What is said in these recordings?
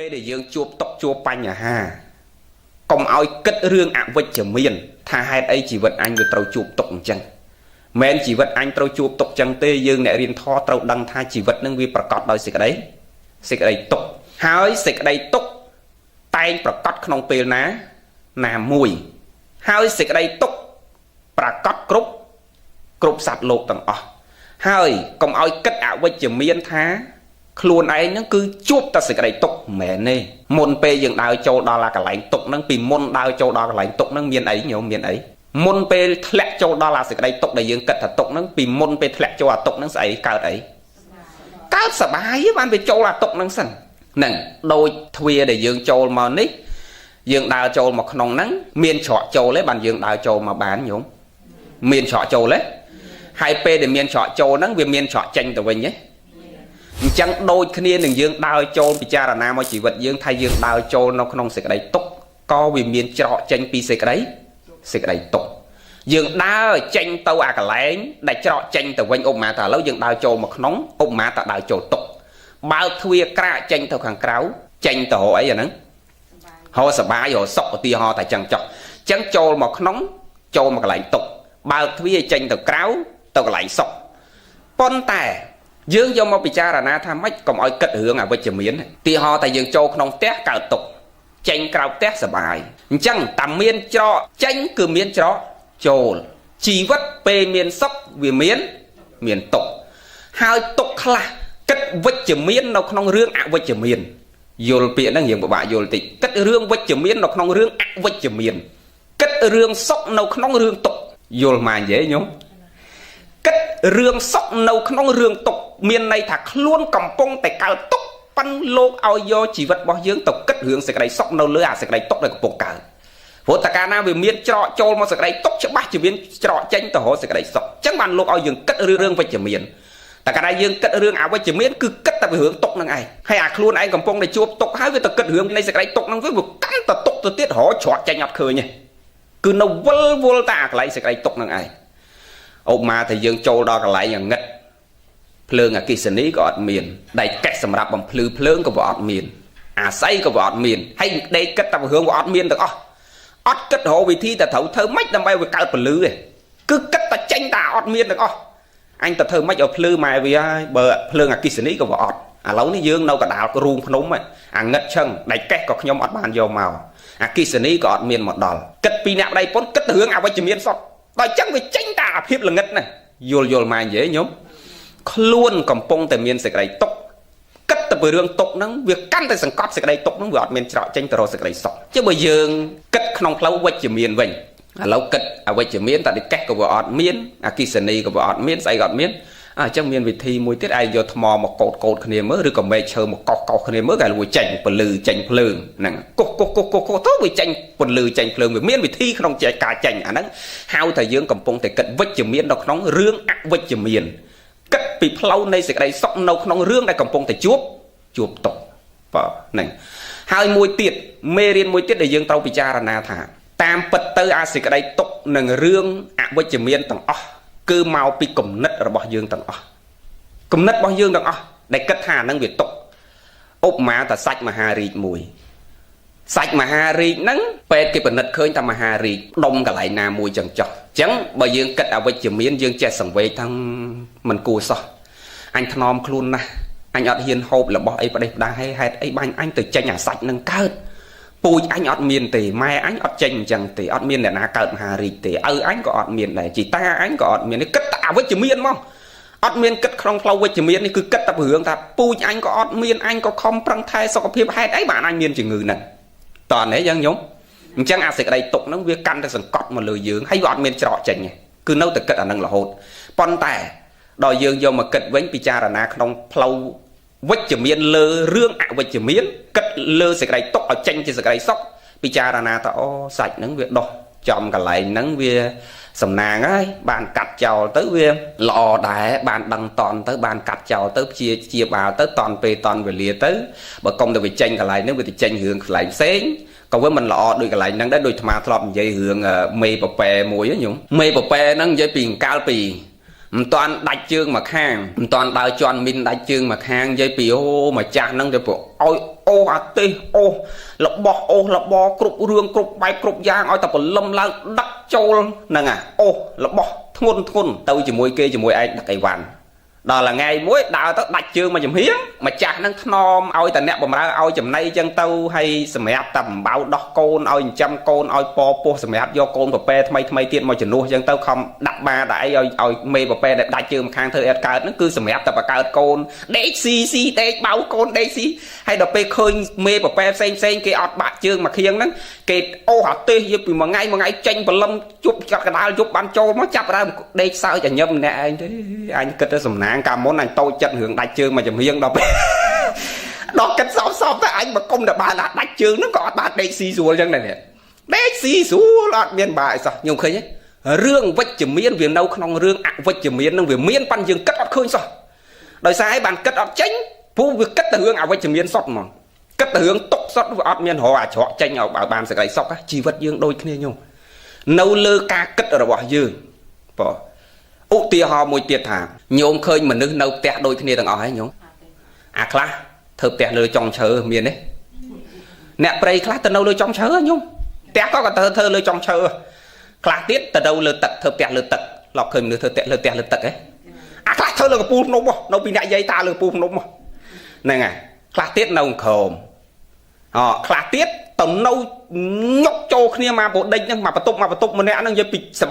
ពេលដែលយើងជួបតុកជួបបញ្ហាកុំឲ្យគិតរឿងអវិជ្ជមានថាហេតុអីជីវិតអញវាត្រូវជួបតុកអញ្ចឹងមែនជីវិតអញត្រូវជួបតុកអញ្ចឹងទេយើងអ្នករៀនធម៌ត្រូវដឹងថាជីវិតនឹងវាប្រកបដោយសេចក្តីទុក្ខហើយសេចក្តីទុក្ខតែងប្រកបក្នុងពេលណាមួយហើយសេចក្តីទុក្ខប្រកបគ្រប់សត្វលោកទាំងអស់ហើយកុំឲ្យគិតអវិជ្ជមានថាខ្លួនឯងហ្នឹងគឺជួបតែសេចក្តីទុក្ខមិនមែនទេមុនពេលយើងដើរចូលដល់កន្លែងទុក្ខហ្នឹងពីមុនដើរចូលដល់កន្លែងទុក្ខហ្នឹងមានអីញោមមានអីមុនពេលធ្លាក់ចូលដល់អាសេចក្តីទុក្ខដែលយើងគិតថាទុក្ខហ្នឹងពីមុនពេលធ្លាក់ចូលអាទុក្ខហ្នឹងស្អីកើតអីកើតសប្បាយបានវាចូលអាទុក្ខហ្នឹងសិនហ្នឹងដូចទ្វារដែលយើងចូលមកនេះយើងដើរចូលមកក្នុងហ្នឹងមានច្រកចូលទេបានយើងដើរចូលមកបានញោមមានច្រកចូលទេហើយពេលដែលមានច្រកចូលហ្នឹងវាមានច្រកចេញទៅវិញទេអញ្ចឹងដូចគ្នានឹងយើងដើរចូលពិចារណាមកជីវិតយើងថាយើងដើរចូលនៅក្នុងសេចក្តីទុក្ខក៏វាមានច្រកចេញពីសេចក្តីទុក្ខយើងដើរចេញទៅអាកន្លែងដែលច្រកចេញទៅវិញឧបមាថាឥឡូវយើងដើរចូលមកក្នុងឧបមាថាដើរចូលទុក្ខបើកទ្វារក្រាកចេញទៅខាងក្រៅចេញទៅរកអីអាហ្នឹងហៅសបាយរកសុខឧទាហរណ៍តែចឹងចុះអញ្ចឹងចូលមកក្នុងចូលមកកន្លែងទុក្ខបើកទ្វារចេញទៅក្រៅទៅកន្លែងសុខប៉ុន្តែយើងយកមកពិចារណាថាម៉េចកុំឲ្យគិតរឿងអវិជ្ជមានទីហោតែយើងចូលក្នុងផ្ទះកើតទុក្ខចេញក្រៅផ្ទះសបាយអញ្ចឹងតែមានច្រកចេញគឺមានច្រកចូលជីវិតពេលមានសុខវាមានទុក្ខហើយទុក្ខខ្លះគិតវិជ្ជមាននៅក្នុងរឿងអវិជ្ជមានយល់ពាក្យហ្នឹងយើងពិបាកយល់តិចគិតរឿងវិជ្ជមាននៅក្នុងរឿងអវិជ្ជមានគិតរឿងសុខនៅក្នុងរឿងទុក្ខយល់មកនិយាយញោមគិតរឿងសុខនៅក្នុងរឿងទុក្ខមានន័យថាខ្លួនកំពុងតែកើតទុក្ខប៉ិនលោកឲ្យយកជីវិតរបស់យើងទៅគិតរឿងសេចក្តីសុខនៅលើអាសេចក្តីទុក្ខដែលកំពុងកើតព្រោះតែកាលណាវាមានច្រកចូលមកសេចក្តីទុក្ខច្បាស់ជាមានច្រកចេញទៅរកសេចក្តីសុខអញ្ចឹងបានលោកឲ្យយើងគិតរឿងវិជ្ជមានតែកាលណាយើងគិតរឿងអវិជ្ជមានគឺគិតតែពីរឿងទុក្ខនឹងឯងហើយអាខ្លួនឯងកំពុងតែជួបទុក្ខហើយវាទៅគិតរឿងនៃសេចក្តីទុក្ខនឹងវាកាន់តែទុក្ខទៅទៀតរហូតច្រកចេញអត់ឃើញទេគឺនៅវល់តែអាកន្លែងសេចក្តីទុក្ខនឹងឯងឧបមាថាយើងចូលដល់កន្លែងងឹតភ្លើងអគ្គិសនីក៏អត់មានដែកកេះសម្រាប់បំភ្លឺភ្លើងក៏វាអត់មានអាស័យក៏វាអត់មានហើយដេកគិតតែរឿងវាអត់មានទាំងអស់អត់គិតរកវិធីតែត្រូវធ្វើម៉េចដើម្បីវាកើតពលឺទេគឺគិតតែចេញតែអត់មានទាំងអស់អញទៅធ្វើម៉េចឲ្យភ្លឺម៉ែវាហើយបើភ្លើងអគ្គិសនីក៏វាអត់ឥឡូវនេះយើងនៅកណ្ដាលរូងភ្នំអាងឹតឆឹងដែកកេះក៏ខ្ញុំអត់បានយកមកអគ្គិសនីក៏អត់មានមកដល់គិតពីអ្នកដៃពុនគិតទៅរឿងអវិជ្ជមានសតដល់អញ្ចឹងវាចេញតែអាភាពល្ងឹតណាយល់ម៉ែនិយាយញោមខ្លួនកំពុងតែមានសេចក្តីទុក្ខគិតទៅពីរឿងទុក្ខហ្នឹងវាកាន់តែសង្កត់សេចក្តីទុក្ខហ្នឹងវាអត់មានច្រកចេញទៅរកសេចក្តីសុខចុះបើយើងគិតក្នុងផ្លូវវិជ្ជមានវិញឥឡូវគិតអវិជ្ជមានតែដេកកេះក៏វាអត់មានអគ្គិសនីក៏វាអត់មានស្អីក៏អត់មានអញ្ចឹងមានវិធីមួយទៀតឯងយកថ្មមកកោតគ្នាមើលឬក៏មែកឈើមកកោសគ្នាមើលគេលួចចេញពលឺចេញភ្លើងហ្នឹងកុសទៅវាចេញពលឺចេញភ្លើងវាមានវិធីក្នុងការចេញអាហ្នឹងហៅថាយើងកំពុងតែគិតវិជ្ជមាននៅក្នុងរឿងអវិជ្ជមានគិតពីផ្លូវនៃសេចក្តីសុខនៅក្នុងរឿងដែលកំពុងតែជួបទុក្ខបាទហ្នឹងហើយមួយទៀតមេរៀនមួយទៀតដែលយើងត្រូវពិចារណាថាតាមពិតទៅអាសេចក្តីទុក្ខនិងរឿងអវិជ្ជមានទាំងអស់គឺមកពីគំនិតរបស់យើងទាំងអស់គំនិតរបស់យើងទាំងអស់ដែលគិតថាហ្នឹងវាទុក្ខឧបមាថាសាច់មហារាជមួយសាច់មហារាជហ្នឹងពេទ្យគេពិនិត្យឃើញថាមហារាជដុំកន្លែងណាមួយចឹងចុះអញ្ចឹងបើយើងគិតអវិជ្ជមានយើងចេះសង្វេគថាមិនគួរសោះអញថ្នមខ្លួនណាស់អញអត់ហ៊ានហូបរបស់អីប្រទេសផ្ដាស់ហេតុអីបាញ់អញទៅចេញអាសាច់ហ្នឹងកើតពូជអញអត់មានទេម៉ែអញអត់ចេញអញ្ចឹងទេអត់មានអ្នកណាកើតមហារាជទេឪអញក៏អត់មានដែរជីតាអញក៏អត់មានគិតតែអវិជ្ជមានមកអត់មានគិតក្នុងផ្លូវវិជ្ជមាននេះគឺគិតតែពីរឿងថាពូជអញក៏អត់មានអញក៏ខំប្រឹងថែសុខភាពហេតុអីបានអញមានជំងឺហ្នឹងតើនេះយ៉ាងញោមអញ្ចឹងអាសេចក្តីទុក្ខហ្នឹងវាកាន់តែសង្កត់មកលើយើងហើយវាអត់មានច្រកចេញទេគឺនៅតែគិតអាហ្នឹងរហូតប៉ុន្តែដល់យើងយកមកគិតវិញពិចារណាក្នុងផ្លូវវិជ្ជមានលើរឿងអវិជ្ជមានគិតលើសេចក្តីទុក្ខឲ្យចេញជាសេចក្តីសុខពិចារណាថាអូសាច់ហ្នឹងវាដោះចំកន្លែងហ្នឹងវាសំណាងហើយបានកាត់ចោលទៅវាល្អដែរបានដឹងតន់ទៅបានកាត់ចោលទៅជាបាលទៅតន់ពេលតន់វេលាទៅបើកុំទៅវាចេញកន្លែងហ្នឹងវាទៅចេញរឿងកន្លែងផ្សេងក៏វាមិនល្អដូចកន្លែងហ្នឹងដែរដូចអាត្មាធ្លាប់និយាយរឿងមេប៉ប៉ែមួយញោមមេប៉ប៉ែហ្នឹងនិយាយពីកាលពី toàn đạch chương mà khang toàn đào tròn mình đạch chương mà khang dây pì ô mà cha nâng để bộ ôi ô à tê ô là bo cục rương cục bay cục giang ôi tập lâm la đắc châu nè à ô là bo thôn tao chỉ môi kê chỉ môi anh đặt cái vàn đó là ngày mỗi đào tao đạch chương mà chùm hiếm mà cha nâng nom ôi tận nẹt bầm ra ôi chùm nay chân tao hay sầm mẹp tầm bao đo côn ôi trăm côn ôi po sầm mẹp do côn và pe thay tiện mà chùm nuôi chân tao không đặt ba đại ôi mê và pe đạch chương khang thơ ẹt card nó cứ sầm mẹp tập card côn để xi để bao côn để xi hay đập pe khơi mê và pe sen cái ọt bạc chương mà khiêng nó cái ô hạt tê như mà ngày tranh và lâm chụp chặt cái đào chụp bàn trâu nó chặt ra đây sao chả nhầm nè anh thế anh kết ra sầm nang cả món này tôi chân hưởng đạch chương mà chùm hiêng đọc đọc cách xóm với anh mà công đã bà là đạch chương nó có bà đây xì rùa chân này nè đây xì rùa là miền bài sao nhiều khi nhé rương vách chùm miên vì đâu không rương ạ vách chùm miên nó vì miên pan dương cất ấp khơi sao đời sai bàn cất ấp tránh phú việc cất từ hương ạ vách chùm miên sọt mà cất từ hương tốc sọt ấp miên họ cho tranh ở bảo bàn sẽ gãy sọt á chỉ vật dương đôi kia nhau nâu lơ ca cất ở bỏ dương bỏ ụ tia họ mùi tiệt thả nhôm khơi mà nước nâu tẹt đôi kia thằng ở hay nhung à class thợ tẹt lơ trong chờ miền đấy nè play class từ đâu lơ trong chờ nhung tẹt có cả thơ lơ trong chờ class tiết từ đâu lơ tật thợ tẹt lơ tật lọc khơi mình thợ tẹt lơ tật ấy à class thơ lơ cái pu nôm nâu bị đại dây ta lơ pu nôm này này class tiết nâu khom class tiết tổng nâu nhóc cho kia mà bộ đinh nhưng mà bắt tục mà nè nó giờ bị sờ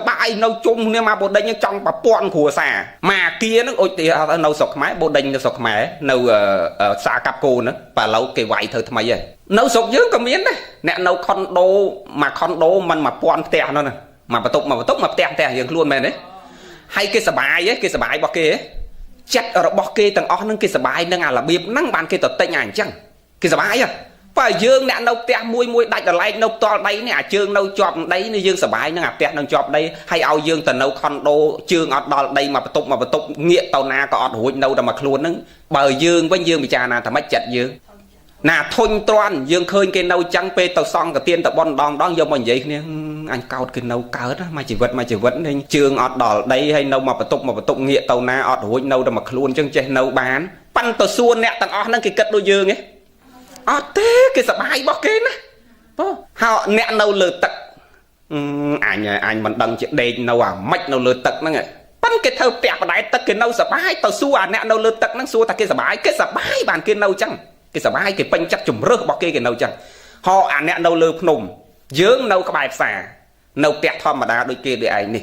bài nâu chung nhưng mà bộ đinh trong bà pon khua xà mà kia nó ôi thì nâu sọc máy bộ đinh sọc máy nâu xa cặp cô nữa và lâu cái vậy thôi thay vậy nâu sọc dưới có miếng đấy nè nâu condo mình mà pon tè nó nè mà bắt tục mà tè hiện luôn mày đấy hay cái sờ bài bọc kia chết ở bọc kia tầng nó cái sờ bài nó là biếp năng bàn kia tật tay nhàng chăng cái sờ bài à phải dương nè nâu tè mui đạch ở lại nâu to đây nè chương nâu chọp đấy nó dương sờ bài nó ngập tè nâu chọp đây hay ao dương tần nâu condo chương ọt đo đây mà bắt tục nghĩa tàu na có ọt hụi nâu đầm mặc luôn nó bờ dương với dương bị trà nà thầm mất chặt dương nà thôn toan dương khơi cái nâu trắng pe tàu xong cả tiên tàu bon đòn đón vô mình vậy nè anh cao cái nâu cao đó mà chỉ vật nên chương ọt đỏ đây hay nâu mà bắt tục nghĩa tàu na ọt hụi nâu đầm mặc luôn chân che nâu bán pan tàu xuôn nè tầng ọt nó cái cất đôi dương ấy thế cái sập hai bóc kia nè họ nè nâu lừa tật anh mình đăng chuyện đây nâu mạch nâu lừa tật nó nghe bắn cái thơ bẹt vào đại tật cái nâu sập hai tàu xua nè nâu lừa tật nó xua ta cái sập hai bàn kia nâu chăng cái sập hai cái panh chắc chùm rớt bóc kia cái nâu chăng họ nè nâu lừa nùng dướng nâu cái bài xà nâu bẹt thom mà đa đôi kia để ai nè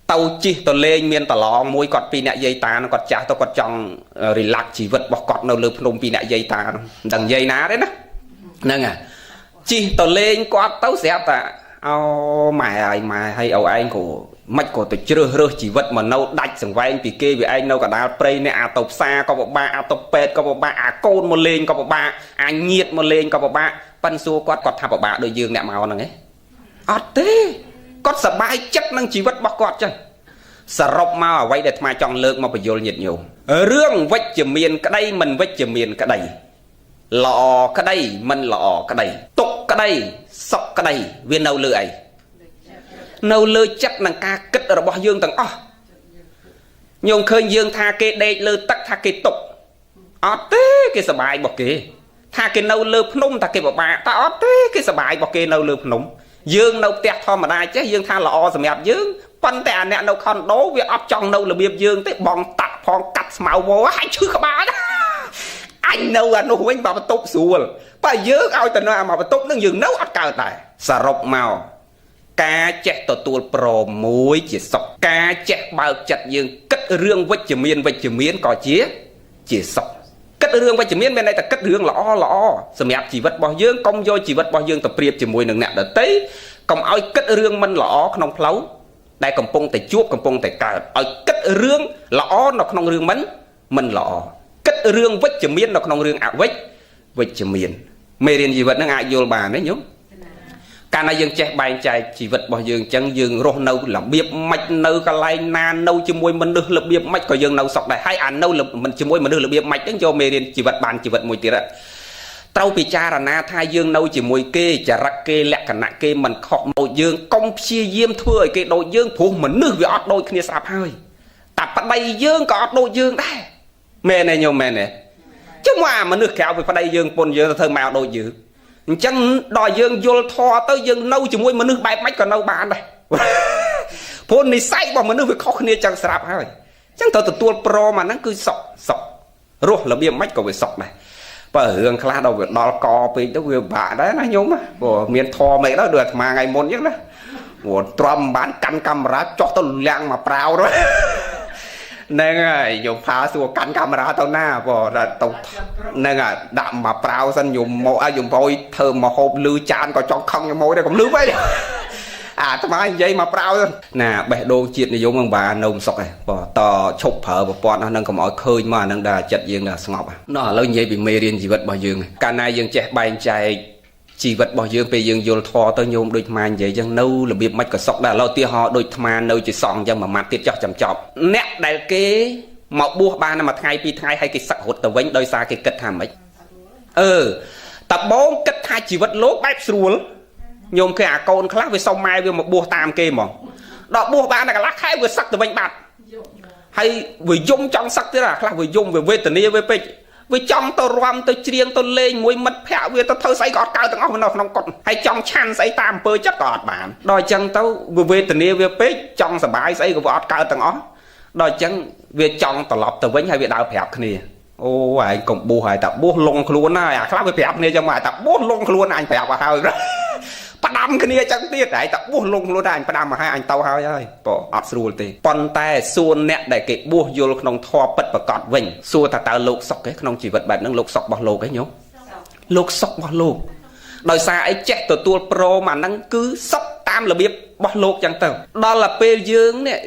tàu chi tàu lên miền tàu lò môi cọt pi nẹt dây ta nó cọt chả tao cọt trong relax chỉ vật bọc cọt nâu lừa nùng pi nẹt dây ta đằng dây ná đấy đó nè à chi tàu lên cọt tàu xẹp à mày hay anh của mạch của tôi chưa chỉ vật mà nâu đạch sừng vai anh vì kê vì anh nâu cả đá play nè tàu xa có một ba tàu pet có một ba côn một lên có một ba nhiệt một lên có một ba pan xua cọt tháp một ba đôi dương nẹt màu này thế có sờ bài chắc năng chỉ vật bọc cọt chứ sờ rộp mau ở vậy để mà chọn lượng mà phải vô nhiệt nhiều rương vách chìm miền cái đây mình vách chìm miền cái đây lọ cái đây mình lọ cái đây tục cái đây sọc cái đây viên nâu lưỡi chắc năng ca kích ở bao dương tầng nhung khơi dương tha cái đây lơ tắc tha cái tục thế cái sờ bài bọc kì tha cái nâu lơ nung tha cái bọc bà ta thế cái sờ bài bọc kì nâu lơ nung dương nâu tẹt thò mà đai chứ dương tha lọ sầm mẹp dương pan tẹt nè nâu con đố việc ấp trong nâu là biệp dương tới bong tạt phong cắt màu vô hai chữ các bạn anh nâu anh nâu anh bảo tốt xùa phải dương ao tận nào mà tốt nó dương nấu ấp cao tại xà rọc màu cá chẹt tờ tua pro muối chỉ sọc cá chẹt bao chặt dương cất rương vách chữ miên có chỉ sọc cất rương vách chữ miên bên đây ta cất rương lọ sầm mẹp chỉ vật bao dương công vô chỉ vật bao dương tập priệp chỉ mùi nừng nẹt đợt tế còn ao cất rương mình lọ không phấu đây còn pung tại chuốc còn pung tại cào ao cất rương lọ nó không rương mình lọ cất rương vách chữ miên nó không rương ảo vách chữ miên mê riêng gì vật nó ngại vô bà đấy nhúng cả này dương che bài chạy chỉ vật bao dương chân dương rô nâu là biệp mạch nâu cả lai na nâu chỉ môi mình được lập biệp mạch có dương nâu sọc đại hai ảnh nâu là mình chỉ môi mình được lập biệp mạch đến cho mê riêng chỉ vật bàn chỉ vật mùi tiệt trâu bị cha là na thay dương nâu chỉ mùi kê chả rắc kê lẹ cả nạ kê mình khọ đôi dương công chia diêm thưa cái đôi dương phụ mình nước vì ọt đôi kia sạp hơi tập đây dương có ọt đôi dương đây mẹ này nhiều mẹ này chứ mà nước kéo về đây dương bồn dương thơ màu đôi dương chẳng đòi dương vô thò tới dương nâu chỉ mùi mà nước bài mách còn nâu bán đây phôn này say bỏ mà nước vì khó khăn chẳng sạp hơi chẳng tao tụi pro mà nó cứ sọc sọc ruột là biếng mách còn về sọc này và hương khá đâu việc đó co vì đó việc bà đấy nó nhúng á của miền thò mấy đó được mà ngày một nhất đó của Trump bán căn camera cho tôi lạng mà prao đó nên là dùng phá xua căn camera tao na và tao nên là đạm mà prao xong dùng môi dùng vôi thơm mà hộp lư chan có cho không cái môi đây cũng lư vậy à tao nói vậy mà prao nè bẻ đồ chuyện này giống ông bà nông sọc này bỏ to chụp phở và bọn nó nâng có mọi khơi mà nâng đà chật dương là ngọc à nó lâu như bị mê riêng chỉ vật bao dương cả này dương trẻ bay chạy chỉ vật bao dương về dương vô thò tới nhôm đôi màn vậy chẳng nâu là biết mạch cả sọc đã lâu tia họ đôi màn nâu chỉ sòng chẳng mà mặt tiết cho chậm chọc nét đại kế mọc bua ba năm mà thay pi thay hay cái sặc hụt tờ vánh đôi xa cái cất hàm ấy tập 4 cất hai chỉ vật lố bếp xuống nhôm cái con khác với sau mai với một bùa tam kê mà đó bùa ba này là lắc hai vừa sắc từ bên bạc hay vừa dung trong sắc thế là vừa dung về về tình yêu về pe với trong tôi ram tôi chiên tôi lên môi mất phèo về tôi thơ say gọt cao từng óc nó không còn hay trong chăn say tam pơ chắc gọt bạn đòi chân tao vừa về tình yêu về pe trong sờ bãi say gọt cao từng óc đòi chân về trong tờ lọp tờ vĩnh hay về đào phèo kia ô anh cùng bùa hay tập bùa lông luôn à khác với phèo này trong mà tập bùa lông luôn anh phèo vào hơi rồi đâm cái này chẳng tiếc đấy tập buông lung luôn anh đâm mà hai anh tàu hai ơi bỏ áp sưu tê pon tay xuôn nẹt để cái buông vôក្នុងthò bật và cọt vinh xua ta tạo lục sọc cáiក្នុងជីវិតបែបហ្នឹងលោកសក់របស់លោកឯងញោមលោកសក់របស់លោកដោយសារអីចេះទទួលប្រូមកហ្នឹងគឺសក់តាមរបៀបរបស់លោកចឹងទៅដល់តែពេលយើងនេះ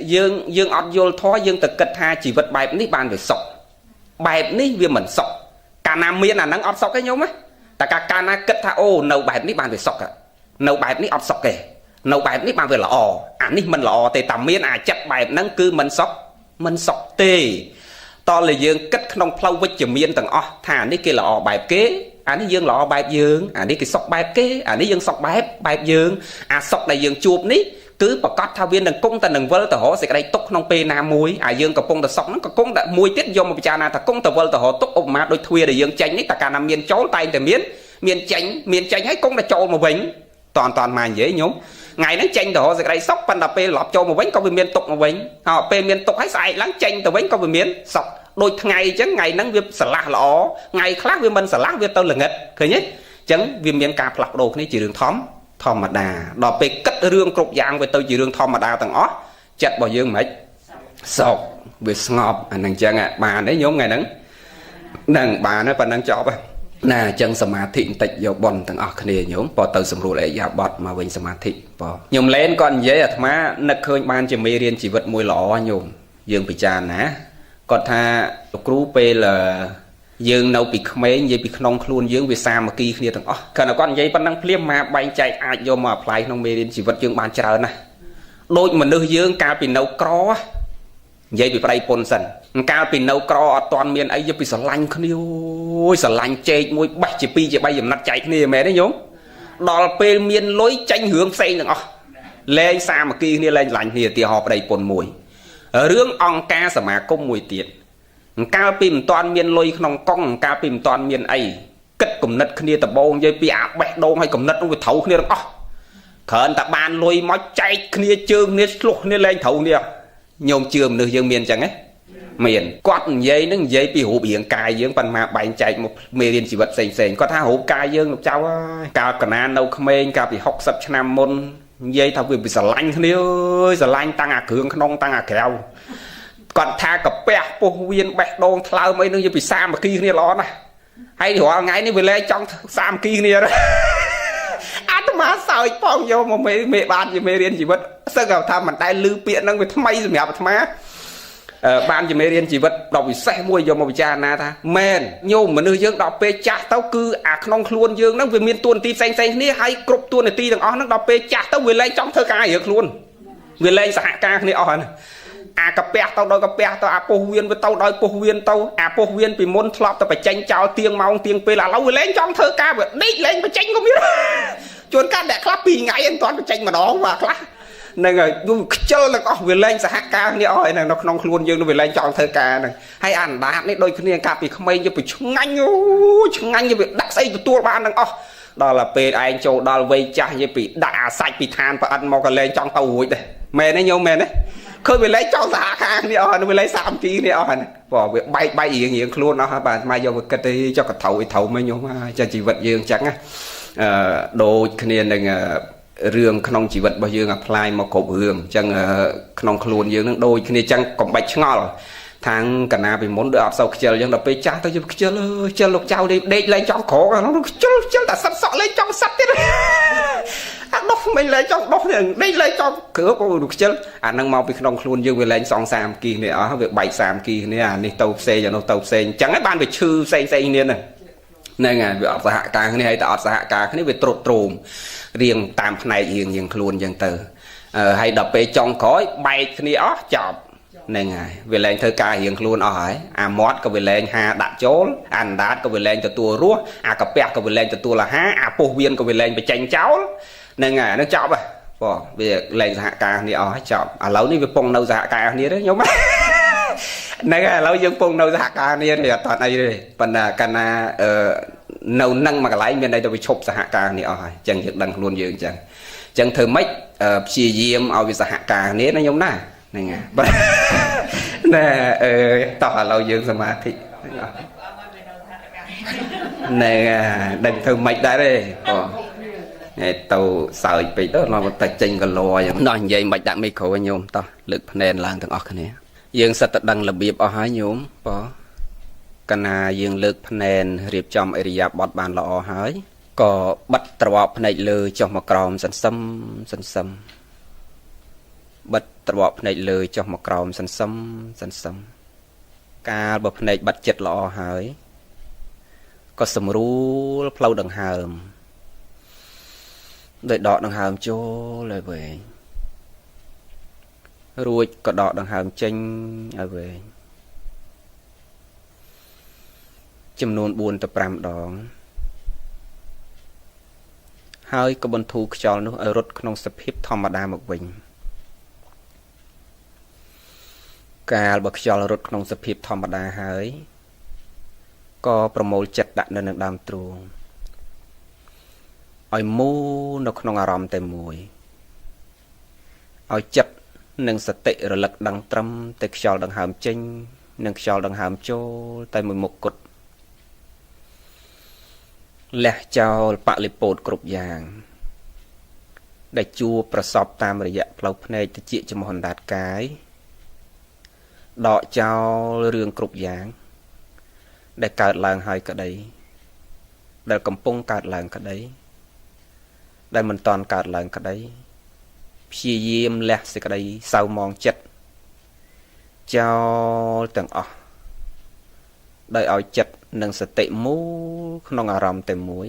យើងអត់យល់ធម៌យើងទៅគិតថាជីវិតបែបនេះបានវាសក់បែបនេះវាមិនសក់កាលណាមានអាហ្នឹងអត់សក់ទេញោមតែកាលណាគិតថាអូនៅបែបនេះបានវាសក់នៅបែបនេះអត់សក់ទេនៅបែបនេះបានវាល្អអានេះមិនល្អទេតែមានអាចចិត្តបែបហ្នឹងគឺមិនសក់ទេតើយើងគិតក្នុងផ្លូវវិជ្ជមានទាំងអស់ថានេះគេល្អបែបគេអានេះយើងល្អបែបយើងអានេះគេសក់បែបគេអានេះយើងសក់បែបយើងអាសក់ដែលយើងជួបនេះគឺប្រកាសថាវានឹងគង់តែនឹងវិលទៅរកសេចក្តីទុកក្នុងពេលណាមួយអាយើងកំពុងតែសក់ហ្នឹងក៏គង់តែមួយទៀតយកមកពិចារណាថាគង់តែវិលទៅរកទុកឧបមាដូចទ្វារដែលយើងចេញនេះតែកាលណាមានចូលតែងតែមានចេញហើយគង់តែចូលមកវិញតន់មកនិយាយញោមថ្ងៃហ្នឹងចេញទៅរកសេចក្តីសុខប៉ុន្តែពេលឡប់ចូលមកវិញក៏វាមានទុកមកវិញហើយពេលមានទុកហើយស្អែកឡើងចេញទៅវិញក៏វាមានសុខដូចថ្ងៃអញ្ចឹងថ្ងៃហ្នឹងវាស្រឡះល្អថ្ងៃខ្លះវាមិនស្រឡះវាទៅល្ងិតឃើញទេអញ្ចឹងវាមានការផ្លាស់ប្ដូរគ្នាជារឿងធម្មតាដល់ពេលគិតរឿងគ្រប់យ៉ាងវាទៅជារឿងធម្មតាទាំងអស់ចិត្តរបស់យើងមិនសុខវាស្ងប់អាហ្នឹងអញ្ចឹងបានទេញោមថ្ងៃហ្នឹងនឹងបានហើយប៉ុណ្ណឹងចប់ហើយណាអញ្ចឹងសមាធិបន្តិចយកបនទាំងអស់គ្នាញោមបើទៅសម្រួលអរិយាបថមកវិញសមាធិបើញោមលែនគាត់និយាយអាត្មានឹកឃើញបានជាមេរៀនជីវិតមួយល្អញោមយើងពិចារណាគាត់ថាលោកគ្រូពេលយើងនៅពីក្មេងនិយាយពីក្នុងខ្លួនយើងវាសាមគ្គីគ្នាទាំងអស់គាត់គាត់និយាយប៉ុណ្ណឹងភ្លាមមកបែងចែកអាចយកមក apply ក្នុងមេរៀនជីវិតយើងបានច្រើនណាស់ដូចមនុស្សយើងកាលពីនៅក្រនិយាយពីប្រៃពុនសិនកាលពីនៅក្រអត់ទាន់មានអីយកពីស្រឡាញ់គ្នាអូយស្រឡាញ់ចេកមួយបេះជា2ជា3ចំណាត់ចែកគ្នាមែនទេញោមដល់ពេលមានលុយចាញ់រឿងផ្សេងទាំងអស់លែងសាមគ្គីគ្នាលែងស្រឡាញ់គ្នាឧទាហរណ៍ប្រៃពុនមួយរឿងអង្គការសមាគមមួយទៀតកាលពីមិនទាន់មានលុយក្នុងកង់កាលពីមិនទាន់មានអីគិតគំនិតគ្នាដបងនិយាយពីអាបេះដូងឲ្យគំនិតនោះវាត្រូវគ្នាទាំងអស់គ្រាន់តែបានលុយមកចែកគ្នាជើងគ្នាឆ្លោះគ្នាលែងត្រូវគ្នាញោមជឿមនុស្សយើងមានអញ្ចឹងហ៎មានគាត់និយាយនឹងនិយាយពីរូបរាងកាយយើងប៉ុន្តែបែងចែកមកមេរៀនជីវិតផ្សេងគាត់ថារូបកាយយើងលោកចៅកាលកណានៅក្មេងកាលពី60ឆ្នាំមុននិយាយថាវាស្រឡាញ់គ្នាអើយស្រឡាញ់តាំងអាគ្រឿងក្នុងតាំងអាក្រៅគាត់ថាកាពះពោះវៀនបេះដូងថ្លើមអីនឹងនិយាយពីសាមគ្គីគ្នាល្អណាស់ហើយរាល់ថ្ងៃនេះវាលែងចង់សាមគ្គីគ្នាអាត្មាសើចផងយកមកមេបានជាមេរៀនជីវិតសឹកថាមិនដែលឮពាក្យហ្នឹងវាថ្មីសម្រាប់អាត្មាបានជាមេរៀនជីវិតដ៏ពិសេសមួយយកមកពិចារណាថាមែនញោមមនុស្សយើងដល់ពេលចាស់ទៅគឺអាក្នុងខ្លួនយើងហ្នឹងវាមានតួនាទីផ្សេងគ្នាហើយគ្រប់តួនាទីទាំងអស់ហ្នឹងដល់ពេលចាស់ទៅវាលែងចង់ធ្វើការរឿងខ្លួនវាលែងសហការគ្នាអស់ហ្នឹង អាកាពះទៅដល់កាពះទៅអាពុះវៀនទៅដល់ពុះវៀនទៅអាពុះវៀនពីមុនធ្លាប់ទៅបញ្ចេញចោលទៀងម៉ោងទៀងពេលឥឡូវវាលែងចង់ធ្វើការវាដេកលែងបញ្ចេញក៏មានជួនកាលអ្នកខ្លះ2ថ្ងៃមិនទាន់បញ្ចេញម្ដងបាទខ្លះហ្នឹងហើយខ្ជិលទាំងអស់វាលែងសហការគ្នាអស់ហើយនៅក្នុងខ្លួនយើងវាលែងចង់ធ្វើការហ្នឹងហើយអាអណ្ដាតនេះដូចគ្នាកាលពីក្មេងយកទៅឆ្ងាញ់អូឆ្ងាញ់យកវាដាក់ស្អីទទួលបានទាំងអស់ដល់ពេលឯងចូលដល់វ័យចាស់យកពីដាក់អាសាច់ពីឋានប្រអិនមកក៏លែងចង់ទៅរួចដែរមែនទេញោមមែនទេឃើញវាលែងចង់សហការគ្នាអស់វាលែងសាមគ្គីគ្នាអស់ហ្នឹងព្រោះវាបែករៀងខ្លួនអស់ហើយបាទមកយកវាគិតទៅចុះកត្រូវឲ្យត្រូវមកញោមចាជីវិតយើងអញ្ចឹងណាដូចគ្នានឹងរឿងក្នុងជីវិតរបស់យើង apply មកគ្រប់រឿងអញ្ចឹងក្នុងខ្លួនយើងនឹងដូចគ្នាអញ្ចឹងកុំបាច់ឆ្ងល់ខាងកណាពីមុនដូចអត់សូវខ្ជិលអញ្ចឹងដល់ពេលចាស់ទៅយើងខ្ជិលខ្ជិលលោកចៅដេកលែងចង់ក្រកខ្ជិលតែសិតសក់លែងចង់សិតទៀតអាដោះមិនលែងចង់ដោះនេះដេកលែងចង់គ្រើក៏ខ្ជិលអានឹងមកពីក្នុងខ្លួនយើងវាលែងសងសាមគីនេះអស់វាបែកសាមគីនេះអានេះទៅផ្សេងអានោះទៅផ្សេងអញ្ចឹងហើយបានវាឈឺផ្សេងៗគ្នាហ្នឹងហើយវាអត់សហការគ្នាហើយតែអត់សហការគ្នាវាត្រុតត្រោមរៀងតាមផ្នែករៀងខ្លួនអញ្ចឹងទៅហើយដល់ពេលចុងក្រោយបែកគ្នាអស់ចប់ហ្នឹងហើយវាលែងធ្វើការរៀងខ្លួនអស់ហើយអាមាត់ក៏វាលែងហាដាក់ចូលអាអណ្ដាតក៏វាលែងទទួលរស់អាកាពះក៏វាលែងទទួលអាហារអាពុះវៀនក៏វាលែងបញ្ចេញចោលហ្នឹងហើយហ្នឹងចប់ហ៎បងវាលែងសហការគ្នាអស់ហើយចប់ឥឡូវនេះវាពងនៅសហការគ្នាទេញោមហ្នឹងហើយឥឡូវយើងពងនៅសហការគ្នាទេអត់អីទេប៉ុន្តែកាលណានៅនឹងមួយកន្លែងមានន័យទៅវាឈប់សហការគ្នាអស់ហើយអញ្ចឹងយើងដឹងខ្លួនយើងអញ្ចឹងធ្វើម៉េចព្យាយាមឲ្យវាសហការគ្នាណាញោមណាហ្នឹងហើយណែតោះឥឡូវយើងសមាធិណែដឹងធ្វើម៉េចដែរទេបងទៅសើចពេកទៅឡងតែចេញកលអញ្ចឹងដល់និយាយមិនដាក់មីក្រូញោមតោះលើកភ្នែនឡើងទាំងអស់គ្នាយើងសិតតែដឹងរបៀបអស់ហើយញោមបងកាលណាយើងលើកភ្នែនរៀបចំអិរិយាបថបានល្អហើយក៏បិទត្រវកភ្នែកលើចុះមកក្រោមសន្សឹមបិទត្រវកភ្នែកលើចុះមកក្រោមសន្សឹមកាលបើភ្នែកបាត់ចិត្តល្អហើយក៏សម្រួលផ្លូវដង្ហើមដោយដកដង្ហើមចូលឲ្យវែងរួចក៏ដកដង្ហើមចេញឲ្យវែងចំនួន4ទៅ5ដងហើយក៏បន្ធូរខ្យល់នោះឲ្យរត់ក្នុងសភាពធម្មតាមកវិញកាលបើខ្យល់រត់ក្នុងសភាពធម្មតាហើយក៏ប្រមូលចិត្តដាក់នៅនឹងដើមទ្រូងឲ្យមូលនៅក្នុងអារម្មណ៍តែមួយឲ្យចិត្តនិងសតិរលឹកដឹងត្រឹមតែខ្យល់ដង្ហើមចេញនិងខ្យល់ដង្ហើមចូលតែមួយមុខគត់លះចោលបលិពោតគ្រប់យ៉ាងដែលជួបប្រសពតាមរយៈផ្លូវភ្នែកតិចចំហអណ្ដាតកាយដកចោលរឿងគ្រប់យ៉ាងដែលកើតឡើងហើយក្តីដែលកំពុងកើតឡើងក្តីដែលមិនតាន់កើតឡើងក្តីព្យាយាមលះសេចក្តីសៅមងចិត្តចោលទាំងអស់ដោយឲ្យចិត្តនិងសតិមូលក្នុងអារម្មណ៍តែមួយ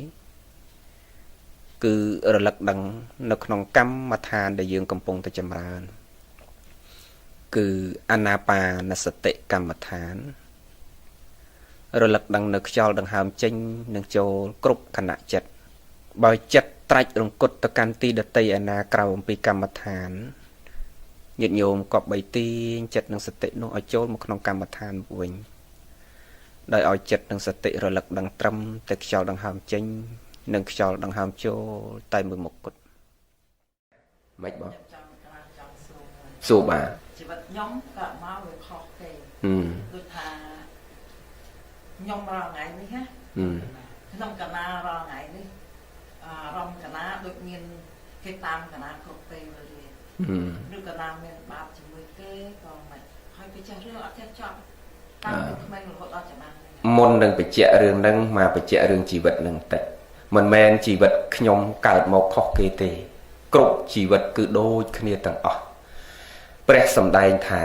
គឺរលឹកដឹងនៅក្នុងកម្មដ្ឋានដែលយើងកំពុងតែចម្រើនគឺអានាបានសតិកម្មដ្ឋានរលឹកដឹងនៅខ្យល់ដង្ហើមចេញនិងចូលគ្រប់ខណៈចិត្តបើចិត្តត្រាច់រង្គត់ទៅកាន់ទីដតីឯណាក្រៅអំពីកម្មដ្ឋានញាតិញោមក៏បីទាញចិត្តនិងសតិនោះឲ្យចូលមកក្នុងកម្មដ្ឋានវិញដោយឲ្យចិត្តនិងសតិរលឹកដឹងត្រឹមតែខ្យល់ដង្ហើមចេញនិងខ្យល់ដង្ហើមចូលតែមួយមុខគត់មិនបងសួរបាទជីវិតខ្ញុំក៏មកវាខុសទេដូចថាខ្ញុំរាល់ថ្ងៃនេះណាខ្ញុំកណារាល់ថ្ងៃនេះរំកណាដូចមានគេតាមកណាគ្រប់ពេលវេលាឬកណាមានបាបជាមួយគេក៏មិនហើយគេចេះរឿងអត់ចេះចប់តាមពីក្មេងរហូតដល់ចំណាស់មុននឹងបញ្ជាក់រឿងហ្នឹងមកបញ្ជាក់រឿងជីវិតហ្នឹងតិចមិនមែនជីវិតខ្ញុំកើតមកខុសគេទេគ្រប់ជីវិតគឺដូចគ្នាទាំងអស់ព្រះសម្ដែងថា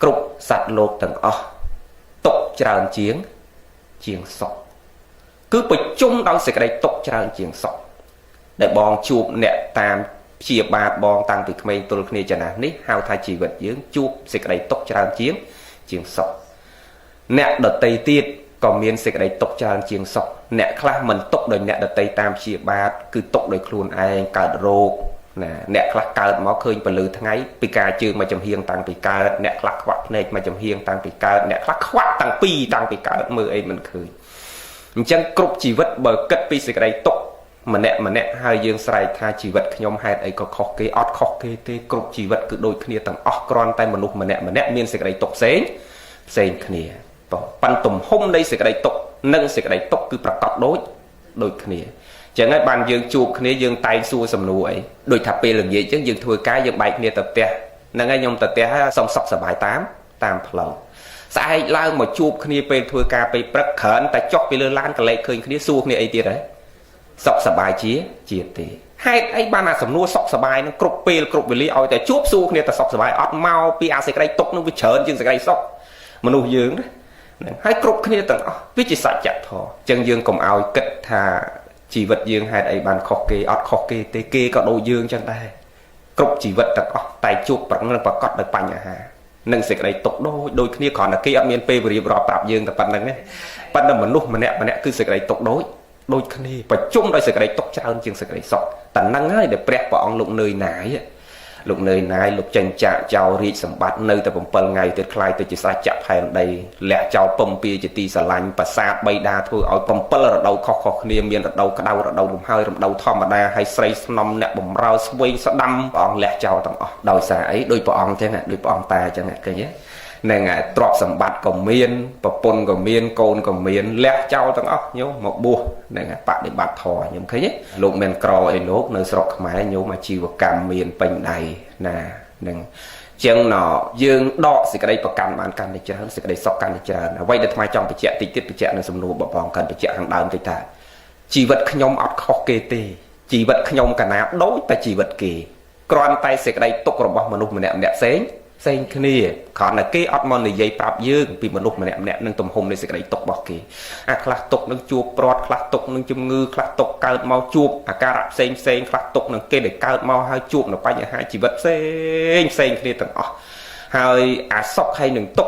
គ្រប់សត្វលោកទាំងអស់ទុកច្រើនជាងសុខគឺប្រជុំដោយសេចក្តីទុកច្រើនជាងសុខដែលបងជួបអ្នកតាម chia ba bong tăng từ khmer tôi kia cho nè ní hao thay chỉ vật dưỡng chuột xịt đầy tốc tràn chiến sọc nẹt đợt tây tiết còn miền xịt đầy tốc tràn chiến sọc nẹt khác mình tốc đời nẹt đợt tây tam chia ba cứ tốc đời khuôn ai cả rô nè nẹt khác cả máu khơi và lư tháng ấy pika chưa mà chấm hiên tăng pika nẹt khác quạt này mà chấm hiên tăng pika nẹt khác quạt tăng pi tăng pika mưa ấy mình khơi chân cục chỉ vật bờ cất pi xịt đầy tốc mà nè hai dương sài tha chỉ vật nhóm hai ấy có khó kê tê cục chỉ vật cứ đôi kia tầng con tay mà lúc mà nè miên xịt đầy tốc xén kia pan tùm hôm đây xịt đầy tốc nâng xịt đầy tốc cứ bạc cọt đôi kia chẳng ai bàn dương chụp kia dương tay xua sầm nụ ấy đôi tháp pe lần gì chứ dương thua cái dương bài kia tập te nâng ai nhom tập te xong sọc sờ bài tam phẳng sai lao mà chụp kia pe thua ca pe bạc khẩn ta chọc pe lơ lan cái lệ khơi kia xua kia ấy tiệt đấy sọc sờ bài chia tì hai ấy ban là sầm nụ sọc sờ bài nó cục pe cục về li aoแต่chụp xua kia ta sọc sờ bài ọt mau pi a xịt đầy tốc nó bị chởn dương xịt đầy sọc mà nụ dương đấy hai cục kia tầng biết chỉ sạch chặt thôi chân dương cùng ao kịch thà chỉ vật dương hai ấy bàn khó kê tê kê có đồ dương chân tay cục chỉ vật tật tay chuột bật nó bật cọt được bành à nâng xịt đây tục đôi kia còn là kia miền p vừa rồi bạp dương tập bật này bật là mình lúc mà nè cứ xịt đây tục đôi kia và chung đôi xịt đây tục trao hơn chương xịt đây sọt tận năng ấy để prep vào ông lục nơi nái lục chân chạ chào riết sầm bát nơi tập bầm ngày từ khai từ chỉ sai chặt hay đây lẹ chào pom pia chỉ ti sờ lạnh và xa bay đa thôi ở bầm là đầu khó niềm miền là đầu cái đầu đùm hơi đầu thom mà đa hay say nằm nè bầm rau swing sa đâm bọn lẹ chào tầm đầu xa ấy đôi bọn thế này đôi bọn ta chẳng hạn cái nhé nên ngài trọt sầm bát còn miên và pôn còn miên côn còn miên lẹ chào tầm nhớ một bùa nên ngài bạn để bát thò như thế nhé lục men cro ấy lốp nơi sọc máy nhớ mà chiều vào cam miên pin đầy nè nâng chân nọ dương đọ xịt cái đây bậc can bán can để chơi xịt cái đây sọc can để chơi vậy để thay trong bị chẹt tiết bị chẹt là sầm nụ bọc bong cần bị chẹt hàng đàn thì ta chỉ vật nhom ọt khó kê tê chỉ vật nhom cả ná đối ta chỉ vật kỳ con tay xịt cái đây tục rồi bọc mà nụ mình nẹm xén kia còn là cái ọt mòn này dây bạp dương vì mà nụ mình nẹm nâng tùm hùng này xịt cái đây tục bọc kỳ khlas tục nâng chuột prot khlas tục nâng chum ngư khlas tục cao mau chuột ca rạp xén khlas tục nâng kê để cao mau hai chuột nó quanh hai chỉ vật xén kia tầng hai sọc hay nâng tục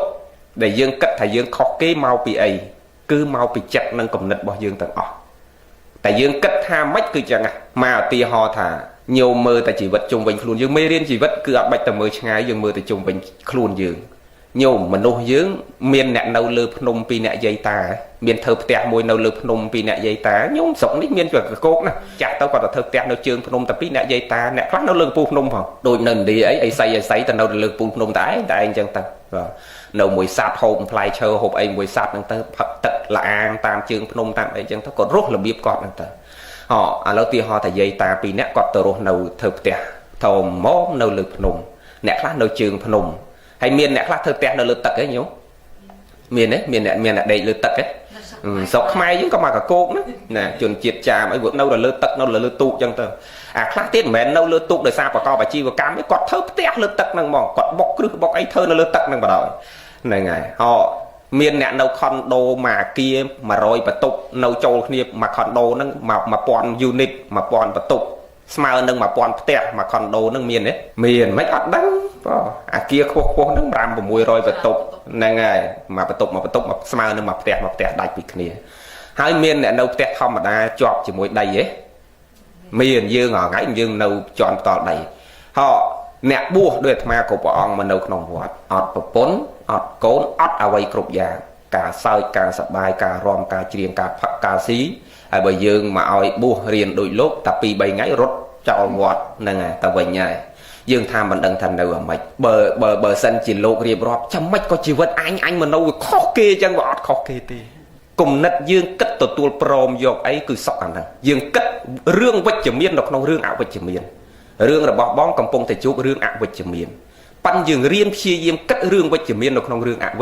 để dương cất thầy dương khó kế mau bị ấy cứ mau bị chặt nâng cầm nịch bỏ dương tầng tại dương cất ha mách cứ chẳng mà tia ho thả nhiều mơ tại chỉ vật chung bình luôn dương mê riêng chỉ vật cứ bạch tầm mơ ngay dương mơ tại chung bình luôn dương nhiều mình nô dương miền nẹt nâu lư phnom pi nẹt dây ta miền thơ tẹt môi nâu lư phnom pi nẹt dây ta nhung sống nít miền chuẩn cốt nè chặt tao còn là thơ tẹt nâu trường phnom tập pi nẹt dây ta nẹt khác nâu lư pu phnom vào đôi nền đi ấy say tao nâu lư pu phnom tại anh chân ta nâu mùi sạt hộp play chơi hộp ấy mùi sạt năng tơ phật tật là an tam trường phnom tam ấy chân ta còn rất là biết cọt năng tơ họ lâu tia họ thầy dây ta pi nẹt cọt tơ nâu thơ tẹt thầu mó nâu lư phnom nẹt khác nâu trường phnom hay miền nẹt khác thơ tẹt nâu lư tật ấy nhú miền nẹt đây lư tật ấy sọc mai chứ có mà cả cô nữa nè chuẩn triệt trà mấy vượt nâu là lư tật nâu là lư tụ chân tơ khác tiết mẹ nâu lư tụ đời xa bà co bà chi và cam với quạt thơ tẹt lư tật năng mòn quạt bọc ấy thơ là lư tật năng bà đòi này ngày họ miền nẹt nâu con đô mà kia mà rồi bà tục nâu châu kia mà con đô nâng mà pon unit mà pon bà tục smile nâng mà pon tẹt mà con đô nâng miền đấy miền mấy ọt đắng kia khô nâng ram và mùi rồi bà tục này ngày mà bà tục mà smile nâng mà tẹt đại bị kia hai miền nẹt nâu tẹt không mà đa chọp chỉ mùi đầy ấy miền dương ở ngay dương nâu chọn to đầy họ nẹt bua đôi mà của bọn mà nâu nòng vọt ọt và bốn ọt cốn ọt ở quay cục già cả sợi cả sập bài cả rom cả chiên cả phật cả xí ai bởi dương mà oi bua riêng đôi lúc tập pi bay ngay rốt cho vọt nè ngày ta về nhà dương tham mình đăng thành đâu ở mạch bờ sân chỉ lộ riêng rọp chăm mạch có chỉ vật anh mà nâu khó kê chân vọt khó kê tê cùng nết dương cất tổ tuột prom dọc ấy cứ sọc ảnh dương cất rương vách chữ miên đọc nâu rương ảo vách chữ miên rương là bọ bóng cầm pông thể chụp rương ảo vách chữ miên pan dương riêng chia diêm cất rương vách chữ miên đọc nâu rương ảo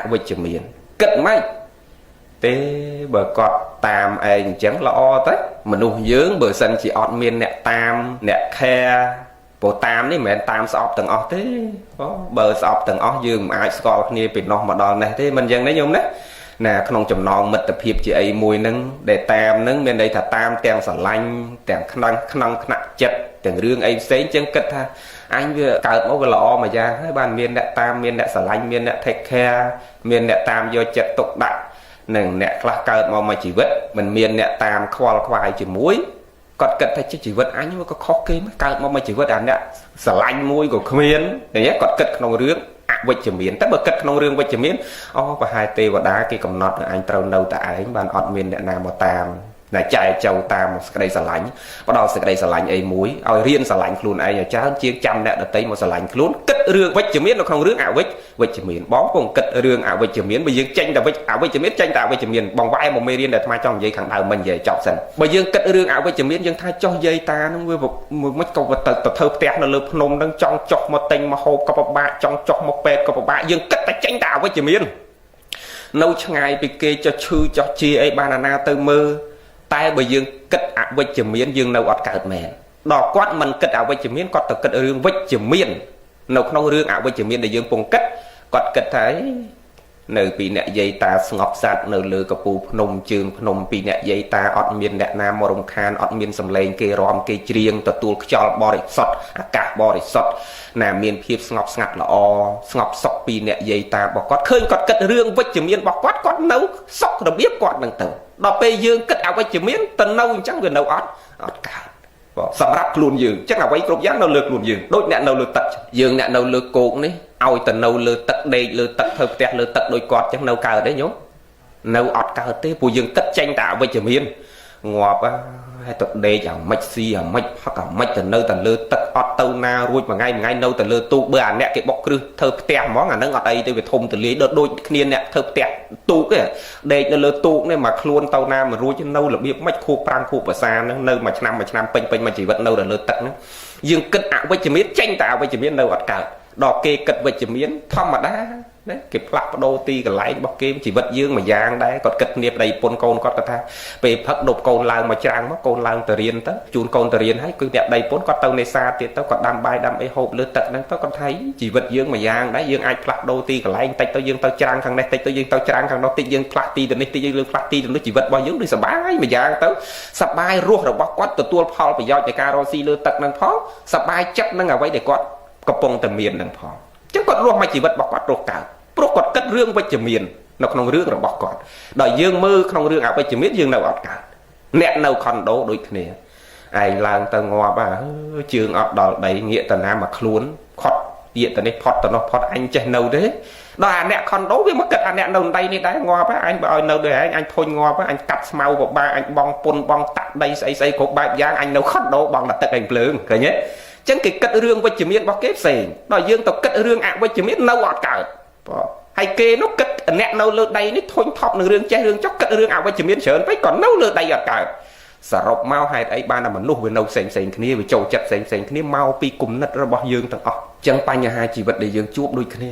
vách chữ miên cất máy tế bờ cọt tam anh chẳng lo tới mà nụ dưỡng bờ sân chỉ ọt miên nẹt tam nẹt khe bộ tam đấy mẹ tam sọp tầng ọt thế bờ sọp tầng ọt dương mà ai sọp kia bị nó mà đòn này thế mình dần đấy nhung đấy nè không chồng non mật tập hiệp chị ấy mùi nâng để tam nâng bên đây thà tam tèng xả lanh tèng khăn chật tèng rương ấy xế chân cất ha anh vừa cợt máu vừa lọ mà ra hai bàn miền đại tam miền đại xả lanh miền đại thạch khe miền đại tam vô chật tục đại nâng nè là cợt mà chỉ vứt mình miền đại tam khoai chỉ muối còn cất thay chỉ vứt anh nhưng mà có khó kê mới cợt mà chỉ vứt anh nè xả lanh muối của miền để còn cất không rương vịt chìm miến tất bật cất trong rương vịt chìm miến và hai tê và đá cái cầm nọt anh trâu nâu tại anh bàn ọt miền đại nam một tam là chạy châu tam cái đây xả lạnh bắt đầu cái đây xả lạnh ấy muối ao riêng xả lạnh luôn ấy cha chiên trăm nè được tây một xả lạnh luôn cất rương vịt chìm miến nó không rương vịt chìm miến bó cùng cất rương vịt chìm miến bây giờ tranh là vịt chìm miến tranh tạo vịt chìm miến bằng vai một mê riêng để mai trong dây khẳng đầu mình về chọc sần bây giờ cất rương vịt chìm miến dân thay cho dây ta nó với một mấy câu vật tập thơ tẹt nó lướt nôm đang trong chọc một tinh mà hồ cọp bạ trong chọc một pet cọp bạ dân cất ta tranh tạo vịt chìm miến nấu ngày bị kê cho chư cho chia ấy banana từ mơ tai bởi dương kết vịt chìm miến dương nấu ọt cợt mền đỏ quát mình kết vịt chìm miến quát từ kết rương vịt chìm miến nấu không rương vịt chìm miến để dương phong kết quát kết thấy nơi bị nẹt dây ta ngọc sạt nơi lừa cặp bù nôm trường nôm bị nẹt dây ta ọt miến nẹt nam mò rồng khan ọt miến sầm lên kê ròm kê chiêng tờ tuột cho bò để sọt cả bò để sọt nà miền phiệp ngọc ngặt là ngọc sọc bị nẹt dây ta bỏ quát khơi quát kết rương vịt chìm miến bỏ quát nấu sọc được biết quát bằng tử đọc bây dương kết vịt chìm miến tần nâu chẳng người nấu ọt cả sầm ráp luôn dương chắc là quay cột giác nâu lược luôn dương đôi nẹt nâu lược tật dương nẹt nâu lược cột đấy ao tần nâu lược tật đây lược tật thơ tẹt lược tật đôi quạt chắc nâu cào đấy nhố nâu ọt cào thế bùi dương kết tranh tạo vịt chìm miến ngọt hay tật đây chẳng mạch xì mạch hoặc cả mạch tần nâu tần lược tật ọt tâu na ruồi mà ngay nâu tần lược tu bữa ăn nẹt cái bọc cứ thơ tẹt món à nó ngọt đây tôi phải thùng từ lý đôi kia nẹt thơ tẹt tu cái đây nó lừa tu này mà luôn tàu nam mà ruồi trên nâu là biết mạch khu prang khu và xa nó nơi mà năm pênh mà chỉ vẫn nâu là lừa tật nữa dương cất vịt chìm miến tranh tạo vịt chìm miến nâu ọt cào đò kê cất vịt chìm miến thom mà đá đấy cái plug đô ti cái lái bọc kim chỉ vật dương mà giang đấy còn cất niệm đầy pôn côn có tha về phật đột côn lang mà trang mất côn lang từ riêng tới chun côn từ riêng hay cứ đẹp đầy pôn có tàu này xa thì tao còn đam bài đam ấy hộp lướt tật đấy tao còn thấy chỉ vật dương mà giang đấy dương ai plug đô ti cái lái tay tao dương tao trang thằng này tay tao dương tao trang thằng đó ti dương plug ti từ này ti dương plug ti từ nó chỉ vật bao dương đi sập bài mà giang tao sập bài ruột rồi bóc quát từ tua phò phải do cái carosi lướt tật năng phó sập bài chất năng ở vậy để quát cặp bông từ miền năng phò chứ còn luôn mà chỉ vật bóc quát ruột cả pro quạt cất rương vịt chìm miến nó không rương rồi bóc quạt đòi dương mơ không rương vịt chìm miến dương nào ọt cả nẹt nào còn đố đôi kia ai lang tờ ngò bà trường ọt đòi đầy nghĩa tờ nam mà luôn khót diện tờ này phọt anh chơi nâu đấy đó à nẹt còn đố với mất cất à nẹt nâu đây này đấy ngò bà anh bảo nâu để anh thôi ngò bà anh cắt mau của ba anh bong pôn bong tắt đây xây của ba giang anh nâu khót đố bằng là tật anh lương cái nhé chẳng cái cất rương vịt chìm miến bóc kép xề đòi dương tao cất rương vịt chìm miến nâu ọt cả hay kê nó cất nẹt nâu lơ đây nó thôi thọp nương rương chơi rương chóc cất rương vịt chìm miến sờn phải còn nâu lơ đây ở cả sả rộp mau hai ấy ba năm mình lúc về nâu xèn kia về trầu chặt xèn kia mau pi cùng nứt ra bao dương tầng chẳng pa nhà hai chỉ vật để dương chuốc đôi kia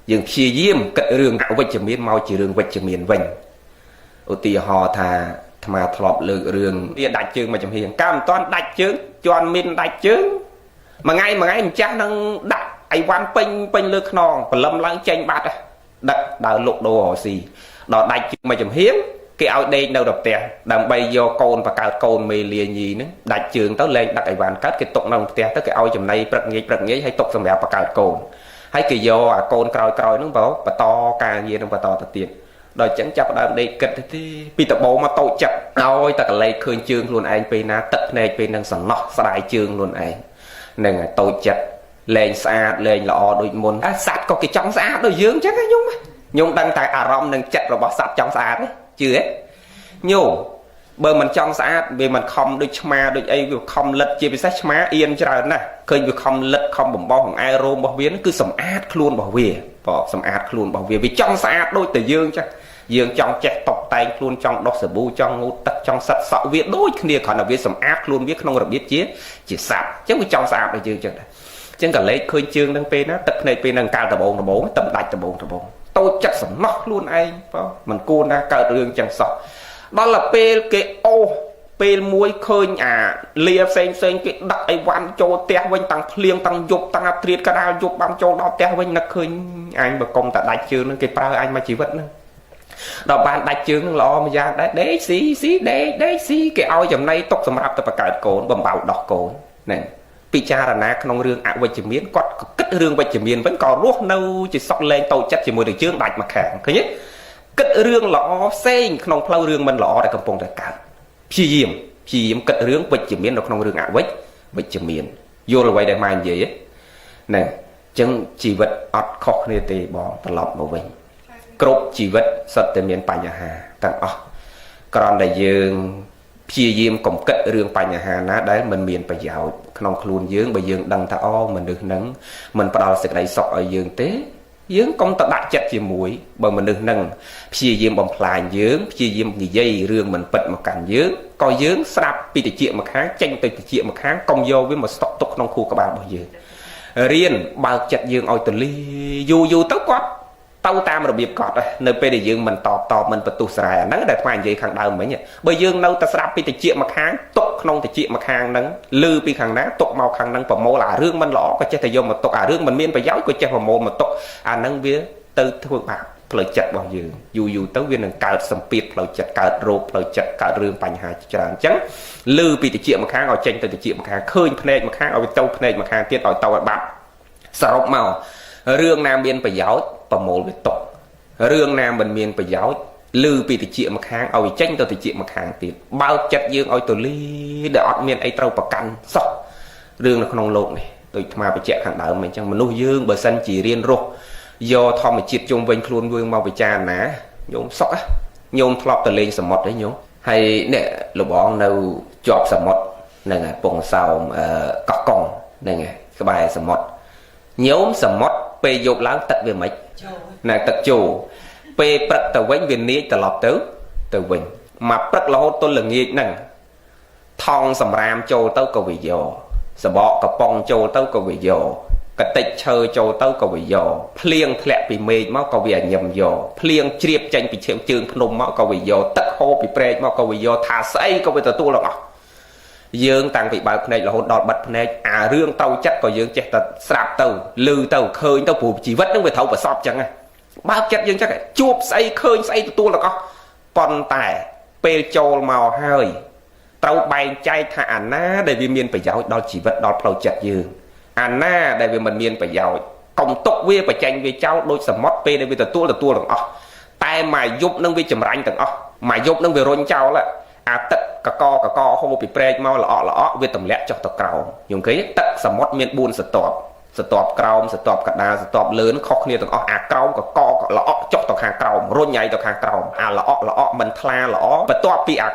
dương chia diêm cất rương vịt chìm miến mau chỉ rương vịt chìm miến vinh ở tì hò thà mà thọp lơ rương đi đặt chương mà chìm hiền cam toàn đặt chương chọn mình đặt chương mà ngay mình chắc năng đặt ai quan pênh lơ non và lâm lăng tranh bát đặt đào lục đồ gì đó đại mà chấm hiếm cái áo đây đâu đập tè đầm bay do côn và cả côn mê lìa nhì nữa đại trường tới lên đặt ai quan cắt cái tục nông tè tới cái áo chấm này bật nhảy hay tục xong đẹp và cả côn hay cái do côn còi nó vào và to càng gì nó và to tiền rồi chẳng chấp đầm đây kịch thì bị tập bộ mà tội chập ôi ta lấy khơi trường luôn anh pe na tật này pe năng sẵn nọ đại trường luôn anh nên tội chập lên xa lên lọ đôi môn sạch có cái trong xa đôi dương chắc ấy nhung đăng tại rom nâng chặt rồi bỏ sạch trong xa đấy chưa ấy nhung bờ mình trong xa vì mình không đôi ma đôi ấy không lật chỉ bị sách má yên cho nè khơi vì không lật không bầm boของ aero bỏ biến cứ sầm át luôn bỏ về bỏ sầm át luôn bỏ về vì trong xa đôi từ dương chắc dương trong chẹt tóc tay luôn trong đọc sờ bu trong ngũ tật trong sạch sọ viết đôi kia còn là viết sầm át luôn viết không được biết chế chỉ sạch chứ không trong xa để dương chắc chẳng cả lấy khơi chương đang pe nó tập này pe nâng cao tờ bốn tập đại tờ bốn tôi chắc sẵn móc luôn anh mình cô đang cờ rương chẳng sợ đó là pe cái ô pe muối khơi lia sen cái đặt ai quan cho te vinh tăng liêng tăng dục tăng triệt cả đào dục bằng cho đó te vinh là khơi anh mà công tại đại chương cái pra anh mà chỉ vẫn ដល់បានដាច់ជើងនឹងល្អម្យ៉ាងដែរដេកស៊ីដេកស៊ីគេឲ្យចំណៃຕົកសម្រាប់ទៅបង្កើតកូនបំបៅដោះកូនហ្នឹងពិចារណាក្នុងរឿងអវិជ្ជមានគាត់ក៏គិតរឿងវិជ្ជមានវិញក៏រស់នៅជាសក់លែងតូចចិត្តជាមួយនឹងជើងដាច់មួយខាងឃើញទេគិតរឿងល្អផ្សេងក្នុងផ្លូវរឿងមិនល្អដែលកំពុងតែកើតព្យាយាមគិតរឿងវិជ្ជមាននៅក្នុងរឿងអវិជ្ជមានយល់អ្វីដែលម៉ែនិយាយហ្នឹងអញ្ចឹងជីវិតអត់ខុសគ្នាទេបងត្រឡប់មកវិញគ្រប់ជីវិតសុទ្ធតែមានបញ្ហាទាំងអស់គ្រាន់តែយើងព្យាយាមកុំគិតរឿងបញ្ហាណាដែលមិនមានប្រយោជន៍ក្នុងខ្លួនយើងបើយើងដឹងថាអូមនុស្សហ្នឹងមិនផ្ដល់សេចក្តីសុខឲ្យយើងទេយើងកុំទៅដាក់ចិត្តជាមួយបើមនុស្សហ្នឹងព្យាយាមបំផ្លាញយើងព្យាយាមនិយាយរឿងមិនពិតមកកាន់យើងក៏យើងស្ដាប់ពីតិចមកខាងចេញទៅតិចមកខាងកុំយកវាមកស្តុកទុកក្នុងខួរក្បាលរបស់យើងរៀនបើកចិត្តយើងឲ្យទលាយូរទៅគាត់ទៅតាមរបៀបគាត់នៅពេលដែលយើងមិនតបមិនបន្ទុះស្រែអាហ្នឹងដែលថ្មនិយាយខាងដើមមិញបើយើងនៅតែស្ដាប់ពីតិចមកខាងទុកក្នុងតិចមកខាងហ្នឹងឮពីខាងណាទុកមកខាងហ្នឹងប្រមូលអារឿងមិនល្អក៏ចេះតែយកមកទុកអារឿងមិនមានប្រយោជន៍ក៏ចេះប្រមូលមកទុកអាហ្នឹងវាទៅធ្វើបាបផ្លូវចិត្តរបស់យើងយូរទៅវានឹងកើតសម្ពាធផ្លូវចិត្តកើតរោគផ្លូវចិត្តកើតរឿងបញ្ហាច្រើនអញ្ចឹងឮពីតិចមកខាងឲ្យចេញទៅតិចមកខាងឃើញភ្នែកមកខាងឲ្យទៅភ្នែកមកខាងទៀតឲ្យទៅឲ្យបាត់សរុបមករឿងណាមានប្រយោជន៍ប្រមូលវាទុករឿងណាមិនមានប្រយោជន៍ឮពីតិចមកខាងឲ្យចេញទៅតិចមកខាងទៀតបើកចិត្តយើងឲ្យទូលាយដែលអត់មានអីត្រូវប្រកាន់សោះរឿងនៅក្នុងโลกនេះដូចអាត្មាបញ្ជាក់ខាងដើមអញ្ចឹងមនុស្សយើងបើសិនជារៀនរស់យកធម្មជាតិជុំវិញខ្លួនយើងមកពិចារណាញោមសុកញោមធ្លាប់ទៅលេងសមុទ្រទេញោមហើយនេះលបងនៅជាប់សមុទ្រហ្នឹងហើយពងសោមកោះកុងហ្នឹងហើយក្បែរសមុទ្រញោមសមុទ្រពេលយប់ឡើងទឹកវាមិនណែទឹកជោពេលព្រឹកទៅវិញវានាចត្រឡប់ទៅវិញមកព្រឹករហូតទល់ល្ងាចហ្នឹងថងសម្រាមចូលទៅក៏វាយកសបកកំប៉ុងចូលទៅក៏វាយកកតិចឈើចូលទៅក៏វាយកភ្លៀងធ្លាក់ពីមេឃមកក៏វាញឹមយកភ្លៀងជ្រាបចេញពីជើងភ្នំមកក៏វាយកទឹកហូរពីព្រែកមកក៏វាយកថាស្អីក៏វាទទួលទាំងអស់យើងតាំងពីបើកភ្នែករហូតដល់បិទភ្នែកអារឿងទៅចិត្តក៏យើងចេះតែស្រាប់ទៅឮទៅឃើញទៅព្រោះជីវិតនឹងវាត្រូវប្រសពចឹងបើកចិត្តយើងចឹងជួបស្អីឃើញស្អីទទួលទាំងអស់ប៉ុន្តែពេលចូលមកហើយត្រូវបែងចែកថាអាណាដែលវាមានប្រយោជន៍ដល់ជីវិតដល់ផ្លូវចិត្តយើងអាណាដែលវាមិនមានប្រយោជន៍កុំទុកវាបញ្ចេញវាចោលដូចសមុទ្រពេលដែលវាទទួលទាំងអស់តែមួយយប់នឹងវាចម្រាញ់ទាំងអស់មួយយប់នឹងវារុញចោលអាទឹកកកហូរពីព្រែកមកល្អក់វាទម្លាក់ចុះទៅក្រោមយល់ឃើញទឹកសមុទ្រមាន4ស្រទាប់ក្រោមស្រទាប់កណ្ដាលស្រទាប់លើខុសគ្នាទាំងអស់អាក្រោមកកល្អក់ចុះទៅខាងក្រោមរុញញ៉ៃទៅខាងក្រោមអាល្អក់មិនថ្លាល្អបន្ទាប់ពីអាក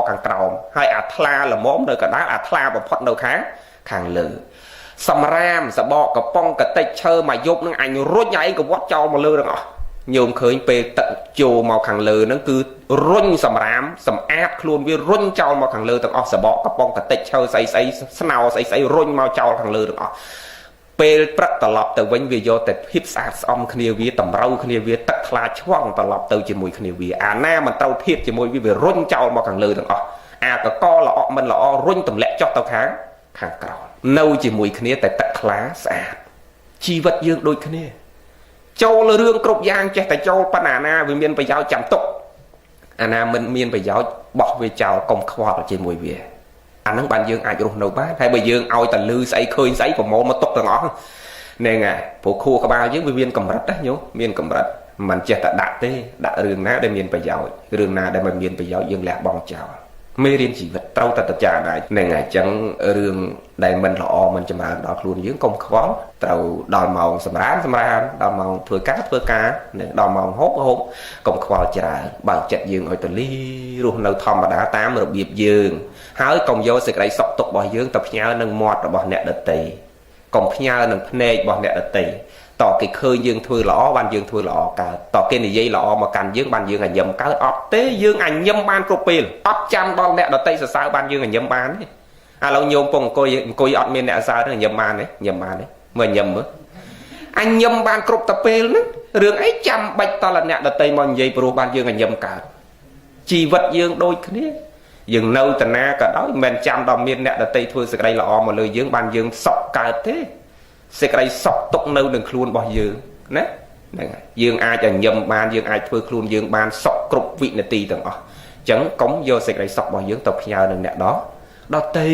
ខាងក្រោមហើយអាថ្លាល្មមនៅកណ្ដាលអាថ្លាបំផុតនៅខាងលើសម្រាមសបកកំប៉ុងកតិចឈើមកយប់នឹងអញរុញញ៉ៃកវត្តចោលមកលើទាំងអស់ញោមឃើញពេលទឹកចូលមកខាងលើហ្នឹងគឺរុញសម្រាមសម្អាតខ្លួនវារុញចោលមកខាងលើទាំងអស់សបកកំប៉ុងកតិចឈើស្អីស្នោស្អីរុញមកចោលខាងលើទាំងអស់ពេលព្រឹកត្រឡប់ទៅវិញវាយកតែភាពស្អាតស្អំគ្នាវាតម្រូវគ្នាវាទឹកថ្លាឆ្វង់ត្រឡប់ទៅជាមួយគ្នាវាអាណាមិនត្រូវធៀបជាមួយវារុញចោលមកខាងលើទាំងអស់អាកកល្អក់មិនល្អរុញទម្លាក់ចុះទៅខាងក្រោមនៅជាមួយគ្នាតែទឹកថ្លាស្អាតជីវិតយើងដូចគ្នាចូលរឿងគ្រប់យ៉ាងចេះតែចូលប៉ុន្តែអាណាវាមានប្រយោជន៍ចាំទុកអាណាមិនមានប្រយោជន៍បោះវាចោលកុំខ្វល់ជាមួយវាអាហ្នឹងបានយើងអាចរស់នៅបានហើយបើយើងឲ្យតែលឺស្អីឃើញស្អីប្រមូលមកទុកទាំងអស់ហ្នឹងហើយព្រោះខួរក្បាលយើងវាមានកម្រិតណាញោមមានកម្រិតមិនចេះតែដាក់ទេដាក់រឿងណាដែលមានប្រយោជន៍រឿងណាដែលមិនមានប្រយោជន៍យើងលះបង់ចោលមេរៀនជីវិតត្រូវតែចារណាហ្នឹងហើយអញ្ចឹងរឿងដែលមិនល្អមិនចម្រើនដល់ខ្លួនយើងកុំខ្វល់ត្រូវដល់ម៉ោងសម្រានដល់ម៉ោងធ្វើការនិងដល់ម៉ោងហូបកុំខ្វល់ច្រើនបើកចិត្តយើងឲ្យទលាយរស់នៅធម្មតាតាមរបៀបយើងហើយកុំយកសេចក្តីសុខទុក្ខរបស់យើងទៅផ្ញើនឹងមាត់របស់អ្នកដទៃកុំផ្ញើនឹងភ្នែករបស់អ្នកដទៃតគេឃើញយើងធ្វើល្អបានយើងធ្វើល្អកើតតគេនិយាយល្អមកកាន់យើងបានយើងញញឹមកើតអត់ទេយើងញញឹមបានគ្រប់ពេលអត់ចាំដល់អ្នកដទៃសរសើរបានយើងញញឹមបានទេឥឡូវញោមពងអង្គុយអត់មានអ្នកសរសើរទេញញឹមបានទេញញឹមបានទេមើលញញឹមមើលអញញញឹមបានគ្រប់តែពេលហ្នឹងរឿងអីចាំបាច់តលអ្នកដទៃមកនិយាយព្រោះបានយើងញញឹមកើតជីវិតយើងដូចគ្នាយើងនៅតាណាក៏ដោយមិនចាំដល់មានអ្នកដទៃធ្វើសេចក្តីល្អមកលើយើងបានយើងសក់កើតទេសេចក្តីសុខទុកនៅនឹងខ្លួនរបស់យើងណា ហ្នឹងហើយយើងអាចញញឹមបានយើងអាចធ្វើខ្លួនយើងបានសុខគ្រប់វិនាទីទាំងអស់អញ្ចឹងកុំយកសេចក្តីសុខរបស់យើងទៅផ្ញើនឹងអ្នកដទៃ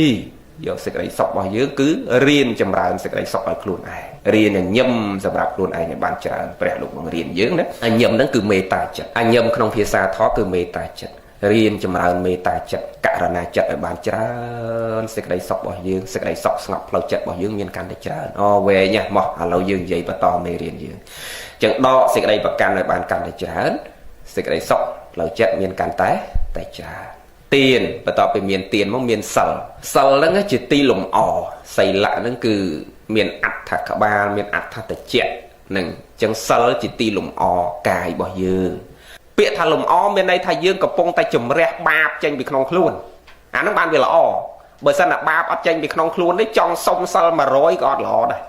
យកសេចក្តីសុខរបស់យើងគឺរៀនចម្រើនសេចក្តីសុខឲ្យខ្លួនឯងរៀនញញឹមសម្រាប់ខ្លួនឯងឲ្យបានច្រើនព្រះលោកបង្រៀនយើងណាញញឹមហ្នឹងគឺមេត្តាចិត្តញញឹមក្នុងភាសាធម៌គឺមេត្តាចិត្តរៀនចម្រើនមេត្តាចិត្តករណាចិត្តឲ្យបានច្រើនសេចក្តីសុខរបស់យើងសេចក្តីសុខស្ងប់ផ្លូវចិត្តរបស់យើងមានកាន់តែច្រើនវែងណាស់មកឥឡូវយើងនិយាយបន្តមេរៀនយើងអញ្ចឹងដកសេចក្តីប្រកាន់ឲ្យបានកាន់តែច្រើនសេចក្តីសុខផ្លូវចិត្តមានកាន់តែច្រើនទានបន្ទាប់ពីមានទានមកមានសិលហ្នឹងជាទីលំអសីលៈហ្នឹងគឺមានអត្ថក្បាលមានអត្ថតច្ចៈហ្នឹងអញ្ចឹងសិលជាទីលំអកាយរបស់យើងពាក្យថាលំអមានន័យថាយើងកំពុងតែជំរះបាបចេញពីក្នុងខ្លួនអាហ្នឹងបានវាល្អបើសិនតែបាបអត់ចេញពីក្នុងខ្លួនទេចង់សុំសិល100ក៏អត់ល្អដែរ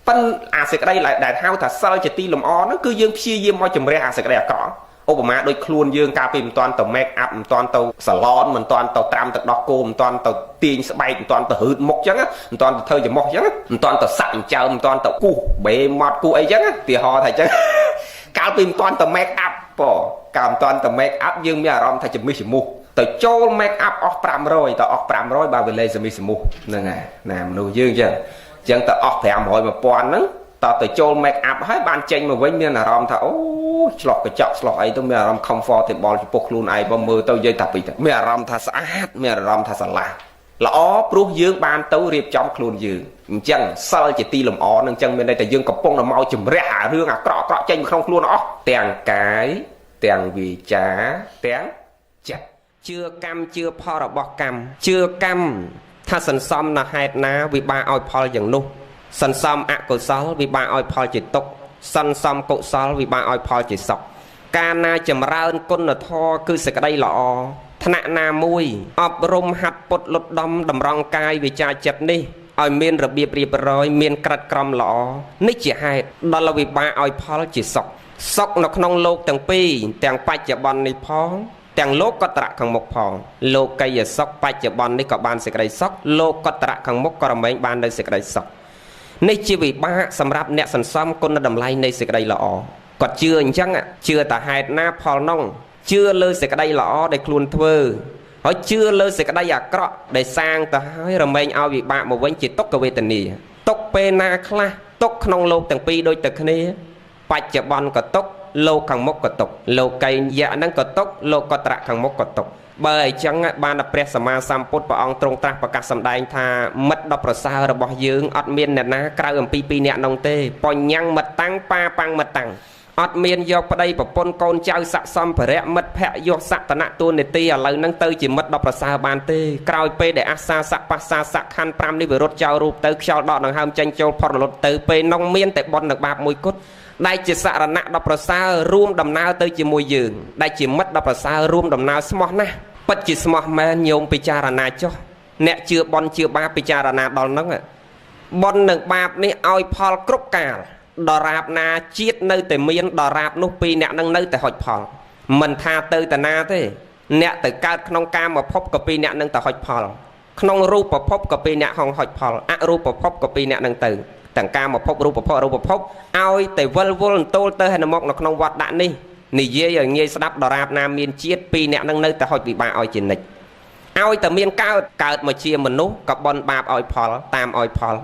ប៉ិនអាសេចក្តីដែលហៅថាសិលជាទីលំអហ្នឹងគឺយើងព្យាយាមមកជំរះអាសេចក្តីអាក្រក់ឧបមាដូចខ្លួនយើងកាលពីមិនទាន់ទៅ make up មិនទាន់ទៅសាឡនមិនទាន់ទៅត្រាំទឹកដោះគោមិនទាន់ទៅទាញស្បែកមិនទាន់ទៅរឺតមុខអញ្ចឹងមិនទាន់ទៅធ្វើច្រមុះអញ្ចឹងមិនទាន់ទៅសាក់អញ្ចើមមិនទាន់ទៅគូសបេម៉ត់គូអីអញ្ចឹងទីហោថាអញ្ចឹងកាលពីមិនទាន់ទៅ make up កាលមិនទាន់ទៅ make up យើងមានអារម្មណ៍ថាជំនុះទៅចូល make up អស់500ទៅអស់500បើវាលេជំនុះហ្នឹងហើយណាមនុស្សយើងអញ្ចឹងទៅអស់500 1000ហ្នឹងតទៅចូល make up ហើយបានចេញមកវិញមានអារម្មណ៍ថាអូឆ្លោះកញ្ចក់ឆ្លោះអីទៅមានអារម្មណ៍ comfortable ចំពោះខ្លួនឯងបើមើលទៅនិយាយថាពីទៅមានអារម្មណ៍ថាស្អាតមានអារម្មណ៍ថាស្រឡះល្អព្រោះយើងបានទៅរៀបចំខ្លួនយើងអញ្ចឹងសិលជាទីលំអនឹងអញ្ចឹងមានន័យថាយើងកំពុងតែមកជំរះអារឿងអាក្រក់ចេញក្នុងខ្លួនអស់ទាំងកាយទាំងវាចាទាំងចិត្តជឿកម្មជឿផលរបស់កម្មជឿកម្មថាសន្សំនៅហេតុណាវាបានឲ្យផលយ៉ាងនោះសន្សំអកុសលវាបានឲ្យផលជាទុក្ខសន្សំកុសលវាបានឲ្យផលជាសុខកាលណាចម្រើនគុណធម៌គឺសេចក្តីល្អថ្នាក់ណាមួយអប់រំហាត់ពុតលុតដំតម្រង់កាយវាចាចិត្តនេះឲ្យមានរបៀបរៀបរយមានក្រិតក្រមល្អនេះជាហេតុដល់វិបាកឲ្យផលជាសុខសុខនៅក្នុងលោកទាំងពីរទាំងបច្ចុប្បន្ននេះផងទាំងលោកកតរៈខាងមុខផងលោកីយសុខបច្ចុប្បន្ននេះក៏បានសេចក្តីសុខលោកកតរៈខាងមុខក៏រមែងបាននៅសេចក្តីសុខនេះជាវិបាកសម្រាប់អ្នកសន្សំគុណតម្លៃនៃសេចក្តីល្អគាត់ជឿអញ្ចឹងជឿតាហេតុណាផលនោះជឿលើសេចក្តីល្អដែលខ្លួនធ្វើហើយជឿលើសេចក្តីអាក្រក់ដែលសាងទៅហើយរមែងឲ្យវិបាកមកវិញជាទុក្ខវេទនាទុក្ខពេលណាខ្លះទុក្ខក្នុងលោកទាំងពីរដូចតែគ្នាបច្ចុប្បន្នក៏ទុក្ខលោកខាងមុខក៏ទុក្ខលោកីយៈហ្នឹងក៏ទុក្ខលោកកតរៈខាងមុខក៏ទុក្ខបើអញ្ចឹងបានព្រះសម្មាសម្ពុទ្ធព្រះអង្គទ្រង់ត្រាស់ប្រកាសសម្ដែងថាមិត្តដ៏ប្រសើររបស់យើងអត់មានអ្នកណាក្រៅអំពីពីរនាក់នោះទេបញ្ញាំងមិត្តតាំងប៉ាប៉ាំងមិត្តតាំងអត់មានយកប្តីប្រពន្ធកូនចៅស័ក្តិសម្ភារៈមិត្តភ័ក្តិយកសក្តិនៈតួនាទីឥឡូវហ្នឹងទៅជាមិត្តដ៏ប្រសើរបានទេក្រោយពេលដែលអាសាសៈបស្សាសៈខណ្ឌ5នេះវារត់ចោលរូបទៅខ្យល់ដកដង្ហើមចេញចូលផុតរលត់ទៅពេលនោះមានតែបុណ្យនិងបាបមួយគត់ដែលជាសរណៈដ៏ប្រសើររួមដំណើរទៅជាមួយយើងដែលជាមិត្តដ៏ប្រសើររួមដំណើរស្មោះណាស់ពិតជាស្មោះមែនញោមពិចារណាចុះអ្នកជឿបុណ្យជឿបាបពិចារណាដល់ហ្នឹងបុណ្យនិងបាបនេះឲ្យផលគ្រប់កាលដរាបណាជាតិនៅតែមានដរាបនោះពីរអ្នកនឹងនៅតែហុចផលមិនថាទៅតាណាទេអ្នកទៅកើតក្នុងកាមភពក៏ពីរអ្នកនឹងទៅហុចផលក្នុងរូបភពក៏ពីរអ្នកហុចផលអរូបភពក៏ពីរអ្នកនឹងទៅទាំងកាមភពរូបភពអរូបភពឲ្យតែវិលវល់ទល់ទៅហើយមកនៅក្នុងវត្តដាក់នេះនិយាយឲ្យងាយស្ដាប់ដរាបណាមានជាតិពីរអ្នកនឹងនៅតែហុចវិបាកឲ្យជានិច្ចឲ្យតែមានកើតមកជាមនុស្សក៏បន់បាបឲ្យផលតាមឲ្យផល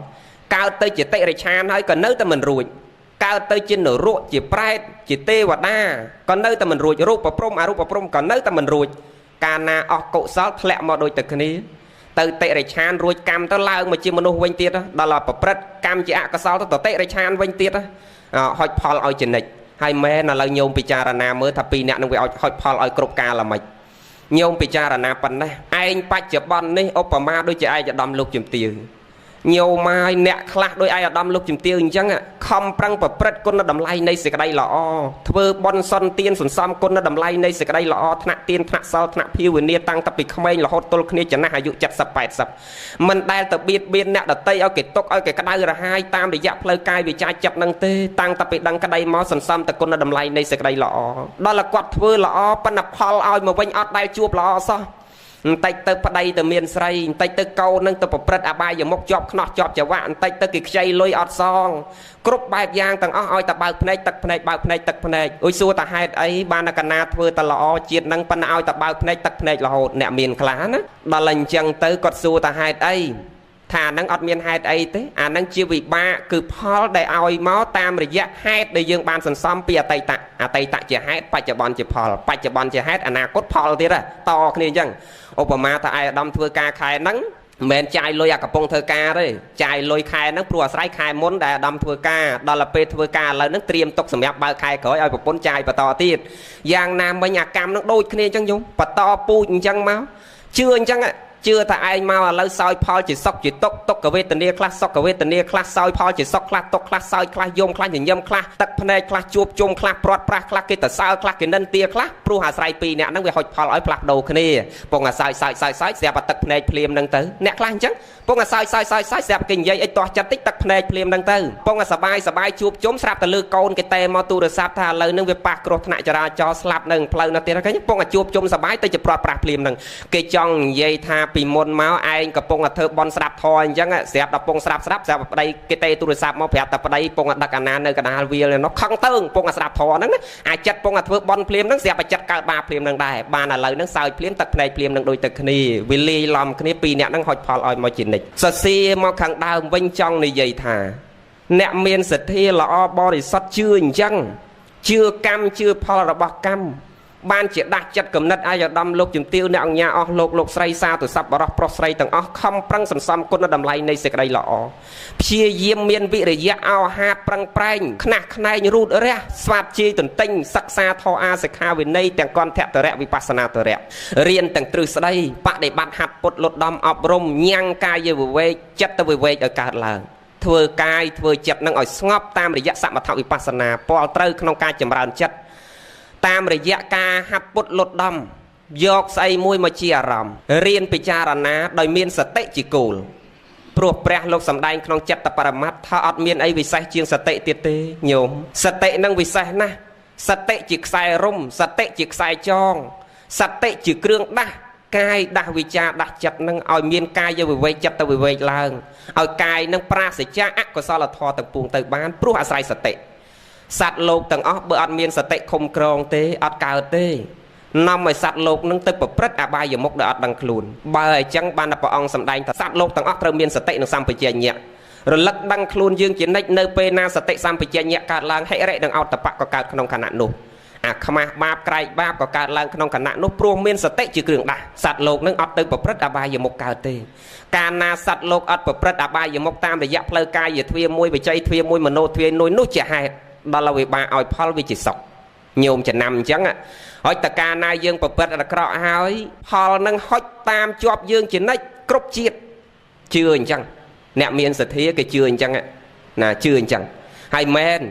កើតទៅជាតិរិឆានហើយក៏នៅតែមិនរួចកើតទៅជានរកជាប្រែតជាទេវតាក៏នៅតែមិនរួចរូបព្រំអរូបព្រំក៏នៅតែមិនរួចកាលណាអស់កុសលធ្លាក់មកដូចតែគ្នាទៅតិរិឆានរួចកម្មទៅឡើងមកជាមនុស្សវិញទៀតដល់ប្រព្រឹត្តកម្មជាអកុសលទៅតិរិឆានវិញទៀតហុចផលឲ្យជានិច្ចហើយមែនឥឡូវញោមពិចារណាមើលថាពីរអ្នកនឹងវាឲ្យហុចផលឲ្យគ្រប់កាលល្មិចញោមពិចារណាប៉ុណ្ណេះឯងបច្ចុប្បន្ននេះឧបមាដូចជាឯកឧត្តមលោកជំទាវញោមហើយអ្នកខ្លះដោយឯកឧត្តមលោកជំទាវអញ្ចឹងខំប្រឹងប្រព្រឹត្តគុណតម្លៃនៃសេចក្តីល្អធ្វើបុណ្យសន្តានសន្សំគុណតម្លៃនៃសេចក្តីល្អថ្នាក់ទានថ្នាក់សិលថ្នាក់ភាវនាតាំងតពីក្មេងរហូតទល់គ្នាចំណាស់អាយុ70 80មិនដែលទៅបៀតបៀនអ្នកដតីឲ្យគេទុកឲ្យគេក្តៅរហាយតាមរយៈផ្លូវកាយវាចាចិត្តនឹងទេតាំងតពីដឹងក្តីមកសន្សំតែគុណតម្លៃនៃសេចក្តីល្អដល់គាត់ធ្វើល្អប៉ុន្តែផលឲ្យមកវិញអត់ដែលជួបល្អសោះ តិចទៅប្តីទៅមានស្រីបន្តិចទៅកូននឹងទៅប្រព្រឹត្តអបាយមុខជាប់ខ្នោះជាប់ចង្វាក់បន្តិចទៅគេខ្ចីលុយអត់សងគ្រប់បែបយ៉ាងទាំងអស់ឲ្យតែបើកភ្នែកទឹកភ្នែកបើកភ្នែកទឹកភ្នែកអុយសួរតាហេតុអីបានតែកណាធ្វើតែល្អជាតិនឹងប៉ុន្តែឲ្យតែបើកភ្នែកទឹកភ្នែករហូតអ្នកមានខ្លះណាដល់អញ្ចឹងទៅគាត់សួរតាហេតុអីថាហ្នឹងអត់មានហេតុអីទេអាហ្នឹងជាវិបាកគឺផលដែលឲ្យមកតាមរយៈហេតុដែលយើងបានសន្សំពីអតីតជាហេតុបច្ចុប្បន្នជាផលបច្ចុប្បន្នជាហេតុអនាគតផលទៀតតគ្នាអញ្ចឹងឧបមាថាឯអាដាមធ្វើការខែហ្នឹងមិនមែនចាយលុយអាកំពុងធ្វើការទេចាយលុយខែហ្នឹងព្រោះអាស្រ័យខែមុនដែលអាដាមធ្វើការដល់ទៅពេលធ្វើការឥឡូវហ្នឹងត្រៀមទុកសម្រាប់បើកខែក្រោយឲ្យប្រពន្ធចាយបន្តទៀតយ៉ាងណាមិញអាកម្មហ្នឹងដូចគ្នាអញ្ចឹងយំបន្តពូជអញ្ចឹងមកជឿអញ្ចឹងជឿថាឯងមកឥឡូវសោយផលជាសុខជាទុកវេទនាខ្លះសុខវេទនាខ្លះសោយផលជាសុខខ្លះទុកខ្លះសោយខ្លះយំខ្លះញញឹមខ្លះទឹកភ្នែកខ្លះជួបជុំខ្លះព្រាត់ប្រាសខ្លះគេទៅសើខ្លះគេនិន្ទាខ្លះព្រោះអាស្រ័យពីរអ្នកហ្នឹងវាហុចផលឲ្យផ្លាស់ប្ដូរគ្នាពងអាសោយស្រាប់តែទឹកភ្នែកភ្លាមហ្នឹងទៅអ្នកខ្លះអញ្ចឹងពងអាសោយស្រាប់គេនិយាយអីទាស់ចិត្តតិចទឹកភ្នែកភ្លាមហ្នឹងទៅពងអាសបាយជួបជុំស្រាប់តែលើកូនគេតែមកទូរស័ព្ទថាឥឡូវហ្នឹងវាប៉ះគ្រោះថ្នាក់ចរាចរណ៍ស្លាប់នៅផ្លូវនោះទៀតហ្នឹងពងអាជួបជុំសបាយទៅជាព្រាត់ប្រាសភ្លាមហ្នឹងគេចង់និយាយថាពីមុនមកឯងកំពុងតែធ្វើបន់ស្ដាប់ធម៌អញ្ចឹងស្រាប់តែពងស្ដាប់ស្រាប់តែប្តីគេទេទូរស័ព្ទមកប្រាប់តែប្តីពងដឹកអាណានៅកណ្ដាលវាលនោះខឹងទៅពងស្ដាប់ធម៌ហ្នឹងអាចចិត្តពងធ្វើបន់ភ្លាមហ្នឹងស្រាប់តែចិត្តកើតបាបភ្លាមហ្នឹងដែរបានឥឡូវហ្នឹងសើចភ្លាមទឹកភ្នែកភ្លាមហ្នឹងដូចទឹកគ្នាវាលាយឡំគ្នាពីរអ្នកហ្នឹងហុចផលឲ្យមកជានិច្ចសរសេរមកខាងដើមវិញចង់និយាយថាអ្នកមានសទ្ធាល្អបរិសុទ្ធជឿអញ្ចឹងជឿកម្មជឿផលរបស់កម្មបានជាដាស់ចិត្តគំនិតអាយឧត្តមលោកជំទាវអ្នកអង្គញាអស់លោកស្រីសាទុស័ព្ទបរោះប្រុសស្រីទាំងអស់ខំប្រឹងសន្សំគុណតម្លៃនៃសេចក្តីល្អព្យាយាមមានវិរិយៈអោហាតប្រឹងប្រែងខ្នះខ្នែងរូតរះស្វាតជាយទន្ទិញសិក្សាធម៌អាសិក្ខាវិន័យទាំងកន្ធតរៈវិបស្សនាតរៈរៀនទាំងទ្រឹស្ដីបដិបត្តិហាត់ពុតលុតដំអប់រំញ៉ាំងកាយវិវេកចិត្តវិវេកឲ្យកើតឡើងធ្វើកាយធ្វើចិត្តនឹងឲ្យស្ងប់តាមរយៈសមថវិបស្សនាពលត្រូវក្នុងការចម្រើនចិត្តតាមរយៈការហាត់ពុតលុតដំយកស្អីមួយមកជាអារម្មណ៍រៀនពិចារណាដោយមានសតិជាគោលព្រោះព្រះលោកសម្ដែងក្នុងចិត្តបរមត្ថថាអត់មានអីវិសេសជាងសតិទៀតទេញោមសតិនឹងវិសេសណាស់សតិជាខ្សែរុំសតិជាខ្សែចងសតិជាគ្រឿងដាស់កាយដាស់វិចារដាស់ចិត្តនឹងឲ្យមានកាយវិវេកចិត្តវិវេកឡើងឲ្យកាយនឹងប្រាសចាអកុសលធម៌ទាំងពួងទៅបានព្រោះអាស្រ័យសតិសត្វលោកទាំងអស់បើអត់មានសតិឃុំក្រងទេអត់កើតទេនាំឲ្យសត្វលោកនឹងទៅប្រព្រឹត្តអបាយមុខដោយអត់ដឹងខ្លួនបើអញ្ចឹងបានព្រះអង្គសម្ដែងថាសត្វលោកទាំងអស់ត្រូវមានសតិនិងសម្បជញ្ញៈរលឹកដឹងខ្លួនយើងជានិច្ចនៅពេលណាសតិសម្បជញ្ញៈកើតឡើងហិរិនិងអតបៈក៏កើតក្នុងខណៈនោះអាខ្មាស់បាបក្រែកបាបក៏កើតឡើងក្នុងខណៈនោះព្រោះមានសតិជាគ្រឿងដាស់សត្វលោកនឹងអត់ទៅប្រព្រឹត្តអបាយមុខកើតទេកាលណាសត្វលោកអត់ប្រព្រឹត្តអបាយមុខតាមរយៈផ្លូវកាយទ្វារមួយវិច័យទ្វារមួយមโนទ្វារមួយនោះជាហេតុដល់វិបាកឲ្យផលវាជាសុខញោមចំណាំអញ្ចឹងហើយតកាលណាយើងប្រព្រឹត្តអាក្រក់ហើយផលនឹងហុចតាមជាប់យើងជានិច្ចគ្រប់ជាតិជឿអញ្ចឹងអ្នកមានសទ្ធាគេជឿអញ្ចឹងណាជឿអញ្ចឹងហើយមែន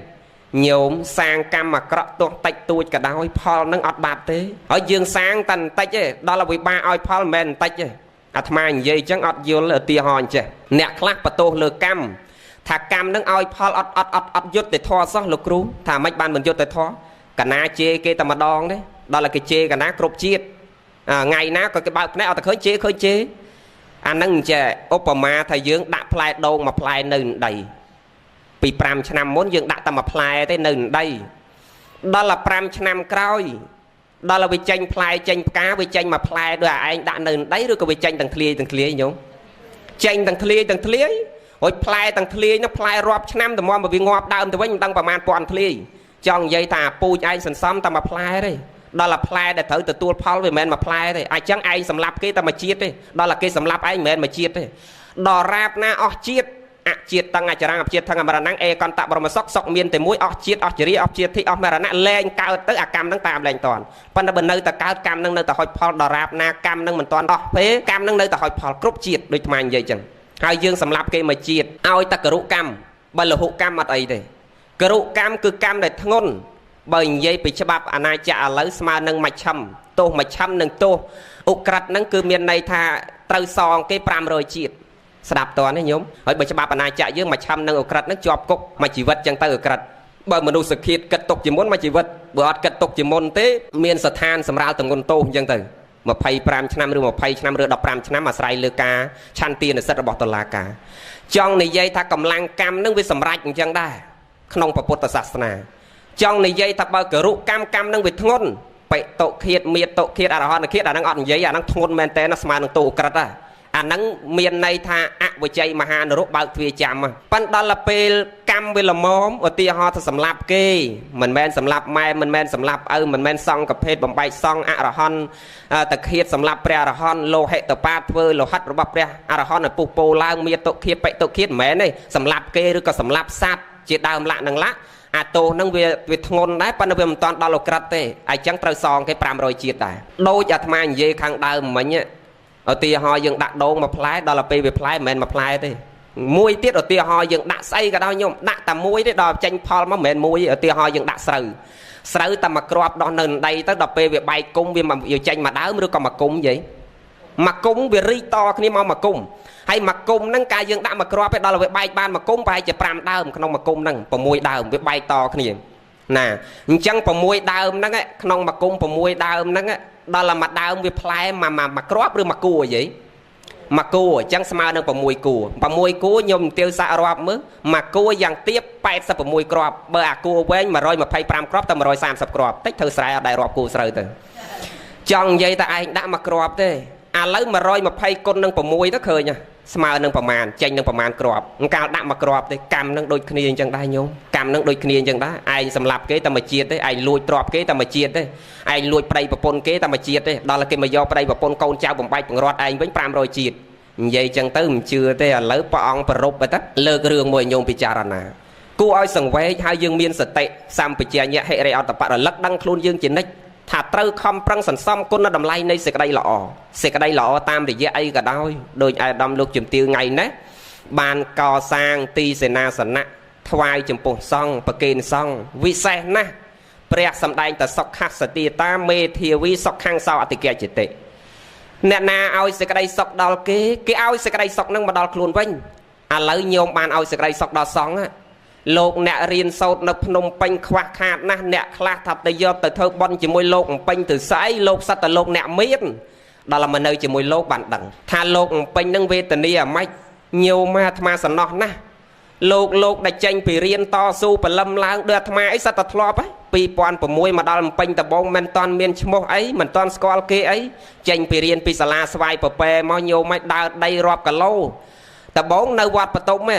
ញោមសាងកម្មអាក្រក់ទោះតិចតួចក៏ដោយផលនឹងអត់បាបទេហើយយើងសាងតែបន្តិចទេដល់វិបាកឲ្យផលមិនមែនបន្តិចទេអាត្មានិយាយអញ្ចឹងអត់យល់ឧទាហរណ៍អញ្ចេះអ្នកខ្លះបន្ទោសលើកម្មថាកម្មនឹងឲ្យផលអត់យុត្តិធម៌សោះលោកគ្រូថាមិនបានមិនយុត្តិធម៌កណាជេរគេតែម្ដងទេដល់តែគេជេរកណាគ្រប់ជាតិថ្ងៃណាក៏គេបើកភ្នែកអត់តែឃើញជេរអានឹងចេះឧបមាថាយើងដាក់ផ្លែដូងមួយផ្លែនៅដីពី5ឆ្នាំមុនយើងដាក់តែមួយផ្លែទេនៅដីដល់តែ5ឆ្នាំក្រោយដល់តែវាចេញផ្លែចេញផ្កាវាចេញមួយផ្លែដោយឯងដាក់នៅដីឬក៏វាចេញទាំងធ្លាយញោមចេញទាំងធ្លាយរួចផ្លែទាំងធ្លាយនោះផ្លែរាប់ឆ្នាំតែមកវាងាប់ដើមទៅវិញមិនដឹងប្រមាណពាន់ធ្លាយចង់និយាយថាពូជឯងសន្សំតែមួយផ្លែទេដល់តែផ្លែដែលត្រូវទទួលផលវាមិនមែនមួយផ្លែទេអញ្ចឹងឯងសម្លាប់គេតែមួយជាតិទេដល់តែគេសម្លាប់ឯងមិនមែនមួយជាតិទេដល់រាបណាអស់ជាតិអជាតិតੰអចរង្គអជាតិថងអមរណៈអេកន្តបរមសុខសុខមានតែមួយអស់ជាតិអស់ជរាអស់ជាតិទីអស់មរណៈលែងកើតទៅអាកម្មនឹងតាមលែងតន់ប៉ុន្តែបើនៅតែកើតកម្មនឹងនៅតែហុចផលដល់រាបណាកម្មនឹងមិនតន់អស់ពេលកម្មនឹងនៅតែហុចផលគ្រប់ជាតិដូចថ្មនិយាយអញ្ចឹងហើយយើងសម្លាប់គេមួយជាតិឲ្យតករុកម្មបើលហុកម្មអត់អីទេករុកម្មគឺកម្មដែលធ្ងន់បើនិយាយពីច្បាប់អាណាចក្រឥឡូវស្មើនឹងមជ្ឈិមទោសមជ្ឈិមនិងទោសអ៊ុក្រិតហ្នឹងគឺមានន័យថាត្រូវសងគេ500ជាតិស្ដាប់តើនេះញោមហើយបើច្បាប់អាណាចក្រយើងមជ្ឈិមនិងអ៊ុក្រិតហ្នឹងជាប់គុកមួយជីវិតចឹងទៅអ៊ុក្រិតបើមនុស្សឃាតគិតទុកជាមុនមួយជីវិតបើអត់គិតទុកជាមុនទេមានស្ថានសម្រាប់ទម្ងន់ទោសអញ្ចឹងទៅ 25 ឆ្នាំឬ20ឆ្នាំឬ15ឆ្នាំអាស្រ័យលើការឆន្ទានុសិទ្ធិរបស់តុលាការចង់និយាយថាកម្លាំងកម្មនឹងវាសម្រេចអញ្ចឹងដែរក្នុងពុទ្ធសាសនាចង់និយាយថាបើករុកម្មនឹងវាធ្ងន់បិតុឃាតមាតុឃាតអរហន្តឃាតអាហ្នឹងអត់និយាយអាហ្នឹងធ្ងន់មែនតើស្មើនឹងទោសក្រិតហ่ะអាហ្នឹងមានន័យថាអវិជ័យមហានរកបើកទ្វារចាំប៉ុន្តែដល់ពេលកម្មវាល្មមឧទាហរណ៍ថាសម្លាប់គេមិនមែនសម្លាប់ម៉ែមិនមែនសម្លាប់ឪមិនមែនសង្ឃភេទបំបែកសង្ឃអរហន្តតឃាតសម្លាប់ព្រះអរហន្តលោហិតបាតធ្វើលោហិតរបស់ព្រះអរហន្តឲ្យពុះពោឡើងមាតុឃាតបិតុឃាតមិនមែនទេសម្លាប់គេឬក៏សម្លាប់សត្វជាដើមលក្ខនឹងលក្ខអាទោសហ្នឹងវាធ្ងន់ដែរប៉ុន្តែវាមិនតាន់ដល់ក្រិតទេអញ្ចឹងត្រូវសងគេ500ជាតិដែរដូចអាត្មានិយាយខាងដើមមិញឧទាហរណ៍យើងដាក់ដូងមួយផ្លែដល់ពេលវាផ្លែមិនមែនមួយផ្លែទេមួយទៀតឧទាហរណ៍យើងដាក់ស្អីក៏ដោយញោមដាក់តែមួយទេដល់ចេញផលមកមិនមែនមួយឧទាហរណ៍យើងដាក់ស្រូវតែមួយគ្រាប់ដោះនៅដីទៅដល់ពេលវាបែកគុំវាចេញមកដើមឬក៏មកគុំយីមកគុំវារីកតគ្នាមកមកគុំហើយមកគុំហ្នឹងកាលយើងដាក់មួយគ្រាប់ទៅដល់វាបែកបានមកគុំប្រហែលជា5ដើមក្នុងមួយគុំហ្នឹង6ដើមវាបែកតគ្នាណាអញ្ចឹង6ដើមហ្នឹងក្នុងមួយគុំ6ដើមហ្នឹងដល់មួយដើមវាផ្លែមួយគ្រាប់ឬមួយគួរយីមួយគួរអញ្ចឹងស្មើនឹង6គួរខ្ញុំទាវសាក់រាប់មើលមួយគួរយ៉ាងទាប86គ្រាប់បើអាគួរវែង125គ្រាប់តែ130គ្រាប់តិចធ្វើស្រែអត់ដែររាប់គួរស្រូវទៅចង់និយាយតែឯងដាក់មួយគ្រាប់ទេឥឡូវ120គុណនឹង6ទៅឃើញស្មើនឹងប្រមាណចេញនឹងប្រមាណគ្រាប់កាលដាក់មួយគ្រាប់ទេកម្មនឹងដូចគ្នាអញ្ចឹងដែរញោមកម្មនឹងដូចគ្នាអញ្ចឹងដែរឯងសម្លាប់គេតែមួយជាតិទេឯងលួចទ្រព្យគេតែមួយជាតិទេឯងលួចប្តីប្រពន្ធគេតែមួយជាតិទេដល់គេមកយកប្តីប្រពន្ធកូនចៅបំបែកបង្រាត់ឯងវិញ500ជាតិនិយាយអញ្ចឹងទៅមិនជឿទេឥឡូវព្រះអង្គប្ររពទៅលើករឿងមួយញោមពិចារណាគួរឲ្យសង្វេគហើយយើងមានសតិសម្បជញ្ញៈហិរិអត្តបរលឹកដឹងខ្លួនយើងជានិច្ចថាត្រូវខំប្រឹងសន្សំគុណតម្លៃនៃសេចក្តីល្អតាមរយៈអីក៏ដោយដោយអាដាមលោកជំទាវថ្ងៃនេះបានកសាងទីសេនាសនៈថ្វាយចំពោះសង្ឃប្រគេនសង្ឃវិសេសណាស់ព្រះសម្ដែងតសុខសតិតាមេធាវីសុខខាងសោអតិកជតិអ្នកណាឲ្យសេចក្តីសុខដល់គេឲ្យសេចក្តីសុខនឹងមកដល់ខ្លួនវិញឥឡូវញោមបានឲ្យសេចក្តីសុខដល់សង្ឃលោកអ្នករៀនសូត្រនៅភ្នំពេញខ្វះខាតណាស់អ្នកខ្លះថាទៅយកទៅធ្វើបន់ជាមួយលោកពេញទៅស្អីលោកសត្វតែលោកអ្នកមានដល់មកនៅជាមួយលោកបានដឹងថាលោកពេញនឹងវេទនាអាម៉េចញោមអាត្មាសំណោះណាស់លោកដែលចេញពីរៀនតស៊ូបលឹមឡើងដូចអាត្មាអីសត្វតែធ្លាប់ហើយ2006មកដល់ពេញដំបងមិនតាន់មានឈ្មោះអីមិនតាន់ស្គាល់គេអីចេញពីរៀនពីសាលាស្វាយប្រប៉ែមកញោមឲ្យដើរដីរាប់គីឡូដំបងនៅវត្តបតុម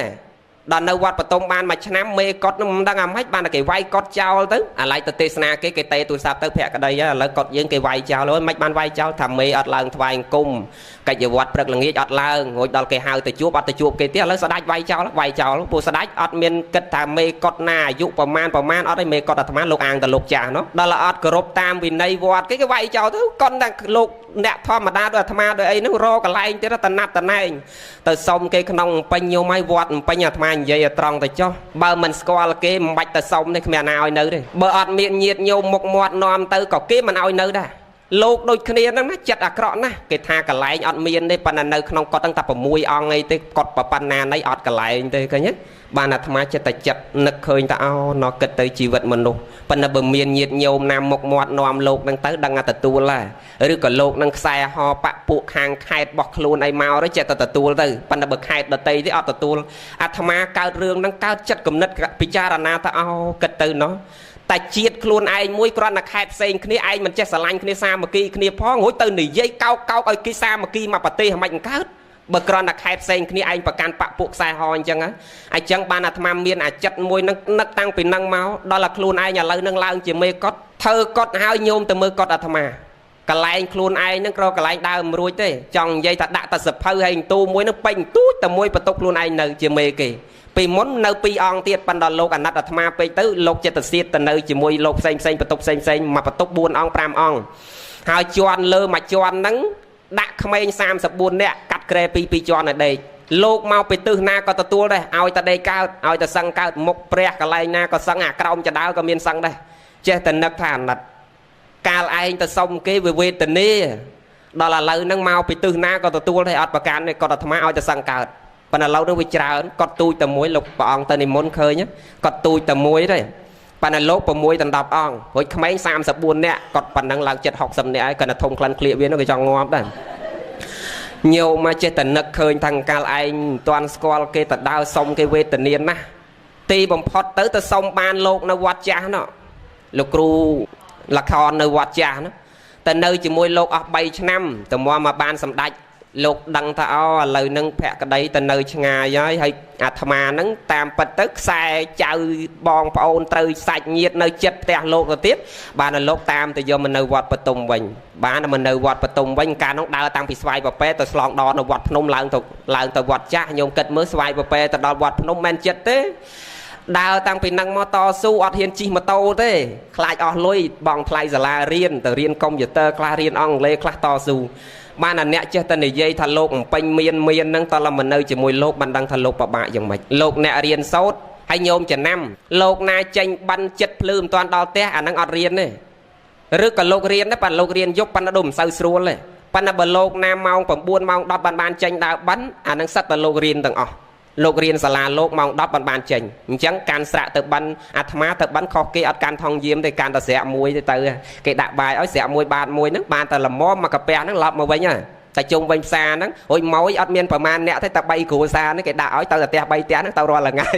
ដល់នៅវត្តបតុមបានមួយឆ្នាំមេកត់នឹងមិនដឹងអាម៉េចបានតែគេវាយកត់ចោលទៅអាឡៃទៅទេសនាគេតេទូរស័ព្ទទៅភក្តីឥឡូវកត់យើងគេវាយចោលហើយមិនបានវាយចោលថាមេអត់ឡើងថ្វាយអង្គមកិច្ចវត្តព្រឹកល្ងាចអត់ឡើងរួចដល់គេហៅទៅជួបអត់ទៅជួបគេទៀតឥឡូវស្ដេចវាយចោលពួកស្ដេចអត់មានគិតថាមេកត់ណាអាយុប្រមាណអត់ឯមេកត់អាត្មាលោកអាងតែលោកចាស់នោះដល់អត់គោរពតាមវិន័យវត្តគេវាយចោលទៅកត់តែលោកអ្នកធម្មតាដូចអាត្មាដូចអីហ្នឹងរកកន្លែងទៀតតែណាត់តណែងទៅសុំគេក្នុងពេញញោមឲ្យវត្តពេញអាត្មានិយាយត្រង់ទៅចុះបើមិនស្គាល់គេមិនបាច់ទៅសុំទេគ្មានណាឲ្យនៅទេបើអត់មានញាតិញោមមុខមាត់នាំទៅក៏គេមិនឲ្យនៅដែរលោកដូចគ្នាហ្នឹងណាចិត្តអាក្រក់ណាស់គេថាកន្លែងអត់មានទេប៉ុន្តែនៅក្នុងកត់ตั้งតែ6អង្គអីទេកត់ប៉ុណ្ណាណៃអត់កន្លែងទេឃើញទេបានអាត្មាចិត្តតែចិត្តនឹកឃើញថាណោះគិតទៅជីវិតមនុស្សប៉ុន្តែបើមានញាតិញោមណាមុខមាត់នាំលោកហ្នឹងទៅដឹងតែទទួលហើយឬក៏លោកនឹងខ្សែហបពួកខាងខេត្តរបស់ខ្លួនអីមកទៅចិត្តតែទទួលទៅប៉ុន្តែបើខេត្តដតីទេអត់ទទួលអាត្មាកើតរឿងហ្នឹងកើតចិត្តគំនិតពិចារណាថាគិតទៅណោះតែជាតិខ្លួនឯងមួយគ្រាន់តែខេត្តផ្សេងគ្នាឯងមិនចេះស្រឡាញ់គ្នាសាមគ្គីគ្នាផងរួចទៅនិយាយកោកឲ្យគេសាមគ្គីមកប្រទេសមិនកើតបើគ្រាន់តែខេត្តផ្សេងគ្នាឯងប្រកាន់បពពួកខ្សែហអញ្ចឹងបានអាត្មាមានអាចិត្តមួយនឹងនឹកតាំងពីនឹងមកដល់តែខ្លួនឯងឥឡូវនឹងឡើងជាមេកត់ធ្វើកត់ហើយញោមទៅមើលកត់អាត្មាកន្លែងខ្លួនឯងនឹងក្រកន្លែងដើមរួចទេចង់និយាយថាដាក់តែសភៅហើយទូមួយនឹងពេញទូចតែមួយបន្ទប់ខ្លួនឯងនៅជាមេគេពីមុននៅ2អង្គទៀតប៉ុន្តែលោកអាណិតអាត្មាពេកទៅលោកចិត្តសៀតទៅនៅជាមួយលោកផ្សេងបន្ទប់ផ្សេងមកបន្ទប់4អង្គ5អង្គហើយជាន់លើមួយជាន់ហ្នឹងដាក់ក្មេង34នាក់កាត់ក្រែ2ជាន់ឲ្យដេកលោកមកពីទិសណាក៏ទទួលដែរឲ្យតែដេកកើតឲ្យតែសឹងកើតមុខព្រះកន្លែងណាក៏សឹងអាក្រោមចដៅក៏មានសឹងដែរចេះតែនឹកថាអាណិតកាលឯងទៅសុំគេវេទនាដល់ឥឡូវហ្នឹងមកពីទិសណាក៏ទទួលដែរអត់ប្រកាន់ទេគាត់អាត្មាឲ្យតែសឹងកើតប៉ុន្តែឥឡូវនេះវាច្រើនគាត់ទូចតែមួយលោកព្រះអង្គទៅនិមន្តឃើញគាត់ទូចតែមួយទេ ប៉ុន្តែលោក6ដល់10អង្គរួចក្មេង34នាក់គាត់ប៉ុណ្ណឹងឡើងចិត្ត60នាក់ហើយគាត់ទៅធំក្លិនក្លៀកវានោះក៏ចង់ងាប់ដែរញោមមកចេះតែនឹកឃើញថាកាលឯងមិនទាន់ស្គាល់គេទៅដើរសុំគេវេទនាណាស់ទីបំផុតទៅសុំបានលោកនៅវត្តចាស់នោះលោកគ្រូលខននៅវត្តចាស់នោះតែនៅជាមួយលោកអស់3ឆ្នាំតែមកបានសម្ដេចលោកដឹងថាឥឡូវហ្នឹងភក្តីទៅនៅឆ្ងាយហើយអាត្មាហ្នឹងតាមពិតទៅខ្សែចៅបងប្អូនត្រូវសាច់ញាតិនៅចិត្តផ្ទះលោកទៅទៀតបានលោកតាមទៅយកមកនៅវត្តបតុមវិញបានមកនៅវត្តបតុមវិញកាលនោះដើរតាំងពីស្វាយប្រពេទៅឆ្លងដល់នៅវត្តភ្នំឡើងទៅវត្តចាស់ញោមគិតមើលស្វាយប្រពេទៅដល់វត្តភ្នំមិនចិត្តទេដើរតាំងពីនឹងមកតស៊ូអត់ហ៊ានជិះម៉ូតូទេខ្លាចអស់លុយបងថ្លៃសាលារៀនទៅរៀនកុំព្យូទ័រខ្លះរៀនអង់គ្លេសខ្លះតស៊ូបានអាអ្នកចេះតែនិយាយថាលោកអំពេញមានហ្នឹងតឡមកនៅជាមួយលោកបានដឹងថាលោកពិបាកយ៉ាងម៉េចលោកអ្នករៀនសូត្រហើយញោមចំណាំលោកណាចេញប័ណ្ណចិត្តភ្លឺមិនទាន់ដល់ផ្ទះអាហ្នឹងអត់រៀនទេឬក៏លោករៀនដែរប៉ាលោករៀនយប់ប៉ុន្តែដូចមិនសូវស្រួលទេប៉ុន្តែបើលោកណាម៉ោង9ម៉ោង10បានចេញដើរប័ណ្ណអាហ្នឹងសិតតែលោករៀនទាំងអស់លោករៀនសាលាលោកម៉ោង10បានចេញអញ្ចឹងការស្រាក់ទៅប័ណ្ណអាត្មាទៅប័ណ្ណខុសគេអត់កាន់ថងយាមទេកាន់តែស្រាក់មួយទៅគេដាក់បាយឲ្យស្រាក់មួយបាតមួយហ្នឹងបានតែល្មមមកកាពះហ្នឹងឡប់មកវិញហើយតែជុំវិញផ្សារហ្នឹងហួយម៉ួយអត់មានប្រមាណអ្នកទេតែ3គ្រួសារហ្នឹងគេដាក់ឲ្យទៅតែផ្ទះ3ផ្ទះហ្នឹងទៅរាល់ថ្ងៃ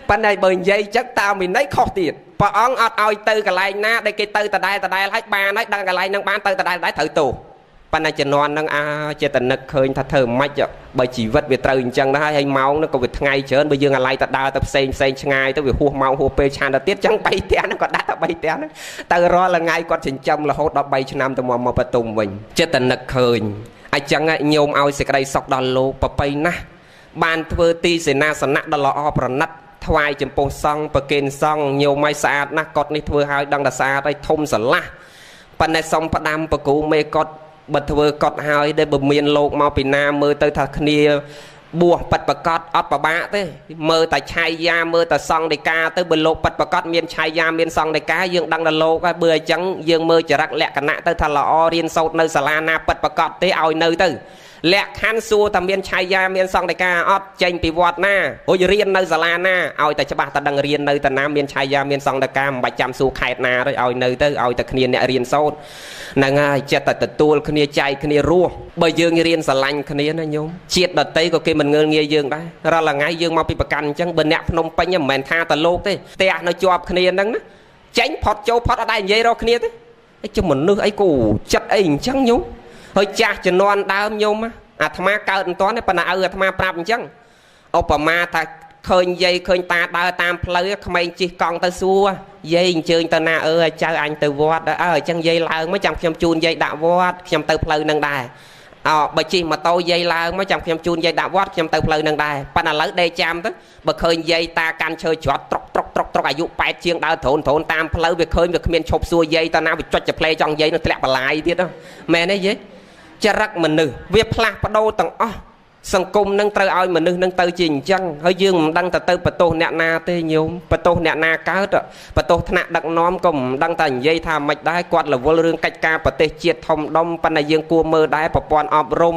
ប៉ុន្តែបើនិយាយចឹងតាមវិន័យខុសទៀតព្រះអង្គអត់ឲ្យទៅកន្លែងណាដែលគេទៅដដែលហើយបានហើយដឹងកន្លែងហ្នឹងបានទៅដដែលត្រូវទោសប៉ុន្តែជំនាន់ហ្នឹងចេះតែនឹកឃើញថាធ្វើមិនខ្មិចបើជីវិតវាត្រូវអញ្ចឹងដែរហើយម៉ោងហ្នឹងក៏វាថ្ងៃច្រើនបើយើងអាឡ័យទៅដើរទៅផ្សេងឆ្ងាយទៅវាហួសម៉ោងហួសពេលឆានទៅទៀតចឹង3ផ្ទះហ្នឹងក៏ដាក់តែ3ផ្ទះហ្នឹងទៅរាល់ថ្ងៃគាត់ចិញ្ចឹមរហូតដល់3ឆ្នាំទៅមកបតុមវិញចេះតែនឹកឃើញអញ្ចឹងញោមឲ្យសេចក្តីសុខដល់លោកប្រពៃណាស់បានធ្វើទីសេនាសនៈដ៏ល្អប្រណិតថ្វាយចំពោះសង្ឃប្រគេនសង្ឃញោមឲ្យស្អាតណាស់គាត់នេះធ្វើឲ្យដឹងតែស្អាតហើយធំស្រឡះប៉ុន្តែសុំផ្ដាំបកូមេគាត់បើធ្វើកត់ហើយដែលបើមានលោកមកពីណាមើលទៅថាគ្នាបួសប៉ិតប្រកបអត់ប្របាកទេមើលតែឆាយយ៉ាមើលតែសង្ឃដីកាទៅបើលោកប៉ិតប្រកបមានឆាយយ៉ាមានសង្ឃដីកាយើងដឹងដល់លោកហើយបើអញ្ចឹងយើងមើលចរិតលក្ខណៈទៅថាល្អរៀនសូត្រនៅសាលាណាប៉ិតប្រកបទេឲ្យនៅទៅលក្ខខណ្ឌសួរតែមានឆាយយ៉ាមានសង្ឃដីកាអត់ចេញពីវត្តណារួចរៀននៅសាលាណាឲ្យតែច្បាស់តែដឹងរៀននៅតាណាមានឆាយយ៉ាមានសង្ឃដីកាមិនបាច់ចាំសួរខេត្តណាទេឲ្យនៅទៅឲ្យតែគ្នាអ្នករៀនសូត្រហ្នឹងហើយចិត្តតែទទួលគ្នាចែកគ្នារស់បើយើងរៀនស្រឡាញ់គ្នាណាញោមជាតិដតីក៏គេមិនងើងាយយើងដែររាល់ថ្ងៃយើងមកពីប្រកាន់អញ្ចឹងបើអ្នកភ្នំពេញមិនមែនថាតែលោកទេផ្ទះនៅជាប់គ្នាហ្នឹងណាចេញផុតចូលផុតអត់ដែរនិយាយរកគ្នាទេអីជមនុស្សអីគូចិត្តអីអញ្ចឹងញោមហើយចាស់ជំនាន់ដើមញោមអាត្មាកើតមិនទាន់ទេប៉ុន្តែឲ្យអាត្មាប្រាប់អញ្ចឹងឧបមាថាឃើញយាយឃើញតាដើរតាមផ្លូវក្មេងជិះកង់ទៅសួរយាយអញ្ជើញទៅណាចៅអញទៅវត្តអញ្ចឹងយាយឡើងមកចាំខ្ញុំជូនយាយដាក់វត្តខ្ញុំទៅផ្លូវនឹងដែរបើជិះម៉ូតូយាយឡើងមកចាំខ្ញុំជូនយាយដាក់វត្តខ្ញុំទៅផ្លូវនឹងដែរប៉ុន្តែឥឡូវដេកចាំទៅបើឃើញយាយតាកាន់ឈើច្រត់ត្រុកអាយុ8ជាងដើរដ្រូនតាមផ្លូវវាឃើញវាគ្មានឈប់សួរយាយតាណាវាចុចចផ្លេចង់យាយនឹងធ្លាក់បលាយទៀតមែនទេយាយចរិតមនុស្សវាផ្លាស់ប្ដូរទាំងអស់សង្គមនឹងត្រូវឲ្យមនុស្សនឹងទៅជាអញ្ចឹងហើយយើងមិនដឹងទៅបន្ទោសអ្នកណាទេញោមបន្ទោសអ្នកណាកើតបន្ទោសថ្នាក់ដឹកនាំក៏មិនដឹងតែនិយាយថាមិនដែរគាត់រវល់រឿងកិច្ចការប្រទេសជាតិធំដុំប៉ុន្តែយើងគួរមើលដែរប្រព័ន្ធអប់រំ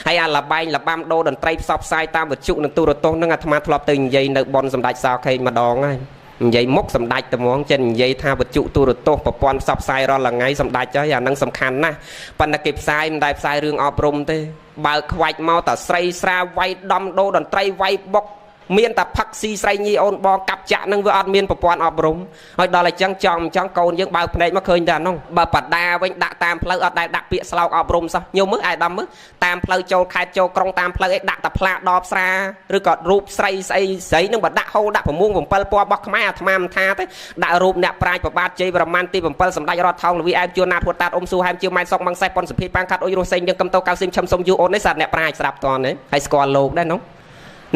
ហើយអាលបែងលបាំដូរតន្ត្រីផ្សព្វផ្សាយតាមវិទ្យុនិងទូរទស្សន៍នឹងអាត្មាធ្លាប់ទៅនិយាយនៅប៉ុនសម្ដេចសោខេងម្ដងហើយនិយាយមុខសម្ដេចតែហ្មងចេះនិយាយថាវិទ្យុទូរទស្សន៍ប្រព័ន្ធផ្សព្វផ្សាយរាល់ថ្ងៃសម្ដេចហើយអានឹងសំខាន់ណាស់ប៉ុន្តែគេផ្សាយមិនដែលផ្សាយរឿងអប់រំទេបើខ្វាច់មកតែស្រីស្រាវាយដំដូរតន្ត្រីវាយបុកមានតែផឹកស៊ីស្រីញីអូនបងកាប់ចាក់នឹងវាអត់មានប្រព័ន្ធអប់រំហើយដល់តែចឹងចង់កូនយើងបើកភ្នែកមកឃើញតែហ្នឹងបើបដាវិញដាក់តាមផ្លូវអត់ដែលដាក់ពាក្យស្លោកអប់រំសោះញោមមើលអាយដាំមើលតាមផ្លូវចូលខេត្តចូលក្រុងតាមផ្លូវអីដាក់តែផ្លាកដបស្រាឬក៏រូបស្រីស្អីស្រីនឹងបើដាក់ហូរដាក់6 7ពណ៌របស់ខ្មែរអាត្មាមិនថាទេដាក់រូបអ្នកប្រាជ្ញប្របាទជ័យប្រមាណទី7សម្ដេចរដ្ឋថោងលវីអែមជួនណាតហួតតាតអ៊ុំស៊ូហែមជាម៉ែនសុកម៉ងសេះប៉ុនសុភីប៉ាងខាត់អ៊ុយរស់សេងយើងកំតោកៅស៊ីមឈឹមសុំយូអូននេះសាអ្នកប្រាជ្ញស្ដាប់តនេះហើយស្គាល់លោកដែរនោះ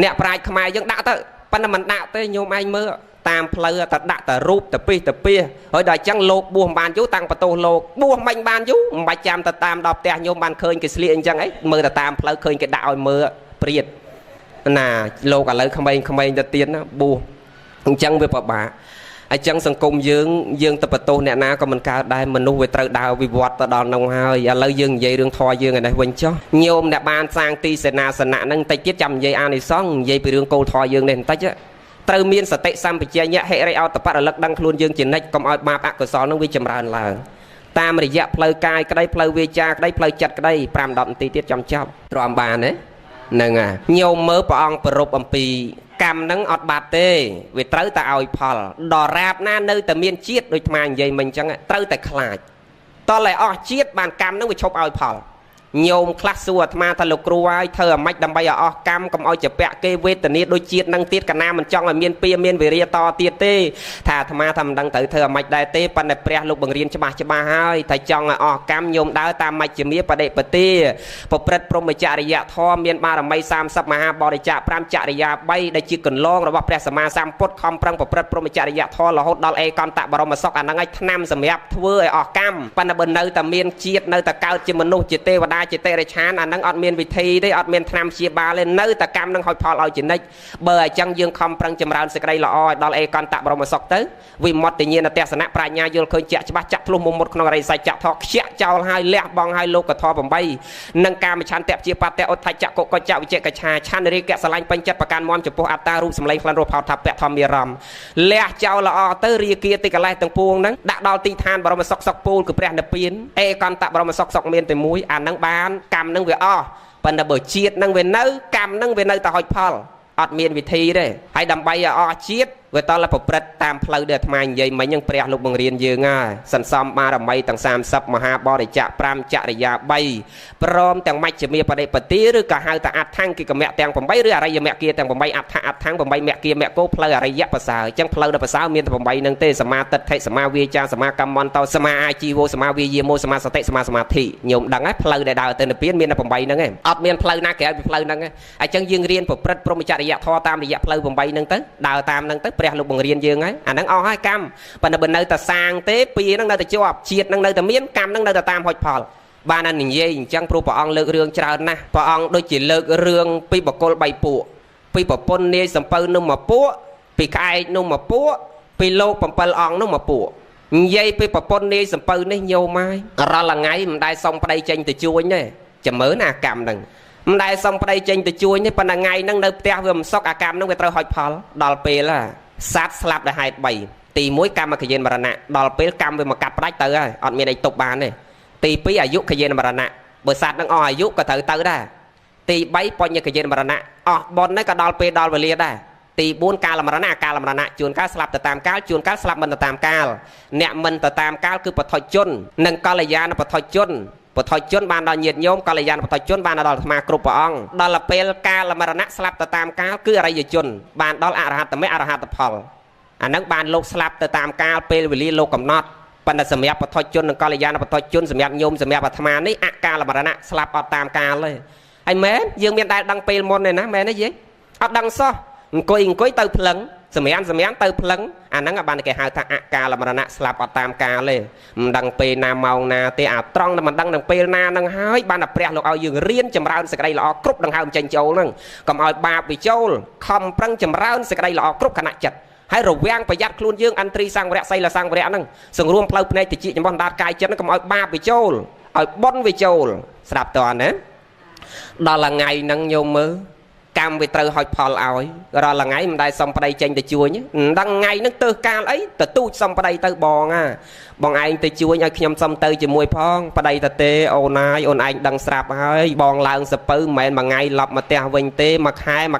អ្នកប្រាជ្ញខ្មែរយើងដាក់ទៅប៉ុន្តែមិនដាក់ទេញោមឯងមើលតាមផ្លូវតែដាក់តែរូបតែពីហើយដល់អញ្ចឹងលោកបួសមិនបានយូរតាំងបន្ទោសលោកបួសមិនបានយូរមិនបាច់ចាំទៅតាមដល់ផ្ទះញោមបានឃើញគេស្លៀកអញ្ចឹងអីមើលតែតាមផ្លូវឃើញគេដាក់ឲ្យមើលព្រាតណាលោកឥឡូវក្មេងទៅទៀតណាបួសអញ្ចឹងវាពិបាកអញ្ចឹងសង្គមយើងទៅបន្ទោសអ្នកណាក៏មិនកើតដែរមនុស្សវាត្រូវដើរវិវត្តទៅដល់នោះហើយឥឡូវយើងនិយាយរឿងធម៌យើងឯនេះវិញចុះញោមអ្នកបានសាងទីសេនាសនៈហ្នឹងតិចទៀតចាំនិយាយអានិសង្ឃនិយាយពីរឿងគោលធម៌យើងនេះបន្តិច ត្រូវមានសតិសម្បជញ្ញៈហិរិយោតបៈរលឹកដឹងខ្លួនយើងជានិច្ចកុំឲ្យបាបអកុសលនឹងវាចម្រើនឡើងតាមរយៈផ្លូវកាយក្តីផ្លូវវាចាក្តីផ្លូវចិត្តក្តី5-10នាទីទៀតចំចប់ទ្រាំបានទេហ្នឹងហើយញោមមើលព្រះអង្គប្រពអំពីកម្មនឹងអត់បាត់ទេវាត្រូវតែឲ្យផលដរាបណានៅតែមានជាតិដូចថ្មនិយាយមិញអញ្ចឹងត្រូវតែខ្លាចតោះឲ្យអស់ជាតិបានកម្មនឹងវាឈប់ឲ្យផលញោមខ្លះសួរអាត្មាថាលោកគ្រូហើយធ្វើអាម៉េចដើម្បីឲ្យអស់កម្មកុំឲ្យជាពាក់គេវេទនាដូចជាតិនឹងទៀតកាលណាមិនចង់ឲ្យមានពៀមានវិរិយតទៀតទេថាអាត្មាថាមិនដឹងត្រូវធ្វើអាម៉េចដែរទេប៉ុន្តែព្រះលោកបង្រៀនច្បាស់ហើយតែចង់ឲ្យអស់កម្មញោមដើរតាមមជ្ឈិមាបដិបទាប្រព្រឹត្តព្រហ្មចរិយធម៌មានបារមី30មហាបរិច្ចាគ5ចរិយា3ដែលជាកន្លងរបស់ព្រះសម្មាសម្ពុទ្ធខំប្រឹងប្រព្រឹត្តព្រហ្មចរិយធម៌រហូតដល់អេកន្តបរមសុខអាហ្នឹងឲ្យឆ្នាំសម្រាប់ធ្វើឲ្យអស់កម្មប៉ុន្តែបើនៅតែមានជាតិនៅតែកើតជាមនុស្សជាទេវតាជាតិរិឆានអានឹងអត់មានវិធីទេអត់មានថ្នាំព្យាបាលទេនៅតែកម្មនឹងហុចផលឲ្យជានិច្ចបើអញ្ចឹងយើងខំប្រឹងចម្រើនសេចក្តីល្អឲ្យដល់អេកន្តបរមសុខទៅវិមុតតិញ្ញាណទស្សនៈប្រាជ្ញាយល់ឃើញជាក់ច្បាស់ចាក់ធ្លុះមុំមុតក្នុងអរិយសច្ចៈធម៌ខ្ជាក់ចោលឲ្យលះបង់ឲ្យលោកធម៌8និងកាមឆន្ទៈជាបតៈឧទ្ធច្ចៈកុកច្ចៈវិជកច្ឆាឆន្ទរិកៈស្រឡាញ់ពេញចិត្តប្រកាន់មមចំពោះអត្តារូបសម្លេងក្លិនរសផោតថាពៈធម្មារម្មណ៍លះចោលល្អទៅរាគាតិកលេសទាំងពួងហ្នឹងដាក់ដល់ទីឋានបរមសុខសុខពូលគឺព្រះនិព្វានអេកន្តបរមសុខសុខមានតែមួយអានឹងបានកម្មនឹងវាអស់ប៉ុន្តែបើជាតិនឹងវានៅកម្មនឹងវានៅតែហុចផលអត់មានវិធីទេហើយដើម្បីឲ្យអស់ជាតិវាតលប្រព្រឹត្តតាមផ្លូវដែលអាត្មានិយាយមិញហ្នឹងព្រះលោកបង្រៀនយើងហើយសន្សំបារមីទាំង30មហាបរិច្ចាគ5ចរិយា3ព្រមទាំងមជ្ឈិមាបដិបទាឬក៏ហៅថាអដ្ឋង្គិកមៈទាំង8ឬអរិយមគ្គទាំង8អដ្ឋង្គ8មគ្គមគ្គផ្លូវអរិយប្រសើរអញ្ចឹងផ្លូវដ៏ប្រសើរមានតែ8ហ្នឹងទេសមាទិដ្ឋិសមាវាចាសមាកម្មន្តោសមាអាជីវោសមាវាយាមោសមាសតិសមាសមាធិញោមដឹងហើយផ្លូវដែលដើរទៅនិព្វានមានតែ8ហ្នឹងឯងអត់មានផ្លូវណាក្រៅពីផ្លូវហ្នឹងឯងអញ្ចឹងយើងរៀនប្រព្រឹត្តព្រហ្មចរិយធម៌តាមរយៈផ្លូវ8ហ្នឹងទៅដើរតាមហ្នឹងទៅព្រះលោកបង្រៀនយើងហើយអាហ្នឹងអស់ហើយកម្មប៉ុន្តែបើនៅតែសាងទេពីហ្នឹងនៅតែជាប់ជាតិហ្នឹងនៅតែមានកម្មហ្នឹងនៅតែតាមហុចផលបានតែនិយាយអញ្ចឹងព្រោះព្រះអង្គលើករឿងច្រើនណាស់ព្រះអង្គដូចជាលើករឿងពីបកុល3ពួកពីប្រពន្ធនាយសំពៅនោះមួយពួកពីក្អែកនោះមួយពួកពីលោក7អង្គនោះមួយពួកនិយាយពីប្រពន្ធនាយសំពៅនេះញោមហើយរាល់ថ្ងៃមិនដែលសុំប្តីចេញទៅជួញទេចាំមើលណាកម្មហ្នឹងមិនដែលសុំប្តីចេញទៅជួញទេប៉ុន្តែថ្ងៃហ្នឹងនៅផ្ទះវាមិនសុខអាកម្មហ្នឹងវាត្រូវហុចផលដល់ពេលសត្វស្លាប់ដោយហេតុ3ទី1កម្មខយានមរណៈដល់ពេលកម្មវាមកកាត់ផ្ដាច់ទៅហើយអត់មានអីទប់បានទេទី2អាយុខយានមរណៈបើសត្វនឹងអស់អាយុក៏ត្រូវទៅដែរទី3បញ្ញខយានមរណៈអស់បុណ្យហ្នឹងក៏ដល់ពេលដល់វេលាដែរទី4កាលមរណៈកាលមរណៈជួនកាលស្លាប់ទៅតាមកាលជួនកាលស្លាប់មិនទៅតាមកាលអ្នកមិនទៅតាមកាលគឺបឋិជននិងកល្យាណបឋិជនបឋិជនបានដល់ញាតិញោមកល្យាណបឋិជនបានដល់អាត្មាគ្រប់ព្រះអង្គដល់ពេលកាលមរណៈស្លាប់ទៅតាមកាលគឺអរិយជនបានដល់អរហត្តមគ្គអរហត្តផលអាហ្នឹងបានលោកស្លាប់ទៅតាមកាលពេលវេលាលោកកំណត់ប៉ុន្តែសម្រាប់បឋិជននិងកល្យាណបឋិជនសម្រាប់ញោមសម្រាប់អាត្មានេះអកាលមរណៈស្លាប់អត់តាមកាលទេហើយមែនយើងមានតែដឹងពេលមុនទេណាមែនទេយេអត់ដឹងសោះអង្គុយទៅផ្លឹងសម្រានទៅផ្លឹងអាហ្នឹងបានគេហៅថាអកាលមរណៈស្លាប់អត់តាមកាលទេមិនដឹងពេលណាម៉ោងណាទេអាត្រង់តែមិនដឹងនឹងពេលណានឹងហើយបានតែព្រះលោកឲ្យយើងរៀនចម្រើនសេចក្តីល្អគ្រប់ដង្ហើមចេញចូលហ្នឹងកុំឲ្យបាបវិចូលខំប្រឹងចម្រើនសេចក្តីល្អគ្រប់គណៈចិត្តហើយរវាងប្រយ័ត្នខ្លួនយើងអន្ត្រីសង្វរៈសីលសង្វរៈហ្នឹងសង្រួមផ្លូវភ្នែកតិចចំពោះដាតកាយចិត្តហ្នឹងកុំឲ្យបាបវិចូលឲ្យបុណ្យវិចូលស្ដាប់តើណាដល់ថ្ងៃហ្នឹងញោមមើលកម្មវាត្រូវហុចផលឲ្យរាល់ថ្ងៃមិនដែលសុំប្តីចេញទៅជួញមិនដឹងថ្ងៃហ្នឹងទើសកាលអីទៅទូចសុំប្តីទៅបងបងឯងទៅជួញឲ្យខ្ញុំសុំទៅជាមួយផងប្តីទៅទេអូនណាយអូនឯងដឹងស្រាប់ហើយបងឡើងសពៅមិនមែនមួយថ្ងៃឡប់មកផ្ទះវិញទេមួយ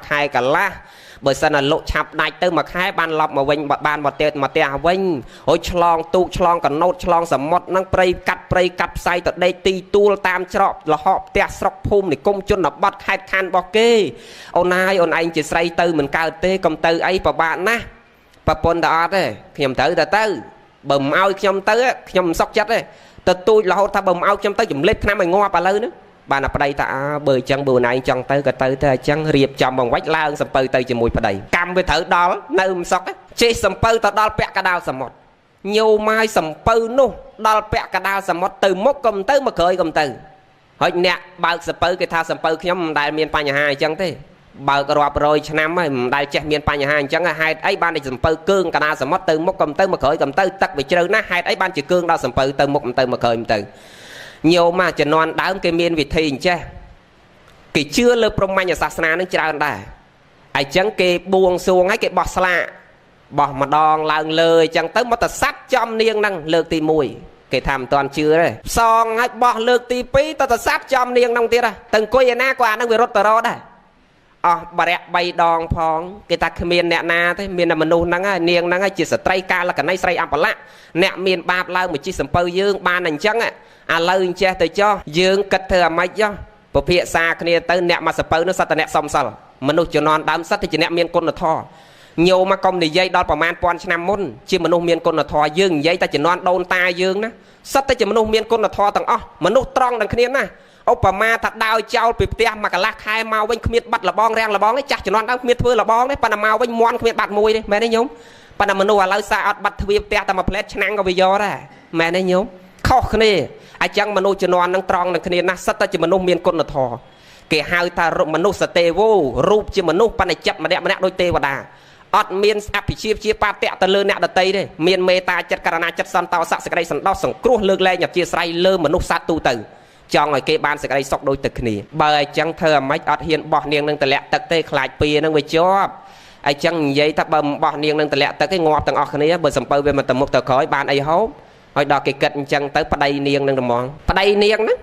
ខែកន្លះបើសិនតែលុកឆាប់ដាច់ទៅមួយខែបានឡប់មកវិញបានមកផ្ទះវិញហើយឆ្លងទូកឆ្លងកណូតឆ្លងសមុទ្រហ្នឹងព្រៃកាត់ផ្សាយទៅដេកទីទួលតាមច្រកលហកផ្ទះស្រុកភូមិនិគមជនបទខេត្តខណ្ឌរបស់គេអូនណាយអូនឯងជាស្រីទៅមិនកើតទេកុំទៅអីពិបាកណាស់ប្រពន្ធទៅអត់ទេខ្ញុំទៅបើមិនឲ្យខ្ញុំទៅខ្ញុំមិនសុខចិត្តទេទៅទូចរហូតថាបើមិនឲ្យខ្ញុំទៅចម្លេចឆ្នាំឲ្យងាប់ឥឡូវហ្នឹងបានតែប្តីថាបើអញ្ចឹងបើណៃចង់ទៅក៏ទៅតែអញ្ចឹងរៀបចំបង្វិចឡើងសំពៅទៅជាមួយប្តីកម្មវាត្រូវដល់នៅមិនសុខចេះសំពៅទៅដល់ពាក់កណ្ដាលសមុទ្រញោមហើយសំពៅនោះដល់ពាក់កណ្ដាលសមុទ្រទៅមុខកុំទៅមកក្រោយកុំទៅហើយអ្នកបើកសំពៅគេថាសំពៅខ្ញុំមិនដែលមានបញ្ហាអញ្ចឹងទេបើករាប់រយឆ្នាំហើយមិនដែលចេះមានបញ្ហាអញ្ចឹងហេតុអីបានតែសំពៅគើងកណ្ដាលសមុទ្រទៅមុខកុំទៅមកក្រោយកុំទៅទឹកវាជ្រៅណាស់ហេតុអីបានជាគើងដល់សំពៅទៅមុខមិនទៅមកក្រោយមិនទៅញោមជំនាន់ដើមគេមានវិធីអញ្ចេះគេជឿលើព្រហ្មញ្ញសាសនានឹងច្រើនដែរ ai chẳng kê buông xuông hay kê bọt xạ bỏ mà đòn làng lời chẳng tới một tờ sắt trong niên năng lược tì mùi kể tham toàn chưa đấy xong hay bỏ lược tì pí tờ sắt trong niên năng tiết à từng coi na qua năng về rốt tờ đó đây bà rẹ bay đòn phong cái ta miền nẹ na thế miền là mình nô năng niên năng chỉ sợ tray ca là cái này say ẩm lạ nẹ miền bạp lao một chi sầm pơ dương ba nành trắng lời che tới cho dương cất thừa mày cho bộ phía xa kia tới nẹ mà sập pơ nó sao ta nẹ xong sao mình nô cho non đám sắt thì chỉ nẹ miền con là thò nhiều mà công thì dây đoประมาณ 1,000 ឆ្នាំមុនជាមនុស្សមានគុណធម៌យើងនិយាយតែជំនាន់ដូនតាយើងណាសិតតែជាមនុស្សមានគុណធម៌ទាំងអស់មនុស្សត្រង់ទាំងគ្នាណាឧបមាថាដើរចោលពីផ្ទះមកកន្លះខែមកវិញគ្មានបាត់លបងរាំងលបងទេចាស់ជំនាន់ដើមគ្មានធ្វើលបងទេប៉ុន្តែមកវិញមន់គ្មានបាត់មួយទេមែនទេញោមប៉ុន្តែមនុស្សឥឡូវសារអត់បាត់ទ្វារផ្ទះតែមួយផ្លែតឆ្នាំងក៏វាយកដែរមែនទេញោមខុសគ្នាអញ្ចឹងមនុស្សជំនាន់នឹងត្រង់នឹងគ្នាណាសិតតែជាមនុស្សមានគុណធម៌គេហៅថាមនុស្សសតេវោរូបជាមនុស្សប៉ុន្តែចិត្តម្នាក់ម្នាក់ដូចទេវតាអត់មានអភិជាជាបាតៈទៅលើអ្នកដតីទេមានមេត្តាចិត្តករណាចិត្តសន្តោសៈសេចក្តីសន្តោសសង្គ្រោះលើកលែងអធិស្ឋានលើមនុស្សសត្វទូទៅចង់ឲ្យគេបានសេចក្តីសុខដូចទឹកគ្នាបើអញ្ចឹងធ្វើអាម៉េចអត់ហ៊ានបោះនាងនឹងតម្លាក់ទឹកទេខ្លាចពីនឹងវាជាប់អញ្ចឹងនិយាយថាបើមិនបោះនាងនឹងតម្លាក់ទឹកទេងាប់ទាំងអស់គ្នាបើសំពៅវាមិនទៅមុខទៅក្រោយបានអីហូបឲ្យដល់គេគិតអញ្ចឹងទៅប្តីនាងនឹងត្មងប្តីនាងណា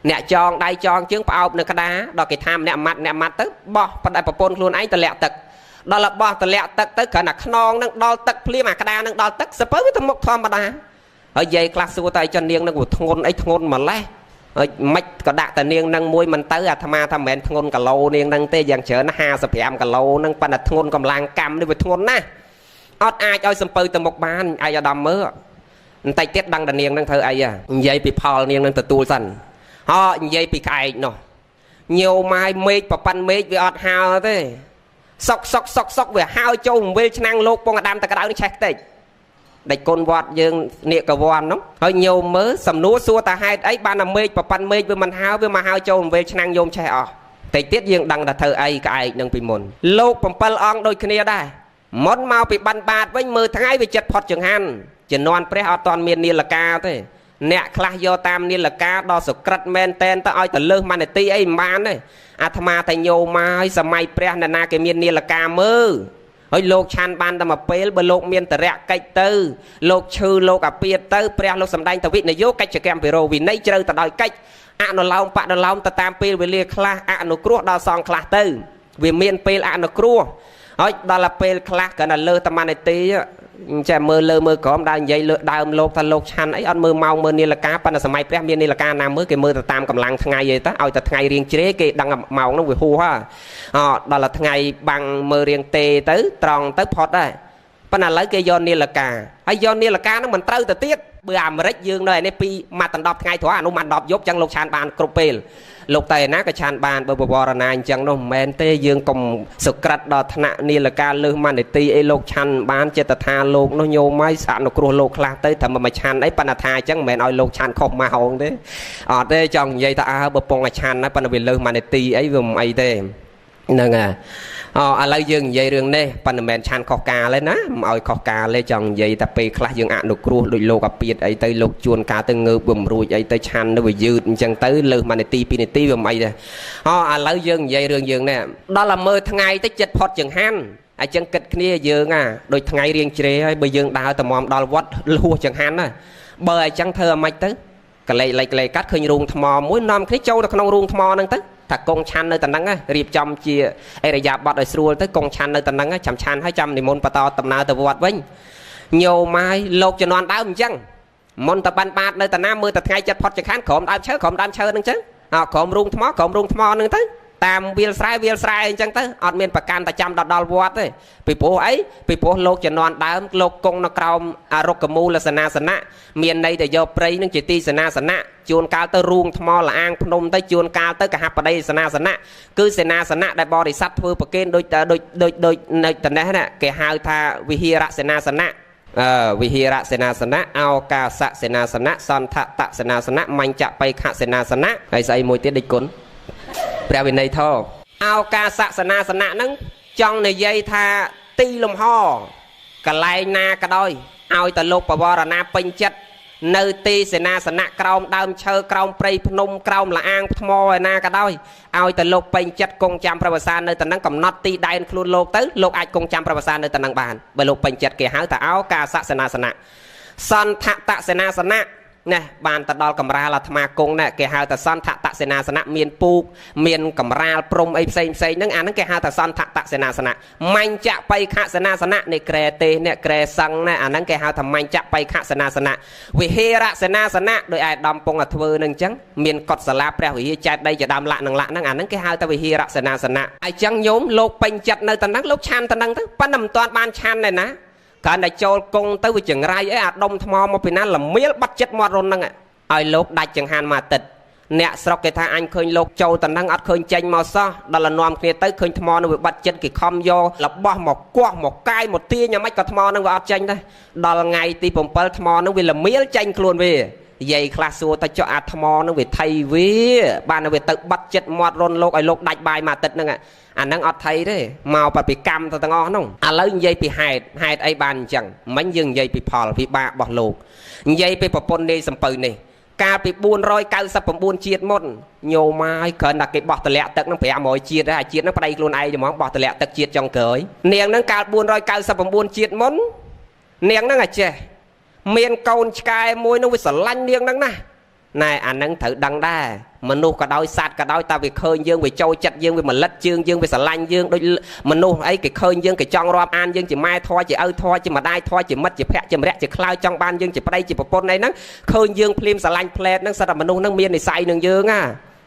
អ្នកចងដៃចងជើងផ្អោបនៅក្តារដល់គេថាអ្នកម៉ាត់ទៅបោះប្តីប្រពន្ធខ្លួនឯងតម្លាក់ទឹកដល់បោះតម្លាក់ទឹកទៅគ្រាន់តែខ្នងនឹងដល់ទឹកភ្លាមអាក្តារនឹងដល់ទឹកសពើវាទៅមុខធម្មតាហើយយាយខ្លះសួរតែចនាងនឹងធ្ងន់អីធ្ងន់ម្លេះហើយមិនក៏ដាក់តែនាងនឹងមួយមិនទៅអាត្មាថាមិនមែនធ្ងន់គីឡូនាងនឹងទេយ៉ាងច្រើន55គីឡូនឹងប៉ុន្តែធ្ងន់កម្លាំងកម្មនេះវាធ្ងន់ណាស់អត់អាចឲ្យសំពៅទៅមុខបានអាយអាដាមមើលបន្តិចទៀតដឹងតែនាងនឹងធ្វើអីនិយាយពីផលនាងនឹងទទួលសិននិយាយពីក្អែកនោះញោម៉ាយមេឃប្រប៉ាន់មេឃវាអត់ហើទេសុកវាហើយចូលវិញឆ្នាំងលោកពងអាដាមតក្តៅនេះឆេះតិចដាច់គុណវត្តយើងនាគកវ័ននោះហើយញោមមើលសំណួរសួរតាហេតុអីបានតែមេឃប្រប៉ាន់មេឃវាមិនហើវាមកហើយចូលវិញឆ្នាំងញោមឆេះអស់តិចទៀតយើងដឹងថាធ្វើអីក្អែកនឹងពីមុនលោក7អង្គដូចគ្នាដែរមុនមកពីបានបាតវិញមើលថ្ងៃវាចិត្តផុតចង្ហាន់ជំនាន់ព្រះអត់តាន់មាននាឡិកាទេអ្នកខ្លះយកតាមនាឡិកាដល់សក្រិតមែនតែនទៅឲ្យទៅលើសម៉ានីទីអីមិនបានទេអាត្មាតែញោមមកឲ្យសម័យព្រះអ្នកណាគេមាននាឡិកាមើលហើយលោកឆាន់បានតែមួយពេលបើលោកមានតរៈកិច្ចទៅលោកឈឺលោកអាពាតទៅព្រះលោកសម្ដែងតវិនយោកិច្ចកម្មពិរោវិន័យជ្រៅទៅដោយកិច្ចអនុឡោមបដឡោមទៅតាមពេលវេលាខ្លះអនុគ្រោះដល់សងខ្លះទៅវាមានពេលអនុគ្រោះហើយដល់ពេលខ្លះក៏នៅលើតម៉ានីទីចេះមើលលើមើលក្រមដើរនិយាយលើដើមលោកថាលោកឆាន់អីអត់មើលម៉ោងមើលនាឡិកាប៉ុន្តែសម័យព្រះមាននាឡិកាណាមើលគេមើលទៅតាមកម្លាំងថ្ងៃឯទៅឲ្យតែថ្ងៃរៀងជ្រេគេដឹងម៉ោងនោះវាហួសដល់ថ្ងៃបាំងមើលរៀងទេទៅត្រង់ទៅផុតដែរប៉ុន្តែឥឡូវគេយកនាឡិកាហើយយកនាឡិកានោះមិនត្រូវទៅទៀតបើអាមេរិកយើងនៅឯនេះពីមកដល់10ថ្ងៃត្រង់អានោះមក10យប់ចឹងលោកឆានបានគ្រប់ពេលលោកតែណាក៏ឆានបានបើបវរណាអញ្ចឹងនោះមិនមែនទេយើងកុំសក្រិតដល់ថ្នាក់នាឡិកាលើសម៉ានីទីអីលោកឆានបានចេតថាលោកនោះញោមឲ្យអនុគ្រោះលោកខ្លះទៅតែមិនឆានអីប៉ុន្តែថាអញ្ចឹងមិនមែនឲ្យលោកឆានខុសម៉ោងទេអត់ទេចង់និយាយថាបើពងឲ្យឆានណាប៉ុន្តែវាលើសម៉ានីទីអីវាមិនអីទេហ្នឹងហើយឥឡូវយើងនិយាយរឿងនេះប៉ុន្តែមិនមែនឆានខុសការទេណាមិនឲ្យខុសការទេចង់និយាយតែពេលខ្លះយើងអនុគ្រោះដូចលោកអាពាតអីទៅលោកជួនកាលទៅងើបបំរួចអីទៅឆាននៅវាយឺតអញ្ចឹងទៅលើស1នាទី2នាទីវាមិនអីទេឥឡូវយើងនិយាយរឿងយើងនេះដល់តែមើលថ្ងៃទៅចិត្តផុតចង្ហាន់អញ្ចឹងគិតគ្នាយើងដូចថ្ងៃរៀងជ្រេហើយបើយើងដើរតំមដល់វត្តលួសចង្ហាន់ណាបើអញ្ចឹងធ្វើអាម៉េចទៅកលេចកាត់ឃើញរូងថ្មមួយនាំគ្នាចូលទៅក្នុងរូងថ្មហ្នឹងទៅថាកងឆាន់នៅតំណឹងរៀបចំជាអរិយាប័ត្រឲ្យស្រួលទៅកងឆាន់នៅតំណឹងចាំឆាន់ហើយចាំនិមន្តបន្តដំណើរទៅវត្តវិញញោមហើយលោកជំនាន់ដើមអញ្ចឹងមុនតបានបាតនៅតាណាមើលតែថ្ងៃចិត្តផុតចង្ហាន់ក្រោមដើមឈើហ្នឹងចឹងក្រោមរូងថ្មហ្នឹងទៅតាមវាលស្រែអញ្ចឹងទៅអត់មានប្រកាន់តែចាំដល់វត្តទេពីព្រោះអីពីព្រោះលោកជំនាន់ដើមលោកគង់នៅក្រោមរុក្ខមូលសេនាសនៈមានន័យតែយកព្រៃនឹងជាទីសេនាសនៈជួនកាលទៅរូងថ្មលអាងភ្នំទៅជួនកាលទៅកហបតីសេនាសនៈគឺសេនាសនៈដែលបរិស័ទធ្វើប្រគេនដូចនៅតនេះណាគេហៅថាវិហារសេនាសនៈវិហារសេនាសនៈឱកាសសេនាសនៈសន្ធតសេនាសនៈមញ្ចបៃខសេនាសនៈហើយស្អីមួយទៀតដូចគុណព្រះវិន័យធម៌ឱកាសសេនាសនៈហ្នឹងចង់និយាយថាទីលំហកន្លែងណាក៏ដោយឲ្យតែលោកបវរណាពេញចិត្ត នៅទីសេនាសនៈក្រោមដើមឈើក្រោមព្រៃភ្នំក្រោមលាអាងថ្មឯណាក៏ដោយឲ្យតែលោកពេញចិត្តគង់ចាំប្រវត្តិសាស្ត្រនៅតំណឹងកំណត់ទីដែនខ្លួនលោកទៅលោកអាចគង់ចាំប្រវត្តិសាស្ត្រនៅតំណឹងបានបើលោកពេញចិត្តគេហៅថាឱកាសសេនាសនៈសន្ធតសេនាសនៈណែបានទៅដល់កំរាលអាត្មាគង់ណែគេហៅថាសន្ធតសេនាសនៈមានពូកមានកំរាលព្រំអីផ្សេងហ្នឹងអាហ្នឹងគេហៅថាសន្ធតសេនាសនៈមញ្ចបៃខសេនាសនៈនៃក្រែទេសអ្នកក្រែសឹងណែអាហ្នឹងគេហៅថាមញ្ចបៃខសេនាសនៈវិហេរសេនាសនៈដោយឯកឧត្តមពងធ្វើនឹងអញ្ចឹងមានកុដិសាលាព្រះវិហារចែកដីជាដើមលក្ខនឹងលក្ខហ្នឹងអាហ្នឹងគេហៅថាវិហេរសេនាសនៈអញ្ចឹងញោមលោកពេញចិត្តនៅតំណឹងលោកឆានតំណឹងទៅប៉ុន្តែមិនទាន់បានឆានទេណាកាលតែចូលគង់ទៅវាចង្រៃអីអាដុំថ្មមកពីណាល្មៀលបាត់ចិត្តមាត់រុនហ្នឹងឲ្យលោកដាច់ចង្ហាន់មួយអាទិត្យអ្នកស្រុកគេថាអញឃើញលោកចូលតំណឹងអត់ឃើញចេញមកសោះដល់លនាំគ្នាទៅឃើញថ្មនឹងវាបាត់ចិត្តគេខំយករបស់មកគោះមកកាយមកទាញយ៉ាងម៉េចក៏ថ្មនឹងវាអត់ចេញដែរដល់ថ្ងៃទី7ថ្មនឹងវាល្មៀលចេញខ្លួនវានិយាយខ្លះសួរទៅចុះអាថ្មនឹងវាថៃវាបានវាទៅបាត់ចិត្តមាត់រុនលោកឲ្យលោកដាច់បាយមួយអាទិត្យហ្នឹងអាហ្នឹងអត់ថៃទេមកប្រតិកម្មទៅទាំងអស់ហ្នឹងឥឡូវនិយាយពីហេតុអីបានអញ្ចឹងមិញយើងនិយាយពីផលវិបាករបស់លោកនិយាយពីប្រពន្ធនៃសំពៅនេះកាលពី499ជាតិមុនញោមមកគ្រាន់តែគេបោះតម្លាក់ទឹកហ្នឹង500ជាតិហើយជាតិហ្នឹងប្តីខ្លួនឯងហ្មងបោះតម្លាក់ទឹកជាតិចុងក្រោយនាងហ្នឹងកាល499ជាតិមុននាងហ្នឹងអាចេះមានកូនឆ្កែមួយនោះវាស្រឡាញ់នាងហ្នឹងណាណែអាហ្នឹងត្រូវដឹងដែរមនុស្សក៏ដោយសត្វក៏ដោយតែវាឃើញយើងវាចូលចិត្តយើងវាមលិតជើងយើងវាស្រឡាញ់យើងដូចមនុស្សអីគេឃើញយើងគេចង់រាប់អានយើងជាម៉ែធွာជាឪធွာជាម្ដាយធွာជាមិត្តជាភក្តិជាម្រៈជាខ្លោចចង់បានយើងជាប្តីជាប្រពន្ធអីហ្នឹងឃើញយើងភ្លាមស្រឡាញ់ផ្លែតហ្នឹងសិតតែមនុស្សហ្នឹងមាននិស្ស័យនឹងយើងណា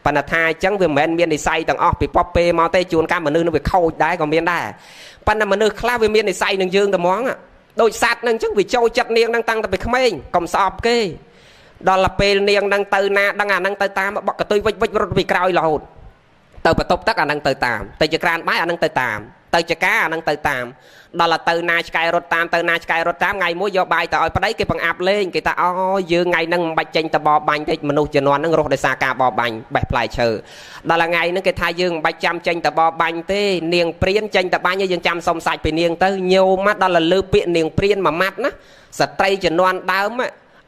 ប៉ុន្តែថាអញ្ចឹងវាមិនមែនមាននិស្ស័យទាំងអស់ពីពពពេមកទេជួនកាលមនុស្សនឹងវាខូចដែរក៏មានដែរប៉ុន្តែមនុស្សខ្លះវាមាននិស្ស័យនឹងយើងតែហ្មងដូចសត្វហ្នឹងអញ្ចឹងវាចូលចិត្តនាងហ្នឹងតាំងតែពីក្មេងកុំស្អប់គេដល់ពេលនាងហ្នឹងទៅណាដឹងអាហ្នឹងទៅតាមបកកតុយវិចរត់ពីក្រោយរហូតទៅបន្ទប់ទឹកអាហ្នឹងទៅតាមទៅជាក្រានបាយអាហ្នឹងទៅតាមទៅចកាអាហ្នឹងទៅតាមដល់ទៅណាឆ្កែរត់តាមទៅណាឆ្កែរត់តាមថ្ងៃមួយយកបាយទៅឲ្យប្តីគេបង្អាប់លេងគេថាអូយើងថ្ងៃហ្នឹងមិនបាច់ចេញទៅបបាញ់ទេមនុស្សជំនាន់ហ្នឹងរស់ដោយសារការបបាញ់បេះផ្លែឈើដល់ថ្ងៃហ្នឹងគេថាយើងមិនបាច់ចាំចេញទៅបបាញ់ទេនាងព្រានចេញទៅបាញ់យើងចាំសុំសាច់ពីនាងទៅញោមមកដល់លើពាក្យនាងព្រានមួយម៉ាត់ណាស្ត្រីជំនាន់ដើម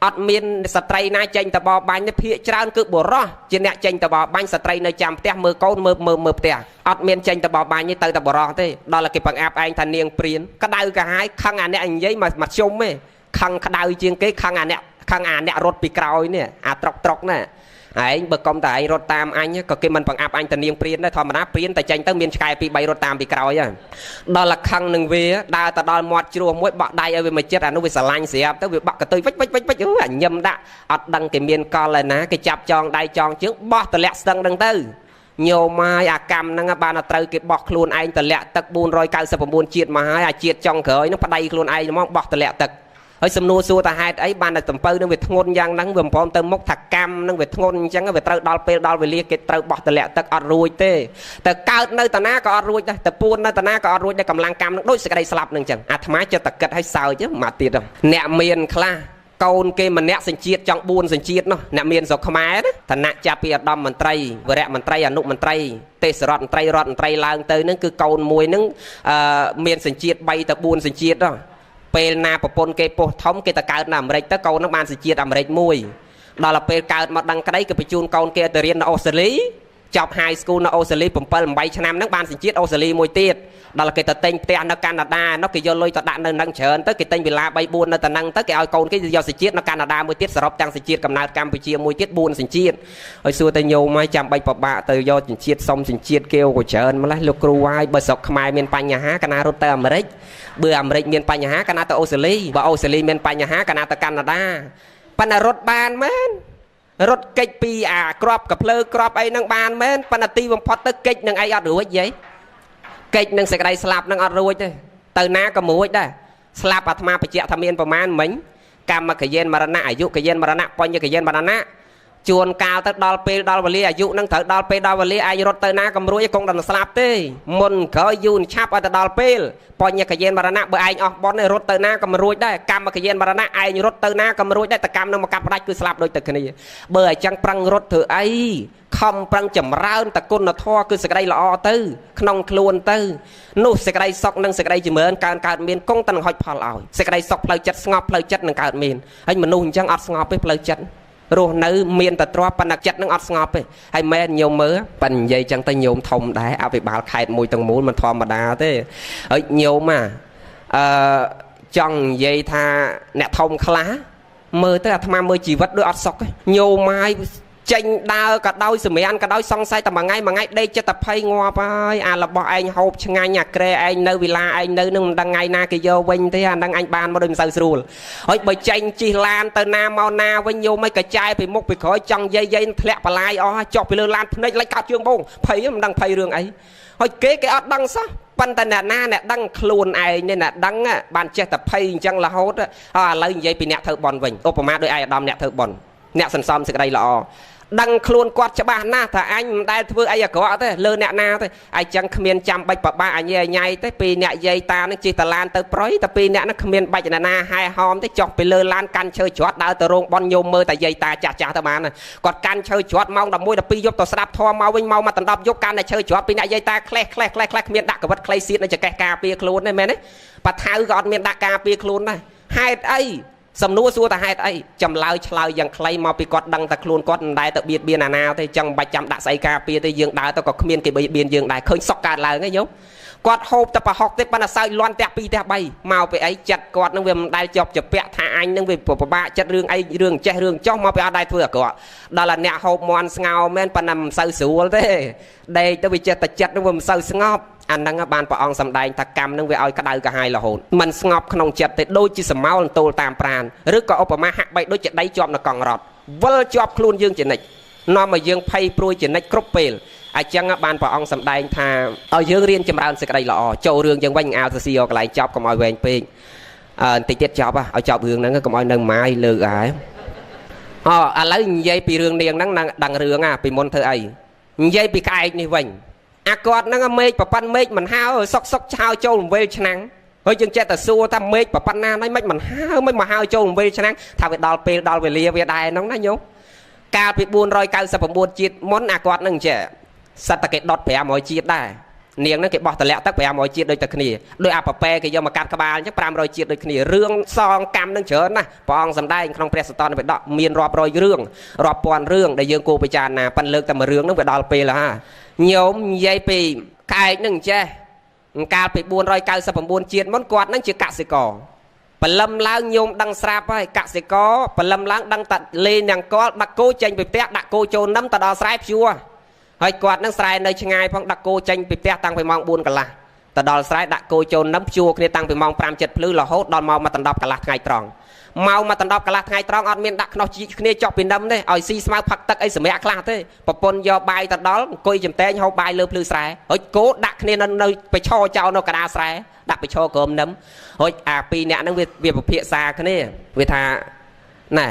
អត់មានស្ត្រីណាចេញទៅបបាញ់ទេភាគច្រើនគឺបុរសជាអ្នកចេញទៅបបាញ់ស្ត្រីនៅចាំផ្ទះមើលកូនមើលផ្ទះអត់មានចេញទៅបបាញ់ទេទៅតែបុរសទេដល់គេបង្អាប់ឯងថានាងព្រានក្តៅកាហាយខឹងអាអ្នកនិយាយមកជុំទេខឹងក្តៅជាងគេខឹងអាអ្នករត់ពីក្រោយនេះអាត្រុកណាឯងបើកុំតែឯងរត់តាមអញក៏គេមិនបង្អាប់អញតានាងព្រានដែរធម្មតាព្រានតែចេញទៅមានឆ្កែ2 3រត់តាមពីក្រោយហ្នឹងដល់លខឹងនឹងវាដើរទៅដល់មាត់ជ្រោះមួយបក់ដៃឲ្យវាមកចិត្តអានោះវាស្រឡាញ់ស្រាប់ទៅវាបក់កតុយវិចអញញឹមដាក់អត់ដឹងគេមានកលឯណាគេចាប់ចងដៃចងជើងបោះតម្លាក់ស្ទឹងហ្នឹងទៅញោមហើយអាកម្មហ្នឹងបានត្រូវគេបោះខ្លួនឯងតម្លាក់ទឹក499ជាតិមកហើយអាជាតិចុងក្រោយហ្នឹងប្តីខ្លួនឯងហ្មងបោះតម្លាក់ទឹកហើយសំណួរសួរថាហេតុអីបានតែតំពៅនឹងវាធ្ងន់យ៉ាងហ្នឹងវាមិនព្រមទៅមុខថាកម្មនឹងវាធ្ងន់អញ្ចឹងវាត្រូវដល់ពេលដល់វេលាគេត្រូវបោះតម្លាក់ទឹកអត់រួចទេតែកើតនៅតាណាក៏អត់រួចដែរតែពួននៅតាណាក៏អត់រួចដែរកម្លាំងកម្មនឹងដូចសេចក្តីស្លាប់នឹងអញ្ចឹងអាត្មាចិត្តតែគិតឲ្យសើចមកទៀតអ្នកមានខ្លះកូនគេម្នាក់សញ្ជាតិចង់4សញ្ជាតិនោះអ្នកមានស្រុកខ្មែរណាឋានៈចាប់ពីឧត្តមមន្ត្រីវរៈមន្ត្រីអនុមន្ត្រីទេសរដ្ឋមន្ត្រីឡើងទៅហ្នឹងគឺកូនមួយហ្នឹងមានសញ្ជាតិ3ទៅ4សញ្ជាតិនោះពេលណាប្រពន្ធគេពោះធំគេទៅកើតនៅអាមេរិកទៅកូននឹងបានសញ្ជាតិអាមេរិកមួយដល់ពេលកើតមកដឹងក្តីគេបញ្ជូនកូនគេទៅរៀននៅអូស្ត្រាលីចប់ high school នៅអូស្ត្រាលី7 8ឆ្នាំហ្នឹងបានសញ្ជាតិអូស្ត្រាលីមួយទៀតដល់គេទៅទិញផ្ទះនៅកាណាដានោះគេយកលុយទៅដាក់នៅនឹងច្រើនទៅគេទិញវិឡា3 4នៅតែនឹងទៅគេឲ្យកូនគេយកសញ្ជាតិនៅកាណាដាមួយទៀតសរុបទាំងសញ្ជាតិកំណើតកម្ពុជាមួយទៀត4សញ្ជាតិហើយសួរតែញោមមកចាំបាច់ពិបាកទៅយកសញ្ជាតិសុំសញ្ជាតិគេក៏ច្រើនម្លេះលោកគ្រូហើយបើស្រុកខ្មែរមានបញ្ហាកណារត់ទៅអាមេរិកបើអាមេរិកមានបញ្ហាកណាទៅអូស្ត្រាលីបើអូស្ត្រាលីមានបញ្ហាកណាទៅកាណាដាប៉ុន្តែរត់បានមែនរត់កិច្ចពីអាក្របកភ្លើក្របអីហ្នឹងបានមែនប៉ុន្តែទីបំផុតទៅកិច្ចនឹងអីអត់រួចយីកិច្ចនឹងសេចក្តីស្លាប់នឹងអត់រួចទេទៅណាក៏មួយដែរស្លាប់អាត្មាបញ្ជាក់ថាមានប្រមាណមិញកម្មកយេនមរណៈអាយុកយេនមរណៈបញ្ញកយេនមរណៈ ជួនកាលទៅដល់ពេលដល់វេលាអាយុនឹងត្រូវដល់ពេលដល់វេលាអាចរត់ទៅណាក៏រួចគង់តែស្លាប់ទេមុនក្រោយយូរឆាប់ឲ្យទៅដល់ពេលបញ្ញកយានមរណៈបើឯងអស់បនរត់ទៅណាក៏រួចដែរកម្មកយានមរណៈឯងរត់ទៅណាក៏រួចដែរតកម្មនឹងមកកាប់ផ្ដាច់គឺស្លាប់ដូចទៅគ្នាបើអញ្ចឹងប្រឹងរត់ធ្វើអីខំប្រឹងចម្រើនតគុណធម៌គឺសេចក្តីល្អទៅក្នុងខ្លួនទៅនោះសេចក្តីសុខនិងសេចក្តីចម្រើនកើតមានគង់តែនឹងហុចផលឲ្យសេចក្តីសុខផ្លូវចិត្តស្ងប់ផ្លូវចិត្តនឹងកើតមានហើយមនុស្សអញ្ចឹងអត់ស្ងប់ទេផ្លូវចិត្តរស់នៅមានតែទ្រព្យប៉ុន្តែចិត្តនឹងអត់ស្ងប់ទេហើយមែនញោមមើលប៉ិននិយាយចឹងទៅញោមធំដែរអភិបាលខេត្តមួយទាំងមូលមិនធម្មតាទេហើយញោមចង់និយាយថាអ្នកធំខ្លះមើលទៅអាត្មាមើលជីវិតដូចអត់សុខញោមមកចេញដើរក៏ដោយសម្រានក៏ដោយសង្ស័យតែមួយថ្ងៃដេកចិត្តតែភ័យងាប់ហើយអារបស់ឯងហូបឆ្ងាញ់អាក្រែឯងនៅវិឡាឯងនៅនឹងមិនដឹងថ្ងៃណាគេយកវិញទេអានឹងអញបានមកដូចមិនសូវស្រួលហើយបើចេញជិះឡានទៅណាមកណាវិញញោមមិនកចាយពីមុខពីក្រោយចង់យាយធ្លាក់បលាយអស់ចុះពីលើឡានភ្នែកលិចកាត់ជើងបងភ័យមិនដឹងភ័យរឿងអីហើយគេអត់ដឹងសោះប៉ុន្តែអ្នកណាអ្នកដឹងខ្លួនឯងនេះអ្នកដឹងបានចេះតែភ័យអញ្ចឹងរហូតហើយឥឡូវនិយាយពីអ្នកធ្វើបន់វិញឧបមាដូចឯអាដាមអ្នកធ្វើបន់អ្នកសន្សំសេចក្តីល្អដឹងខ្លួនគាត់ច្បាស់ណាស់ថាអញមិនដែលធ្វើអីអាក្រក់ទេលើអ្នកណាទេអញ្ចឹងគ្មានចាំបាច់ប្របាក់អញញ៉ៃទេពីអ្នកយាយតានឹងជិះតឡានទៅប្រយតែពីអ្នកនឹងគ្មានបាច់ណាហែហោមទេចុះពីលើឡានកាន់ឈើច្រត់ដើរទៅរោងបន់ញោមមើលតែយាយតាចាស់ទៅបានគាត់កាន់ឈើច្រត់ម៉ោង11 12យប់ទៅស្ដាប់ធម៌មកវិញមកដណ្ដប់យប់កាន់តែឈើច្រត់ពីអ្នកយាយតាក្លេះគ្មានដាក់កវិតក្លេសៀតនៅចកេះការពារខ្លួនទេមែនទេបាថៅក៏អត់មានដាក់ការពារខ្លួនដែរហេតុអីសំណួរសួរតែហេតុអីចម្លើយឆ្លើយយ៉ាងខ្លីមកពីគាត់ដឹងតែខ្លួនគាត់មិនដែលទៅបៀតបៀនអាណាទេចឹងមិនបាច់ចាំដាក់ស្អីការពារទេយើងដើរទៅក៏គ្មានគេបៀតបៀនយើងដែរឃើញសុកកើតឡើងហ្នឹងញោមគាត់ហូបតែប្រហុកទេប៉ុន្តែសើចលាន់ផ្ទះ2ផ្ទះ3មកពីអីចិត្តគាត់នឹងវាមិនដែលជាប់ជាពាក់ថាអញនឹងវាពិបាកចិត្តរឿងអីរឿងចេះរឿងចោះមកពីអត់ដែលធ្វើអាក្រក់ដល់តែអ្នកហូបមន់ស្ងោមែនប៉ុន្តែមិនសូវស្រួលទេដេកទៅវាចិត្តតែចិត្តនឹងវាមិនសូវស្ងប់អាហ្នឹងបានព្រះអង្គសម្ដែងថាកម្មនឹងវាឲ្យក្តៅក្រហាយរហូតមិនស្ងប់ក្នុងចិត្តទេដូចជាសមោលទល់តាមប្រាណឬក៏ឧបមាហាក់បីដូចជាដីជាប់នៅកង់រត់វិលជាប់ខ្លួនយើងជានិច្ចនាំឲ្យយើងភ័យព្រួយជានិច្ចគ្រប់ពេលអញ្ចឹងបានព្រះអង្គសម្ដែងថាឲ្យយើងរៀនចម្រើនសេចក្តីល្អចូលរឿងយើងវិញអាលសស៊ីយកកន្លែងចប់កុំឲ្យវែងពេកបន្តិចទៀតចប់ឲ្យចប់រឿងហ្នឹងកុំឲ្យនៅម៉ាយលើកហើយឥឡូវនិយាយពីរឿងនាងហ្នឹងដឹងរឿងពីមុនធ្វើអីនិយាយពីក្អែកនេះវិញអាគាត់ហ្នឹងមេឃប្រប៉ាន់មេឃមិនហើសុកឆោចូលរំវេលឆ្នាំងហើយយើងចេះតែសួរថាមេឃប្រប៉ាន់ណាហ្នឹងមិនហើមិនមកហើចូលរំវេលឆ្នាំងថាវាដល់ពេលដល់វេលាវាដែរហ្នឹងណាញោមកាលពី499ជាតិមុនអាគាត់ហ្នឹងចេះសិតតែគេដុត500ជាតិដែរនាងហ្នឹងគេបោះតម្លាក់ទឹក500ជាតិដូចតែគ្នាដោយអាប៉ប៉ែគេយកមកកាត់ក្បាលអញ្ចឹង500ជាតិដូចគ្នារឿងសងកម្មនឹងច្រើនណាស់ព្រះអង្គសម្ដែងក្នុងព្រះសតនបិដកមានរាប់រយរឿងរាប់ពាន់រឿងដែលយើងគួរពិចារណាប៉ុន្តែលើកតែមួយរឿងហ្នឹងវាដល់ពេលហើយញោមនិយាយពីក្អែកហ្នឹងចេះកាលពី499ជាតិមុនគាត់ហ្នឹងជាកសិករបលឹមឡើងញោមដឹងស្រាប់ហើយកសិករបលឹមឡើងដឹងតែលេងយ៉ាងកលដាក់គោចេញពីផ្ទះដាក់គោចូលនឹមទៅដល់ស្រែភ្ជួរហើយគាត់នឹងស្រែនៅឆ្ងាយផងដាក់គោចេញពីផ្ទះតាំងពីម៉ោង4កន្លះទៅដល់ស្រែដាក់គោចូលនឹមភ្ជួរគ្នាតាំងពីម៉ោង5 7ភ្លឺរហូតដល់ម៉ោងមកដណ្ដប់កន្លះថ្ងៃត្រង់មកដណ្ដប់កន្លះថ្ងៃត្រង់អត់មានដាក់ខ្នោះជីគ្នាចុះពីនឹមទេឲ្យស៊ីស្មៅផឹកទឹកអីសម្រាប់ខ្លះទេប្រពន្ធយកបាយទៅដល់អង្គុយចំតែងហូបបាយលើភ្លឺស្រែហើយគោដាក់គ្នានៅបិឈរចោលនៅកណ្ដាលស្រែដាក់បិឈរក្រោមនឹមហើយអាពីរអ្នកហ្នឹងវាពិភាក្សាគ្នាវាថាណែ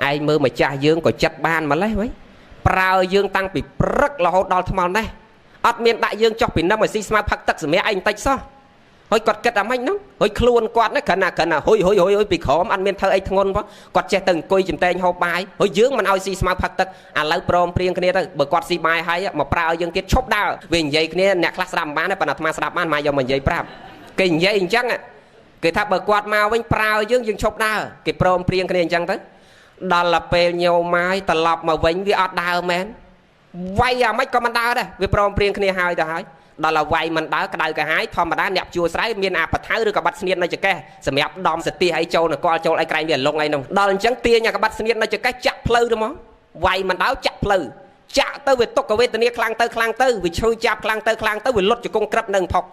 ឯងមើលម្ចាស់យើងក៏ចិត្តបានម្លេះវិញប្រើយើងតាំងពីព្រឹករហូតដល់ថ្មនេះអត់មានដាក់យើងចុះពីនឹមឲ្យស៊ីស្មៅផឹកទឹកសម្រាប់ឯងបន្តិចសោះហើយគាត់គិតអាម៉េចហ្នឹងហើយខ្លួនគាត់ហ្នឹងគ្រាន់តែហុយពីក្រោមអត់មានធ្វើអីធ្ងន់ផងគាត់ចេះទៅអង្គុយចំតែងហូបបាយហើយយើងមិនឲ្យស៊ីស្មៅផឹកទឹកឥឡូវព្រមព្រៀងគ្នាទៅបើគាត់ស៊ីបាយហើយមកប្រើយើងទៀតឈប់ដើរវានិយាយគ្នាអ្នកខ្លះស្ដាប់មិនបានទេប៉ុន្តែអាត្មាស្ដាប់បានមកយកមកនិយាយប្រាប់គេនិយាយអញ្ចឹងគេថាបើគាត់មកវិញប្រើយើងឈប់ដើរគេព្រមព្រៀងគ្នាអញ្ចឹងទៅដល់ពេលញោមមកត្រឡប់មកវិញវាអត់ដើរមែនវាយអាម៉េចក៏មិនដើរដែរវាព្រមព្រៀងគ្នាហើយទៅហើយដល់ឲ្យវាយមិនដើរក្តៅកាហាយធម្មតាអ្នកជួស្រ័យមានអាបថៅឬក៏បាត់ស្នៀតនៅចកេះសម្រាប់ដំសទាអីចូលនគរចូលអីក្រែងវាលងអីនោះដល់អញ្ចឹងទាញអាក្បាត់ស្នៀតនៅចកេះចាក់ផ្លូវទៅមកវាយមិនដើរចាក់ផ្លូវចាក់ទៅវាទុកវេទនាខ្លាំងទៅវាឈឺចាប់ខ្លាំងទៅវាលុតជង្គង់ក្រឹបនឹងផុក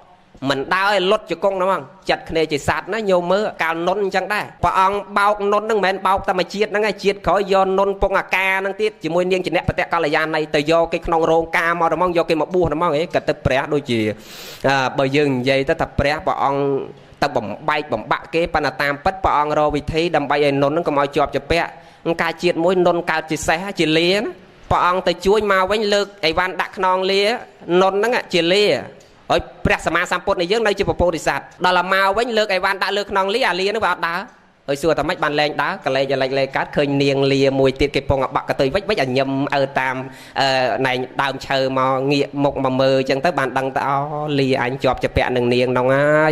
មិនដើរឲ្យលុតជង្គង់ហ្នឹងចាត់គ្នាជាសัตว์ណាញោមមើលកាលនុនអញ្ចឹងដែរព្រះអង្គបោកនុនហ្នឹងមិនមែនបោកតែមួយជាតិហ្នឹងឯងជាតិក្រោយយកនុនពងអាកាហ្នឹងទៀតជាមួយនាងជាអ្នកបតកល្យាណីទៅយកគេក្នុងរោងការមកហ្មងយកគេមកបួសហ្មងគាត់ទៅព្រះដូចជាបើយើងនិយាយទៅថាព្រះអង្គ ទៅបំបែកបំបាក់គេប៉ុន្តែតាមពិតព្រះអង្គរកវិធីដើម្បីឲ្យនុនហ្នឹងកុំឲ្យជាប់ជាពាក់ការជាតិមួយនុនកើតជាសេះជាលាណាព្រះអង្គទៅជួយមកវិញលើកអីវ៉ាន់ដាក់ខ្នងលានុនហ្នឹងជាលាហើយព្រះសម្មាសម្ពុទ្ធនៃយើងនៅជាពពោធិសត្វដល់មកវិញលើកអីវ៉ាន់ដាក់លើខ្នងលាអាលាហ្នឹងវាអត់ដើរហើយសួរតែម៉េចបានលែងដើរកលែងលេងកើតឃើញនាងលាមួយទៀតគេពងបាក់កតុយវិចឲ្យញឹមឲ្យតាមណែដើមឈើមកងាកមុខមកមើលអញ្ចឹងទៅបានដឹងទៅអូលាអញជាប់ជាពាក់នឹងនាងហ្នឹងហើ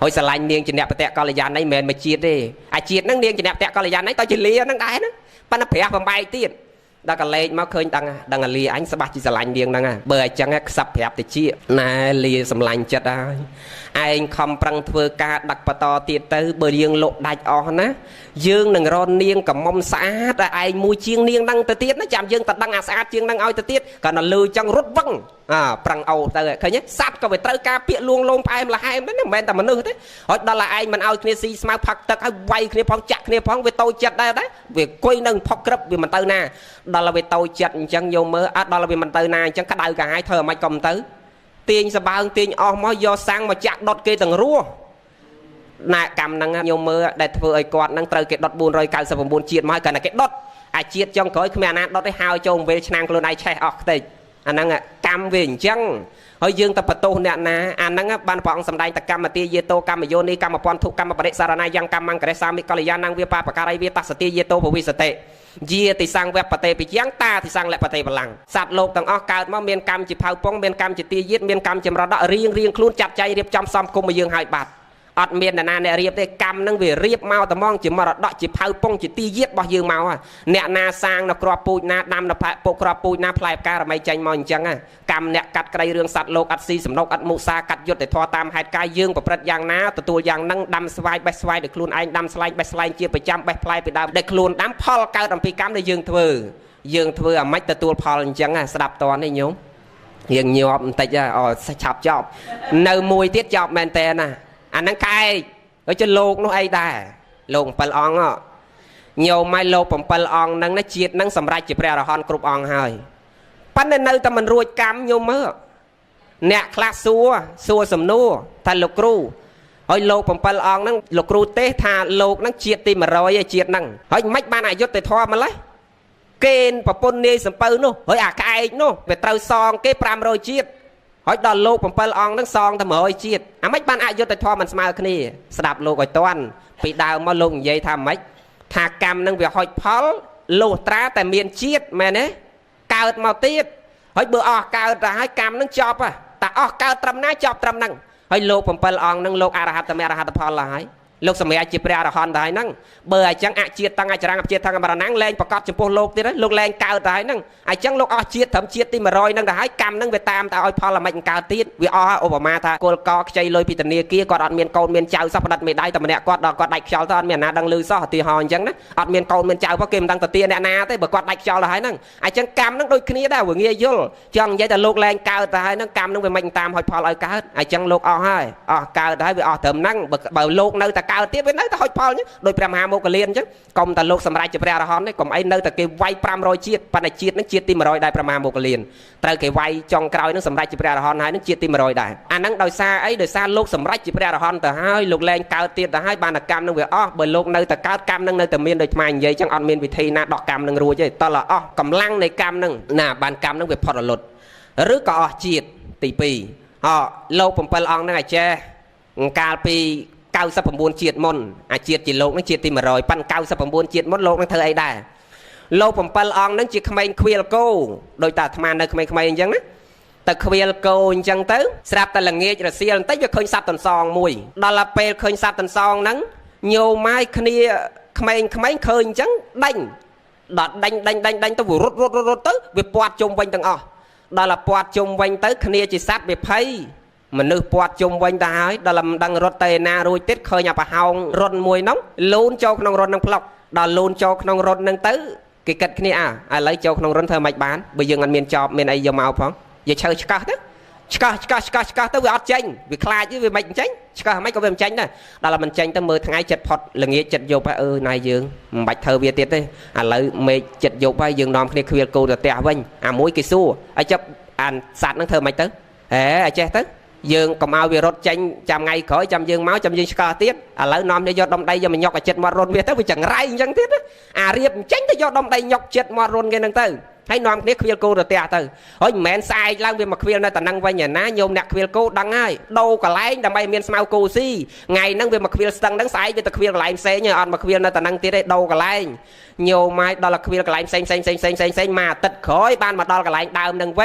យស្រឡាញ់នាងជាអ្នកបតៈកល្យាណនេះមិនមែនមកជាតិទេអាជាតិហ្នឹងនាងជាអ្នកបតៈកល្យាណនេះតើជាលាហ្នឹងដែរណាប៉ុន្តែព្រះបំបែកទៀតដល់កលែងមកឃើញដឹងអាលាអញស្បាច់ជាស្រឡាញ់នាងហ្នឹងបើអញ្ចឹងខ្សឹបប្រាប់តិចណែលាសម្លាញ់ចិត្តហើយឯងខំប្រឹងធ្វើការដឹកបន្តទៀតទៅបើរៀងលក់ដាច់អស់ណាយើងនឹងរននាងកំមុំស្អាតតែឯងមួយជាងនាងហ្នឹងទៅទៀតណាចាំយើងទៅដឹងអាស្អាតជាងហ្នឹងឲ្យទៅទៀតក៏នៅលើចឹងរត់វឹងប្រឹងអូទៅឃើញទេសัตว์ក៏វាត្រូវការពាក្យលួងលោមផ្អែមល្ហែមដែរណាមិនមែនតែមនុស្សទេហើយដល់តែឯងមិនឲ្យគ្នាស៊ីស្មៅផឹកទឹកឲ្យវាយគ្នាផងចាក់គ្នាផងវាតូចចិត្តដែរវាគួយនឹងផុកក្រឹបវាមិនទៅណាដល់តែវាតូចចិត្តអញ្ចឹងយកមើលដល់តែវាមិនទៅណាអញ្ចឹងក្តៅកាហាយធ្វើឲ្យមិនក៏មិនទៅទាញសបើងទាញអស់មកយកសាំងមកចាក់ដុតគេទាំងរស់ណាកម្មហ្នឹងខ្ញុំមើលដែលធ្វើឲ្យគាត់ហ្នឹងត្រូវគេដុត499ជាតិមកហើយគាត់តែគេដុតអាជាតិចុងក្រោយគ្មានអាណាដុតទេហើយចូលវេលឆ្នាំខ្លួនឯងឆេះអស់ខ្ទេចអាហ្នឹងកម្មវាអញ្ចឹងហើយយើងទៅបន្ទោសអ្នកណាអាហ្នឹងបានព្រះអង្គសម្ដែងតកម្មទាយេតោកម្មយោនីកម្មពន្ធុកម្មបរិសារណាយ៉ាងកម្មង្ករេសាមិកល្យាណងវាបាបការីវាតសតិយេតោពវិសតិយាតិសង្វបតេពិយ៉ាងតាតិសង្លបតេបលាំងសត្វលោកទាំងអស់កើតមកមានកម្មជាផៅពងមានកម្មជាទាយាតមានកម្មជាមរតករៀងខ្លួនចាត់ចែងរៀបចំសំគុំមកយើងឲ្យបាត់អត់មានអ្នកណាអ្នករៀបទេកម្មនឹងវារៀបមកត្មងជាមរតកជាផៅពងជាទាយាតរបស់យើងមកអ្នកណាសាងនៅក្របពូជណាដាំនៅពុកក្របពូជណាផ្លែផ្ការមីចេញមកអញ្ចឹងកម្មអ្នកកាត់ក្តីរឿងសត្វលោកអត់ស៊ីសំណុកអត់មុសាកាត់យុទ្ធធម៌តាមហេតុកាយយើងប្រព្រឹត្តយ៉ាងណាទទួលយ៉ាងហ្នឹងដាំស្វាយបេះស្វាយដោយខ្លួនឯងដាំស្លែងបេះស្លែងជាប្រចាំបេះផ្លែពីដើមដែលខ្លួនដាំផលកើតអំពីកម្មដែលយើងធ្វើអាម៉េចទទួលផលអញ្ចឹងស្ដាប់តនេះញោមយើងញាប់បន្តិចឆាប់ចប់នៅមួយទៀតចប់មែនតើណាអាហ្នឹងកែកហើយចលោកនោះអីដែរលោក7អង្គញោមមកលោក7អង្គហ្នឹងណាជាតិហ្នឹងសម្រេចជាព្រះអរហន្តគ្រប់អង្គហើយប៉ុន្តែនៅតែមិនរួចកម្មញោមមើលអ្នកខ្លះសួរសំណួរថាលោកគ្រូហើយលោក7អង្គហ្នឹងលោកគ្រូទេសថាលោកហ្នឹងជាតិទី100ឯជាតិហ្នឹងហើយមិនបានអយុត្តិធម៌ម្លេះកេនប្រពន្ធនាយសំពៅនោះហើយអាក្អែកនោះវាត្រូវសងគេ500ជាតិហើយដល់លោក7អង្គហ្នឹងសងតែ100ជាតិអាម៉េចបានអយុត្តិធម៌មិនស្មើគ្នាស្ដាប់លោកឲ្យតាន់ពីដើមមកលោកនិយាយថាម៉េចថាកម្មហ្នឹងវាហុចផលលុះត្រាតែមានជាតិមែនទេកើតមកទៀតហើយបើអស់កើតទៅហើយកម្មហ្នឹងចប់តែអស់កើតត្រឹមណាចប់ត្រឹមហ្នឹងហើយលោក7អង្គហ្នឹងលោកអរហត្តមេអរហត្តផលហើយលោកសម្រាប់ជាព្រះអរហន្តទៅហើយហ្នឹងបើអញ្ចឹងអជាតិតាំងអចរង្គអជាតិតាំងមរណងលែងប្រកាសចំពោះលោកទៀតហើយលោកលែងកើតទៅហើយហ្នឹងអញ្ចឹងលោកអស់ជាតិត្រឹមជាតិទី100ហ្នឹងទៅហើយកម្មហ្នឹងវាតាមតែឲ្យផលល្មិចកើតទៀតវាអស់ឧបមាថាគោលកខ្ចីលុយពីធនាគារគាត់អត់មានកូនមានចៅសោះផ្ដិតមេដៃតែម្នាក់គាត់ដល់គាត់ដាច់ខ្យល់ទៅអត់មានអ្នកណាដឹងឮសោះឧទាហរណ៍អញ្ចឹងណាអត់មានកូនមានចៅផងគេមិនដឹងទៅទាអ្នកណាទេបើគាត់ដាច់ខ្យល់ទៅហើយហ្នឹងអញ្ចឹងកម្មហ្នឹងដូចគ្នាដែរវាងាយយល់ចង់និយាយថាលោកលែងកើតទៅហើយហ្នឹងកម្មហ្នឹងវាមិនតាមហុចផលឲ្យកើតអញ្ចឹងលោកអស់ហើយអស់កើតហើយវាអស់ត្រឹមហ្នឹងបើលោកនៅតែកើតទៀតវានៅតែហុចផលអញ្ចឹងដោយព្រះមហាមោគលានអញ្ចឹងកុំតែលោកសម្រេចជាព្រះអរហន្តទេកុំអីនៅតែគេវាយ500ជាតិប៉ុន្តែជាតិហ្នឹងជាតិទី100ដែរព្រះមហាមោគលានត្រូវគេវាយចុងក្រោយហ្នឹងសម្រេចជាព្រះអរហន្តហើយហ្នឹងជាតិទី100ដែរអាហ្នឹងដោយសារអីដោយសារលោកសម្រេចជាព្រះអរហន្តទៅហើយលោកលែងកើតទៀតទៅហើយបានតែកម្មហ្នឹងវាអស់បើលោកនៅតែកើតកម្មហ្នឹងនៅតែមានដូចថ្មនិយាយអញ្ចឹងអត់មានវិធីណាដោះកម្មហ្នឹងរួចទេតោះអស់កម្លាំងនៃកម្មហ្នឹងណាបានកម្មហ្នឹងវាផុតរលត់ឬក៏អស់ជាតិទី2លោក7អង្គហ្នឹងអាចចេះកាលពី99ជាតិមុនអាជាតិជាលោកហ្នឹងជាតិទី100ប៉ិន99ជាតិមុនលោកហ្នឹងធ្វើអីដែរលោក7អង្គហ្នឹងជាក្មេងខ្វៀលគោដោយតែអាត្មានៅក្មេងៗអញ្ចឹងណាតែខ្វៀលគោអញ្ចឹងទៅស្រាប់តែល្ងាចរសៀលបន្តិចវាឃើញសត្វតន្សងមួយដល់ទៅពេលឃើញសត្វតន្សងហ្នឹងញោមម៉ាយគ្នាក្មេងៗឃើញអញ្ចឹងដេញដល់ដេញទៅវារត់ទៅវាពាត់ជុំវិញទាំងអស់ដល់ទៅពាត់ជុំវិញទៅគ្នាជាសត្វវាភ័យមនុស្សពាត់ជុំវិញទៅហើយដល់មិនដឹងរត់ទៅណារួចទៀតឃើញអាប្រហោងរុនមួយហ្នឹងលូនចូលក្នុងរុននឹងផ្លុកដល់លូនចូលក្នុងរុនហ្នឹងទៅគេគិតគ្នាឥឡូវចូលក្នុងរុនធ្វើម៉េចបានបើយើងអត់មានចប់មានអីយកមកផងនិយាយឈើឆ្កោះទៅឆ្កោះទៅវាអត់ចេញវាខ្លាចវាមិនចេញឆ្កោះមិនក៏វាមិនចេញដែរដល់មិនចេញទៅមើលថ្ងៃចិត្តផុតល្ងាចចិត្តយប់ហើយណៃយើងមិនបាច់ធ្វើវាទៀតទេឥឡូវមេឃចិត្តយប់ហើយយើងនាំគ្នាខ្វៀលគោទៅផ្ទះវិញអាមួយគេសួរឲ្យចាប់អានសัตว์ហ្នឹងធ្វើម៉េចទៅអេចេះទៅ យើងកុំឲ្យវារត់ចេញចាំថ្ងៃក្រោយចាំយើងមកចាំយើងឆ្កោទៀតឥឡូវនាំនេះយកដុំដីយកមកញុកឲ្យចិត្តមាត់រុនវាទៅវាចង្រៃអញ្ចឹងទៀតអារៀបអញ្ចឹងទៅយកដុំដីញុកចិត្តមាត់រុនគេហ្នឹងទៅហើយនាំគ្នាខ្វៀលគោទៅផ្ទះទៅហើយមិនមែនស្អែកឡើងវាមកខ្វៀលនៅតែនឹងវិញឯណាញោមអ្នកខ្វៀលគោដឹងហើយដូរកន្លែងដើម្បីមានស្មៅគោស៊ីថ្ងៃហ្នឹងវាមកខ្វៀលស្ទឹងហ្នឹងស្អែកវាទៅខ្វៀលកន្លែងផ្សេងអត់មកខ្វៀលនៅតែនឹងទៀតទេដូរកន្លែងញោមមកដល់ខ្វៀលកន្លែងផ្សេងមកអាទិត្យក្រោយបានមកដល់កន្លែងដើមហ្នឹងវិ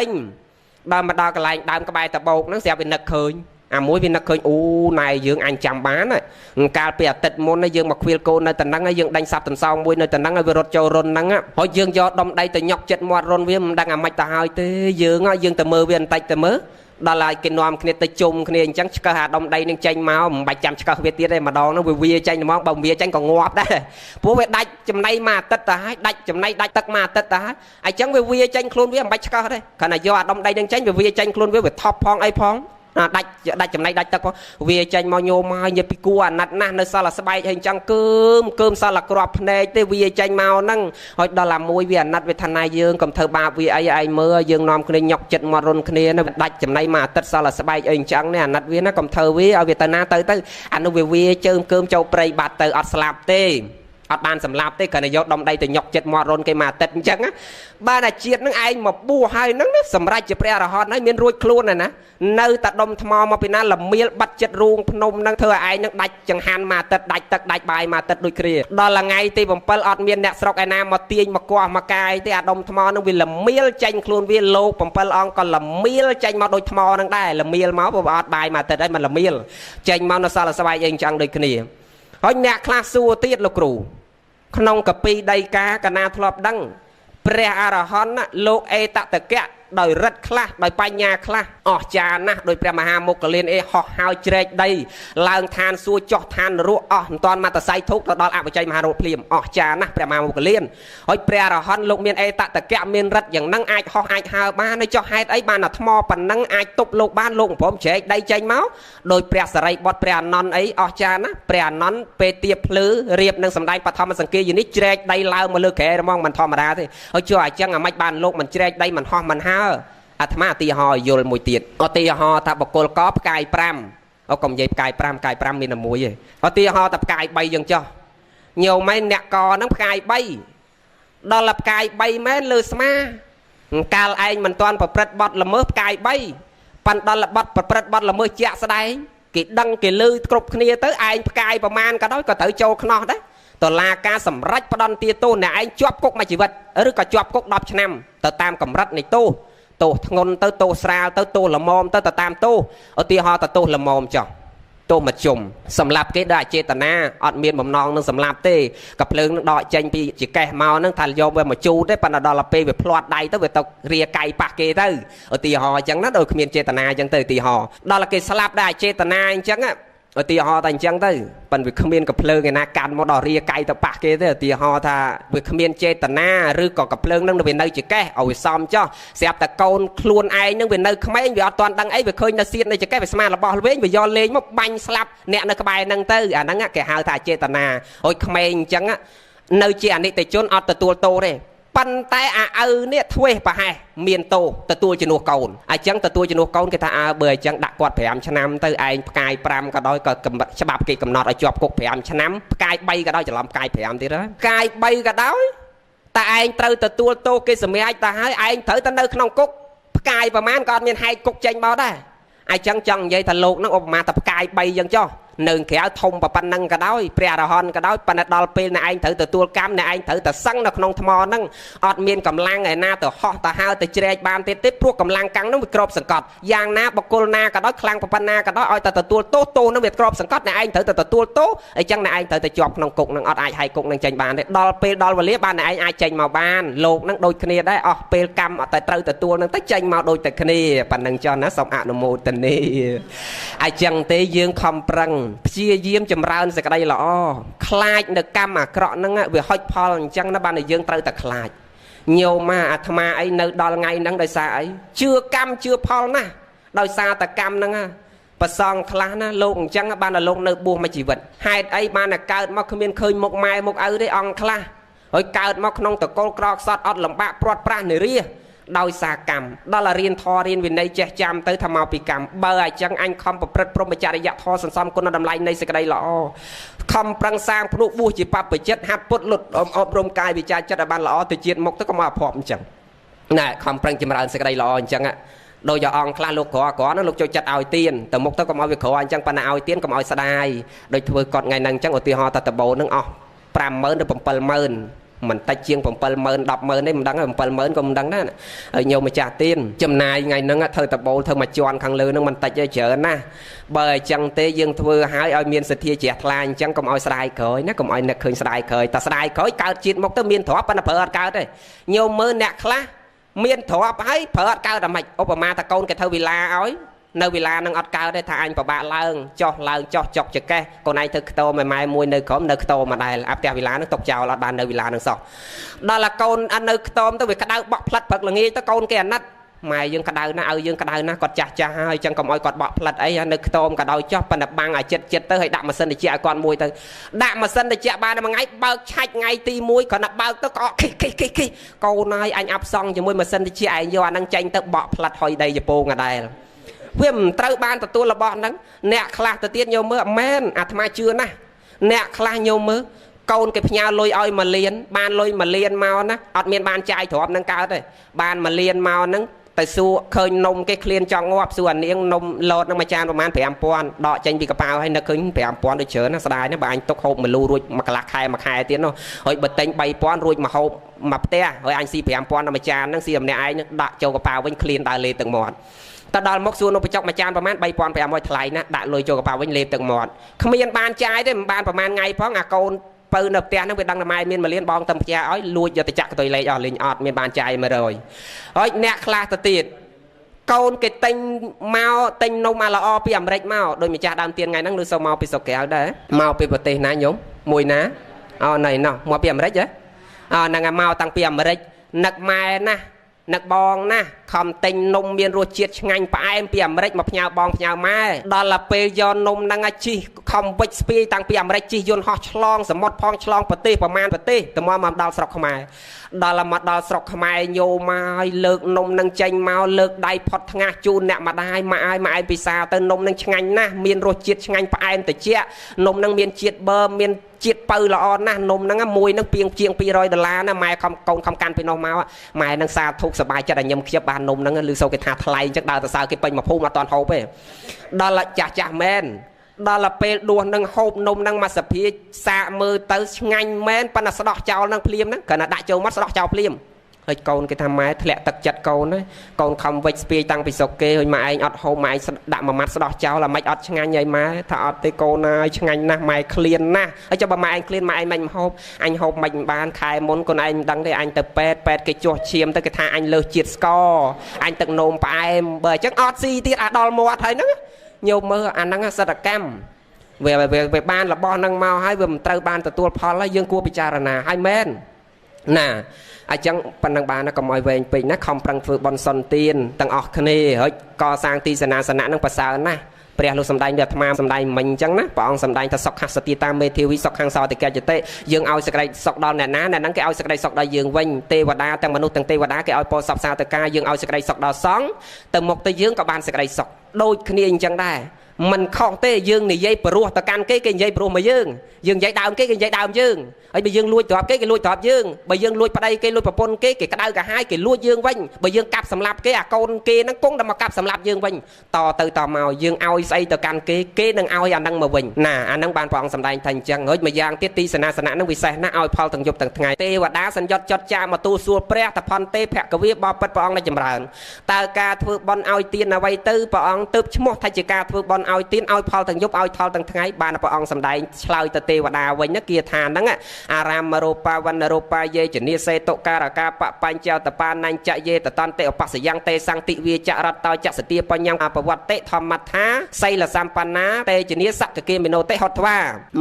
ញដល់មកដល់កន្លែងដើមក្បែរតបោកហ្នឹងស្រាប់វានឹកឃើញអាមួយវានឹកឃើញអូណែយើងអញចាំបានកាលពីអាទិត្យមុនយើងមកខ្វៀលគោនៅតំណឹងហើយយើងដេញសັບតំសងមួយនៅតំណឹងហើយវារត់ចូលរុនហ្នឹងហើយយើងយកដុំដីទៅញុកចិត្តមាត់រុនវាមិនដឹងអាម៉េចទៅហើយទេយើងទៅមើលវាបន្តិចទៅមើលដល់ហើយគេនាំគ្នាទៅជុំគ្នាអញ្ចឹងឆ្កឹះអាដុំដីនឹងចេញមកមិនបាច់ចាំឆ្កឹះវាទៀតទេម្ដងហ្នឹងវាចេញហ្មងបើវាចេញក៏ងាប់ដែរព្រោះវាដាច់ចំណៃមួយអាទិត្យទៅហើយដាច់ចំណៃដាច់ទឹកមួយអាទិត្យទៅហើយអញ្ចឹងវាចេញខ្លួនវាមិនបាច់ឆ្កឹះទេគ្រាន់តែយកអាដុំដីនឹងចេញវាចេញខ្លួនវាថប់ផងអីផងដាច់ចំណៃដាច់ទឹកផងវាចេញមកញោមមកនិយាយពីគួរអាណិតណាស់នៅសល់ស្បែកហើយអញ្ចឹងកើមសល់ក្របភ្នែកទេវាចេញមកហ្នឹងហើយដល់អាមួយវាអាណិតវាថាណាយើងកុំធ្វើបាបវាអីឯងមើលយើងនាំគ្នាញុកចិត្តមាត់រុនគ្នាដាច់ចំណៃមួយអាទិត្យសល់ស្បែកអីអញ្ចឹងនេះអាណិតវាណាកុំធ្វើវាឲ្យវាទៅណាទៅអានោះវាជើមកើមចូលព្រៃបាត់ទៅអត់ស្លាប់ទេអត់បានសម្លាប់ទេគ្រាន់តែយកដុំដីទៅញុកចិត្តមាត់រុនគេមួយអាទិត្យអញ្ចឹងបានអាជាតិនឹងឯងមកបួសហើយហ្នឹងសម្រាប់ជាព្រះអរហន្តហើយមានរួចខ្លួនណានៅតែដុំថ្មមកពីណាល្មៀលបាត់ចិត្តរូងភ្នំហ្នឹងធ្វើឲ្យឯងនឹងដាច់ចង្ហាន់មួយអាទិត្យដាច់ទឹកដាច់បាយមួយអាទិត្យដូចគ្នាដល់ថ្ងៃទី7អត់មានអ្នកស្រុកឯណាមកទាញមកកោះមកកាយទេអាដុំថ្មហ្នឹងវាល្មៀលចេញខ្លួនវាលោក7អង្គក៏ល្មៀលចេញមកដូចថ្មហ្នឹងដែរល្មៀលមកព្រោះអត់បាយមួយអាទិត្យហើយมันល្មៀលចេញមកនៅសល់ស្បែកអីអញ្ចឹងដូចគ្នាហើយអ្នកខ្លះសួរទៀតលោកគ្រូក្នុងកពីដីកាកណាធ្លាប់ដឹងព្រះអរហន្តលោកអេតតកៈដោយរិទ្ធខ្លះដោយបញ្ញាខ្លះអស្ចារ្យណាស់ដោយព្រះមហាមុគលានហោះហើយជ្រែកដីឡើងឋានសួគ៌ចុះឋាននរកអស់មិនតាន់មកតស័យធុកទៅដល់អបច្ច័យមហារោគភ្លាមអស្ចារ្យណាស់ព្រះមហាមុគលានហើយព្រះអរហន្តលោកមានអេតតកៈមានរិទ្ធយ៉ាងហ្នឹងអាចហោះអាចហើរបានហើយចុះហេតុអីបានអាថ្មប៉ុណ្ណឹងអាចទប់លោកបានលោកព្រមជ្រែកដីចេញមកដោយព្រះសរិបុត្រព្រះអនន្តអីអស្ចារ្យណាស់ព្រះអនន្តពេលទៀបភ្លឺរៀបនឹងសម្ដែងបឋមសង្គាយនេះជ្រែកដីឡើងមកលើក្រែហ្មងមិនធម្មតាទេហើយចុះអញ្ចឹងអាម៉េចបានលោកមិនជ្រែកដីមិនហោះមិនហើរអាត្មាឧទាហរណ៍យល់មួយទៀតឧទាហរណ៍ថាបកគលកផ្កាយ5កុំនិយាយផ្កាយ5មានតែមួយទេឧទាហរណ៍ថាផ្កាយ3យ៉ាងចុះញោមឯងអ្នកកហ្នឹងផ្កាយ3ដល់ផ្កាយ3មែនលើស្មាកាលឯងមិនទាន់ប្រព្រឹត្តបទល្មើសផ្កាយ3ប៉ាន់ដល់បទប្រព្រឹត្តបទល្មើសជាក់ស្ដែងគេដឹងគេលឺគ្រប់គ្នាទៅឯងផ្កាយប្រមាណក៏ដោយក៏ត្រូវចូលខ្នោះដែរតឡាការសម្រេចផ្ដន់ទាទោសអ្នកឯងជាប់គុកមួយជីវិតឬក៏ជាប់គុក10ឆ្នាំទៅតាមកម្រិតនៃទោសធ្ងន់ទៅទោសស្រាលទៅទោសល្មមទៅតាមទោសឧទាហរណ៍ទៅទោសល្មមចុះទោសមធ្យមសម្រាប់គេដោយអចេតនាអត់មានបំណងនឹងសម្រាប់ទេកភ្លើងនឹងដកចេញពីចកេះមកនឹងថាយកវាមកជូតទេប៉ុន្តែដល់ពេលវាផ្លាត់ដៃទៅវាទៅរាកាយប៉ះគេទៅឧទាហរណ៍អញ្ចឹងណាដោយគ្មានចេតនាអញ្ចឹងទៅឧទាហរណ៍ដល់គេស្លាប់ដោយអចេតនាអញ្ចឹងឧទាហរណ៍តែអញ្ចឹងទៅប៉ុន្តែវាគ្មានកភ្លើងឯណាកាន់មកដល់រាកាយទៅប៉ះគេទេឧទាហរណ៍ថាវាគ្មានចេតនាឬក៏កភ្លើងនឹងវានៅចកេះឲ្យវាសមចុះស្រាប់តែកូនខ្លួនឯងនឹងវានៅក្មេងវាអត់ទាន់ដឹងអីវាឃើញនៅសៀតនៅចកេះវាស្មានរបស់វិញវាយកលេងមកបាញ់ស្លាប់អ្នកនៅក្បែរហ្នឹងទៅអាហ្នឹងគេហៅថាចេតនាហើយក្មេងអញ្ចឹងនៅជាអនិច្ចជនអត់ទទួលទោសទេប៉ុន្តែអាឪនេះធ្វេសប្រហែសមានទោសទទួលជំនួសកូនអញ្ចឹងទទួលជំនួសកូនគេថាបើអញ្ចឹងដាក់គាត់5ឆ្នាំទៅឯងផ្កាយ5ក៏ដោយក៏ច្បាប់គេកំណត់ឲ្យជាប់គុក5ឆ្នាំផ្កាយ3ក៏ដោយច្រឡំផ្កាយ5ទៀតហើយផ្កាយ3ក៏ដោយតែឯងត្រូវទទួលទោសគេសម្រេចទៅហើយឯងត្រូវទៅនៅក្នុងគុកផ្កាយប្រមាណក៏អត់មានហែកគុកចេញមកដែរអញ្ចឹងចង់និយាយថាលោកនឹងឧបមាថាផ្កាយ3អញ្ចឹងចុះនៅក្រៅធំប៉ុណ្ណឹងក៏ដោយព្រះអរហន្តក៏ដោយប៉ុន្តែដល់ពេលអ្នកឯងត្រូវទទួលកម្មអ្នកឯងត្រូវតែសឹងនៅក្នុងថ្មហ្នឹងអត់មានកម្លាំងឯណាទៅហោះទៅហើរទៅជ្រែកបានទេព្រោះកម្លាំងកាំងហ្នឹងវាក្របសង្កត់យ៉ាងណាបកគលណាក៏ដោយខ្លាំងប៉ុណ្ណាក៏ដោយឲ្យតែទទួលទោសហ្នឹងវាក្របសង្កត់អ្នកឯងត្រូវតែទទួលទោសអញ្ចឹងអ្នកឯងត្រូវតែជាប់ក្នុងគុកហ្នឹងអត់អាចហែកគុកហ្នឹងចេញបានទេដល់ពេលដល់វេលាបានអ្នកឯងអាចចេញមកបានលោកហ្នឹងដូចគ្នាដែរអស់ពេលកម្មអត់តែត្រូវទទួលហ្នឹងទៅចេញមកដូចតែគ្នាប៉ុណ្ណឹងចុះណាសូមអនុមោទនាអញ្ចឹងទេយើងខំប្រឹងព្យាយាមចម្រើនសេចក្តីល្អខ្លាចនៅកម្មអាក្រក់ហ្នឹងវាហុចផលអញ្ចឹងណាបានតែយើងត្រូវតែខ្លាចញោមអាត្មាអីនៅដល់ថ្ងៃហ្នឹងដោយសារអីជឿកម្មជឿផលណាស់ដោយសារតែកម្មហ្នឹងប្រសងខ្លះណាលោកអញ្ចឹងបានតែលោកនៅបួសមួយជីវិតហេតុអីបានតែកើតមកគ្មានឃើញមុខម៉ែមុខឪទេអង្គខ្លះហើយកើតមកក្នុងតកូលក្រខ្សត់អត់លំបាកព្រាត់ប្រាសនារី ដោយសារកម្មដល់រៀនធម៌រៀនវិន័យចេះចាំទៅថាមកពីកម្មបើអញ្ចឹងអញខំប្រព្រឹត្តព្រហ្មចរិយធម៌សន្សំគុណតម្លៃនៃសេចក្តីល្អខំប្រឹងសាងភ្នោះបួសជាបព្វជិតហាត់ពុតលុតអប់រំកាយវិចារចិត្តឲ្យបានល្អទៅជាតិមុខទៅក៏មកអភ័ព្វអញ្ចឹងណែខំប្រឹងចម្រើនសេចក្តីល្អអញ្ចឹងដោយអង្គខ្លះលោកក្រហ្នឹងលោកចូលចិត្តឲ្យទៀនទៅមុខទៅកុំឲ្យវាក្រអញ្ចឹងប៉ុន្តែឲ្យទៀនកុំឲ្យស្ដាយដោយធ្វើគាត់ថ្ងៃហ្នឹងអញ្ចឹងឧទាហរណ៍តតបោហ្នឹងអស់ 50000 ទៅ 70000 មិនតិចជាង 70000 100000ទេមិនដឹង 70000 ក៏មិនដឹងដែរហើយញោមម្ចាស់ទៀនចំណាយថ្ងៃហ្នឹងធ្វើតបោធ្វើមកជន់ខាងលើហ្នឹងមិនតិចទេច្រើនណាស់បើអញ្ចឹងទេយើងធ្វើឲ្យមានសទ្ធាជ្រះថ្លាអញ្ចឹងកុំឲ្យស្ដាយក្រោយណាកុំឲ្យនឹកឃើញស្ដាយក្រោយតែស្ដាយក្រោយកើតជាតិមកទៅមានទ្រព្យប៉ុន្តែប្រើអត់កើតទេញោមមើលអ្នកខ្លះមានទ្រព្យហើយប្រើអត់កើតតែម៉េចឧបមាតកូនគេធ្វើវិឡាឲ្យនៅវិឡានឹងអត់កើតទេថាអញពិបាកឡើងចុះចុកចកេះកូនឯងធ្វើខ្ទមម៉ែមួយនៅក្រោមនៅខ្ទមមកដែរអាផ្ទះវិឡានឹងຕົកចោលអត់បាននៅវិឡានឹងសោះដល់តែកូនអត់នៅខ្ទមទៅវាក្តៅបក់ផ្លិតព្រឹកល្ងាចទៅកូនគេអាណិតម៉ែយើងក្តៅណាស់ឲ្យយើងក្តៅណាស់គាត់ចាស់ហើយចឹងកុំឲ្យគាត់បក់ផ្លិតអីនៅខ្ទមក៏ដោយចុះប៉ុន្តែបាំងឲ្យចិត្តទៅឲ្យដាក់ម៉ាស៊ីនត្រជាក់ឲ្យគាត់មួយទៅដាក់ម៉ាស៊ីនត្រជាក់បានមួយថ្ងៃបើកឆាច់ថ្ងៃទី1គ្រាន់តែបើកទៅក៏ខិកូនហើយអញអាប់សង់ជាមួយម៉ាស៊ីនត្រជាក់ឯងយកអាហ្នឹងចេញទៅបក់ផ្លិតហុយដីជពងក៏ដែរវាមិនត្រូវបានទទួលរបស់ហ្នឹងអ្នកខ្លះទៅទៀតញោមមើលមែនអាត្មាជឿណាស់អ្នកខ្លះញោមមើលកូនគេផ្ញើលុយឲ្យ1លានបានលុយ1លានមកណាអត់មានបានចាយទ្រព្យនឹងកើតទេបាន1លានមកហ្នឹងទៅសួរឃើញនំគេឃ្លានចង់ងាប់សួរអានាងនំឡូតនឹងមួយចានប្រហែល 5000 ដកចេញពីកប៉ាល់ហើយនឹកឃើញ 5000 ដូចច្រើនណាស្ដាយណាបើអញទុកហូបមលូរួចមួយកន្លះខែមួយខែទៀតនោះហើយបើទិញ 3000 រួចមកហូបមកផ្ទះហើយអញស៊ី 5000 ដល់មួយចានហ្នឹងស៊ីម្នាក់ឯងដាក់ចូលកប៉ាល់វិញឃ្លានដើរលេបទឹកមាត់តដល់មកសួរនំបញ្ចុកមួយចានប្រហែល 3500 ថ្លៃណាដាក់លុយចូលកប៉ាល់វិញលេបទឹកមាត់គ្មានបានចាយទេមិនបានប្រហែលថ្ងៃផងអាកូនបើនៅផ្ទះហ្នឹងវាដឹងតែម៉ែមាន1លានបងទៅផ្ទះឲ្យលួចយកទៅចាក់កតុយលេខអស់លេងអត់មានបានចាយ100ហើយអ្នកខ្លះទៅទៀតកូនគេទិញមកទិញនំអាល្អពីអាមេរិកមកដោយម្ចាស់ដើមទៀនថ្ងៃហ្នឹងឬសូមមកពីសុកកែវដែរមកពីប្រទេសណាញោមមួយណាអូណៃណោះមកពីអាមេរិកហ៎ហ្នឹងមកតាំងពីអាមេរិកនឹកម៉ែណានឹកបងណាខំទិញនំមានរសជាតិឆ្ងាញ់ផ្អែមពីអាមេរិកមកផ្ញើបងផ្ញើម៉ែដល់ទៅពេលយកនំហ្នឹងជីខំវិចស្ពាយតាំងពីអាមេរិកជីយន្តហោះឆ្លងសមុទ្រផងឆ្លងប្រទេសប្រមាណប្រទេសទៅមកដល់ស្រុកខ្មែរដល់មកដល់ស្រុកខ្មែរញោមមកលើកនំនឹងចេញមកលើកដៃផុតថ្ងាសជូនអ្នកម្ដាយម៉ាក់ឯងពិសាទៅនំនឹងឆ្ងាញ់ណាស់មានរសជាតិឆ្ងាញ់ផ្អែមត្រជាក់នំនឹងមានជាតិប៊ឺមានជាតិបើល្អណាស់នំហ្នឹងមួយហ្នឹងពីងជាង$200ណាម៉ែកូនខំកាន់ពីនោះមកម៉ែនឹងសាធុកសប្បាយចិត្តឲ្យញឹមខ្ជិបបាននំហ្នឹងឬសូវគេថាថ្លៃអញ្ចឹងដើរទៅសើគេពេញមកភូមិអត់តាន់ហូបទេដល់ចាស់មែនដល់ពេលដួសនឹងហូបនំហ្នឹងមកសភាសាកមើលទៅឆ្ងាញ់មែនប៉ុន្តែស្ដោះចោលនឹងភ្លាមហ្នឹងគ្រាន់តែដាក់ចូលមាត់ស្ដោះចោលភ្លាមហើយកូនគេថាម៉ែធ្លាក់ទឹកចិត្តកូនណាកូនខំវិចស្ពាយតាំងពីសុកគេហើយម៉ែឯងអត់ហូបម៉ែឯងដាក់មួយម៉ាត់ស្ដោះចោលអាម៉េចអត់ឆ្ងាញ់ហើយម៉ែថាអត់ទេកូនណាឆ្ងាញ់ណាស់ម៉ែឃ្លានណាស់ហើយចុះបើម៉ែឯងឃ្លានម៉ែឯងមិនហូបអញហូបមិនបានខែមុនកូនឯងមិនដឹងទេអញទៅពេទ្យគេជួសឈាមទៅគេថាអញលើសជាតិស្ករអញទឹកនោមផ្អែមបើអញ្ចឹងអត់ស៊ីទៀតអាដល់មាត់ហើយហ្នឹងញោមមើលអាហ្នឹងសិទ្ធិកម្មវាបានរបស់ហ្នឹងមកហើយវាមិនត្រូវបានទទួលផលហើយយើងគួរពិចារណាហើយមែនណាអញ្ចឹងប៉ុណ្ណឹងបានណាកុំឲ្យវែងពេកណាខំប្រឹងធ្វើបន់សុនទានទាំងអស់គ្នាហើយកសាងទីសេនាសនៈនឹងប្រសើរណាស់ព្រះលោកសម្ដែងដល់អាត្មាសម្ដែងមិញអញ្ចឹងណាព្រះអង្គសម្ដែងថាសុខសតិតាមេធាវីសុខខាងសោតិកច្ចតិយើងឲ្យសេចក្តីសុខដល់អ្នកណាហ្នឹងគេឲ្យសេចក្តីសុខដល់យើងវិញទេវតាទាំងមនុស្សទាំងទេវតាគេឲ្យពោសពសាទៅការយើងឲ្យសេចក្តីសុខដល់សង្ឃទៅមុខទៅយើងក៏បានសេចក្តីសុខដូចគ្នាអញ្ចឹងដែរមិនខុសទេយើងនិយាយព្រោះទៅកាន់គេនិយាយព្រោះមកយើងនិយាយដើមគេនិយាយដើមយើងហើយបើយើងលួចទ្រព្យគេលួចទ្រព្យយើងបើយើងលួចប្តីគេលួចប្រពន្ធគេក្តៅកាហាយគេលួចយើងវិញបើយើងកាប់សម្លាប់គេអាកូនគេហ្នឹងគង់តែមកកាប់សម្លាប់យើងវិញតទៅតមកយើងឲ្យស្អីទៅកាន់គេនឹងឲ្យអាហ្នឹងមកវិញណាអាហ្នឹងបានព្រះអង្គសម្ដែងថាអញ្ចឹងហើយម្យ៉ាងទៀតទីសេនាសនៈហ្នឹងវិសេសណាស់ឲ្យផលទាំងយប់ទាំងថ្ងៃទេវតាសញ្ញត់ចត់ចាមកទូលសួរព្រះតផនទេភគវាបបិទ្ធព្រះអង្គនៃចម្រើនតើការធ្វើបន់ឲ្យទានអ្វីទៅព្រះអង្គទើបឈ្មោះថាជាការធ្វើបន់ឲ្យទានឲ្យផលទាំងយប់ឲ្យផលទាំងថ្ងៃបានព្រះអង្គសម្ដែងឆ្លើយទៅទេវតាវិញណាគាថាហ្នឹងអារាមរូបាវណ្ណរូបាយេចនិសេតុការកាបបញ្ចោតបានញ្ចយេតតន្តិឧបសយ៉ាងទេសង្តិវាចរតោចសទាបញ្ញអបវតិធម្មថាសីលសម្បណ្ណាតេចនិសកគិមិណោតិហត្វា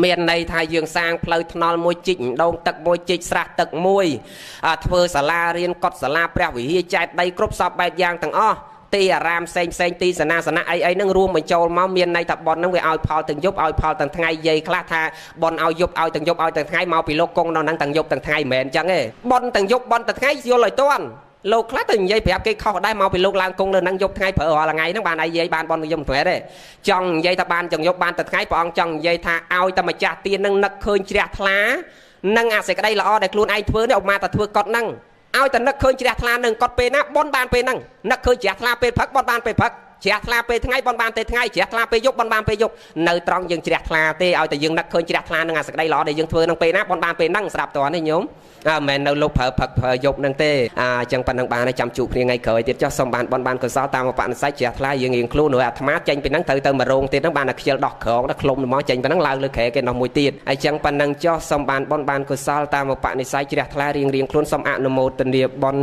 មានន័យថាយើងសាងផ្លូវថ្នល់មួយជីកដងទឹកមួយជីកស្រះទឹកមួយធ្វើសាលារៀនកុដិសាលាព្រះវិហារចែកដីគ្រប់សពបែបយ៉ាងទាំងអស់ទីអារាមផ្សេងទីសេនាសនៈអីហ្នឹងរួមបញ្ចូលមកមានន័យថាបនហ្នឹងវាឲ្យផលទាំងយប់ឲ្យផលទាំងថ្ងៃយាយខ្លះថាបនឲ្យយប់ឲ្យទាំងយប់ឲ្យទាំងថ្ងៃមកពីលោកគង់នៅហ្នឹងទាំងយប់ទាំងថ្ងៃមិនមែនអញ្ចឹងទេបនទាំងយប់បនទាំងថ្ងៃយល់ឲ្យតន់ លោកខ្លះទៅនិយាយប្រាប់គេខុសដែរមកពីលោកឡើងគង់នៅនឹងយប់ថ្ងៃប្រើរាល់ថ្ងៃហ្នឹងបានអាយនិយាយបានបនខ្ញុំប្រែទេចង់និយាយថាបានចង់យប់បានតែថ្ងៃព្រះអង្គចង់និយាយថាឲ្យតែម្ចាស់ទាននឹងនឹកឃើញជ្រះថ្លានឹងអាសេចក្តីល្អដែលខ្លួនឯងធ្វើនេះអុមាតែធ្វើកត់ហ្នឹងឲ្យតែនឹកឃើញជ្រះថ្លានឹងកត់ពេលណាបនបានពេលហ្នឹងនឹកឃើញជ្រះថ្លាពេលព្រឹកបនបានពេលព្រឹកជ្រះថ្លាពេលថ្ងៃបនបានពេលថ្ងៃជ្រះថ្លាពេលយប់បនបានពេលយប់នៅត្រង់យើងជ្រះថ្លាទេឲ្យតែយើងនឹកឃើញជ្រះថ្លានឹងអាសេចក្តីល្អដែលយើងធ្វើនឹងពេលណាបនបានពេលហ្នឹងស្រាប់តើនេះញោមមិននៅលោកប្រើផឹកប្រើយប់នឹងទេអញ្ចឹងប៉ុណ្ណឹងបានចាំជួបគ្នាថ្ងៃក្រោយទៀតចុះសូមបានបនបានកុសលតាមបនិស័យជ្រះថ្លាយើងរៀងខ្លួននៅអាត្មាចេញពីហ្នឹងទៅមករោងទៀតហ្នឹងបានតែខ្ជិលដោះក្រងដល់ខ្លុំមកចេញប៉ុណ្ណឹងឡើងលើក្រែគេនោះមួយទៀតអញ្ចឹងប៉ុណ្ណឹងចុះសូមបានបនបានកុសលតាមបនិស័យជ្រះថ្លារៀងខ្លួនសូមអនុមោទនាបន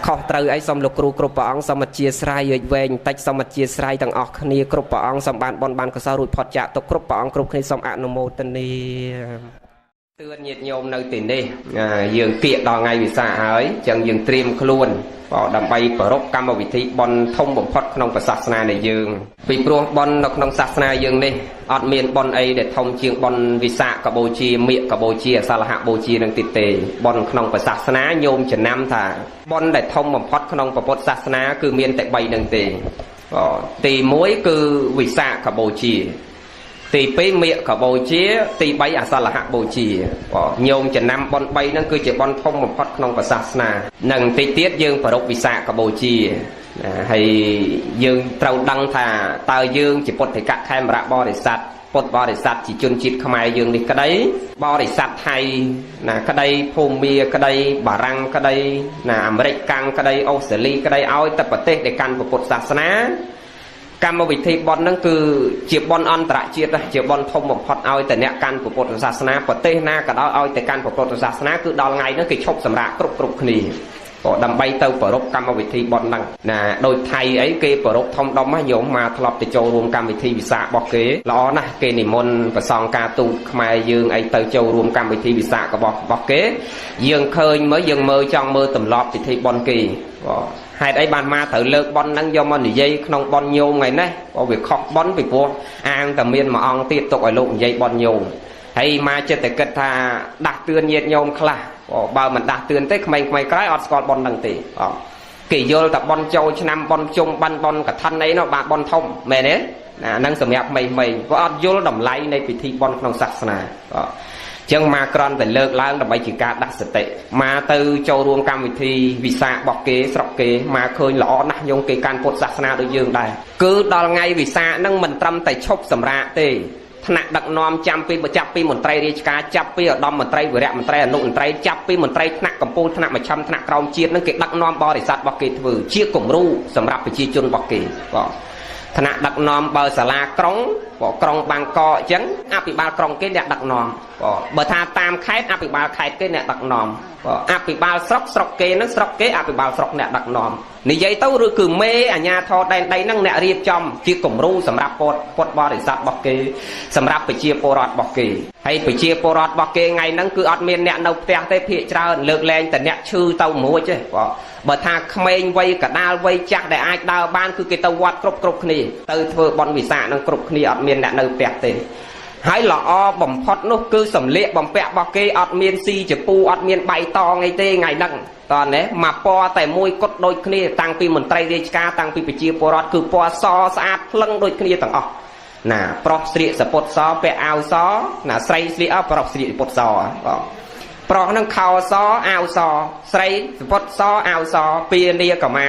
ខុសត្រូវអីសូមលោកគ្រូគ្រប់ព្រះអង្គសូមអធិស្ឋានយវែងបន្តិចសូមអធិស្ឋានទាំងអស់គ្នាគ្រប់ព្រះអង្គសូមបានបនបានកុសលរួចផុតចាកទុកគ្រប់ព្រះអង្គគ្រប់គ្នាសូមអនុមោទនាទឿនញាតិញោមនៅទីនេះយើងគៀកដល់ថ្ងៃវិសាខហើយអញ្ចឹងយើងត្រៀមខ្លួនដើម្បីប្រពកម្មវិធីបន់ធំបំផុតក្នុងសាសនានៃយើងពីព្រោះបន់នៅក្នុងសាសនាយើងនេះអត់មានបន់អីដែលធំជាងបន់វិសាខបូជាមាឃបូជាសាលហបូជានឹងទៀតទេបន់ក្នុងសាសនាញោមចំណាំថាបន់ដែលធំបំផុតក្នុងពុទ្ធសាសនាគឺមានតែ3នឹងទេទី1គឺវិសាខបូជាទី2មាឃបូជាទី3អសលហបូជាញោមចំណាំបន3ហ្នឹងគឺជាបនធំបំផុតក្នុងសាសនានិងទីទៀតយើងប្រពវិសាខបូជាហើយយើងត្រូវដឹងថាតើយើងជាពុទ្ធិកខេមរៈបរិស័ទពុទ្ធបរិស័ទជាជនជាតិខ្មែរយើងនេះក្តីបរិស័ទថៃណាក្តីភូមាក្តីបារាំងក្តីណាអាមេរិកកាំងក្តីអូស្ត្រាលីក្តីឲ្យតែប្រទេសដែលកាន់ពុទ្ធសាសនាកម្មវិធីបន់ហ្នឹងគឺជាបន់អន្តរជាតិជាបន់ធំបំផុតឲ្យតែអ្នកកាន់ពុទ្ធសាសនាប្រទេសណាក៏ដោយឲ្យតែកាន់ពុទ្ធសាសនាគឺដល់ថ្ងៃហ្នឹងគេឈប់សម្រាកគ្រប់គ្នាដើម្បីទៅប្រពកម្មវិធីបន់ហ្នឹងណាដោយថៃអីគេប្រពធំដុំញោមមកធ្លាប់ទៅចូលរួមកម្មវិធីវិសាខរបស់គេល្អណាស់គេនិមន្តប្រសង់ការទូតខ្មែរយើងអីទៅចូលរួមកម្មវិធីវិសាខរបស់គេយើងឃើញមើលយើងមើលចង់មើលទម្លាប់ពិធីបន់គេហេតុអីបានមកត្រូវលើកបន់ហ្នឹងយកមកនិយាយក្នុងបន់ញោមថ្ងៃនេះវាខុសបន់ពីព្រោះអាងតែមានមួយអង្គទៀតទុកឲ្យលោកនិយាយបន់ញោមហើយមកចិត្តតែគិតថាដាស់តឿនញាតិញោមខ្លះបើមិនដាស់តឿនទេក្មេងៗក្រោយអត់ស្គាល់បន់ហ្នឹងទេគេយល់តែបន់ចូលឆ្នាំបន់ជុំបន់កឋិនអីនោះបាទបន់ធំមែនទេណាហ្នឹងសម្រាប់ក្មេងៗព្រោះអត់យល់តម្លៃនៃពិធីបន់ក្នុងសាសនាចឹងមកក្រន់តែលើកឡើងដើម្បីជាការដាស់សតិមកទៅចូលរួមកម្មវិធីវិសាខរបស់គេស្រុកគេមកឃើញល្អណាស់ញោមគេកាន់ពុទ្ធសាសនាដូចយើងដែរគឺដល់ថ្ងៃវិសាខហ្នឹងមិនត្រឹមតែឈប់សម្រាកទេថ្នាក់ដឹកនាំចាប់ពីមន្ត្រីរាជការចាប់ពីឧត្តមមន្ត្រីវរៈមន្ត្រីអនុមន្ត្រីចាប់ពីមន្ត្រីថ្នាក់កម្ពុជាថ្នាក់មជ្ឈិមថ្នាក់ក្រោមជាតិហ្នឹងគេដឹកនាំបរិស័ទរបស់គេធ្វើជាគំរូសម្រាប់ប្រជាជនរបស់គេថ្នាក់ដឹកនាំបើសាលាក្រុងក្រុងបាងកកអញ្ចឹងអភិបាលក្រុងគេអ្នកដឹកនាំបើថាតាមខេត្តអភិបាលខេត្តគេអ្នកដឹកនាំអភិបាលស្រុកគេហ្នឹងស្រុកគេអភិបាលស្រុកអ្នកដឹកនាំនិយាយទៅឬគឺមេអាជ្ញាធរដែនដីហ្នឹងអ្នករៀបចំជាគំរូសម្រាប់ពុទ្ធបរិស័ទរបស់គេសម្រាប់ប្រជាពលរដ្ឋរបស់គេហើយប្រជាពលរដ្ឋរបស់គេថ្ងៃហ្នឹងគឺអត់មានអ្នកនៅផ្ទះទេភាគច្រើនលើកលែងតែអ្នកឈឺទៅមួយទេបើថាក្មេងវ័យកដាលវ័យចាស់ដែលអាចដើរបានគឺគេទៅវត្តគ្រប់គ្នាទៅធ្វើបន់វិសាខហ្នឹងគ្រប់គ្នាអត់មានអ្នកនៅផ្ទះទេហើយល្អបំផុតនោះគឺសម្លៀកបំពាក់របស់គេអត់មានស៊ីចពូអត់មានបៃតងអីទេថ្ងៃហ្នឹងតើណាមកពណ៌តែមួយគត់ដូចគ្នាតាំងពីមន្ត្រីរាជការតាំងពីប្រជាពលរដ្ឋគឺពណ៌សស្អាតភ្លឹងដូចគ្នាទាំងអស់ណាប្រុសស្លៀកសពុតសពាក់អាវសណាស្រីស្លៀកប្រុសស្លៀកពុតសប្រុសហ្នឹងខោសអាវសស្រីសពុតសអាវសពានាកម្មា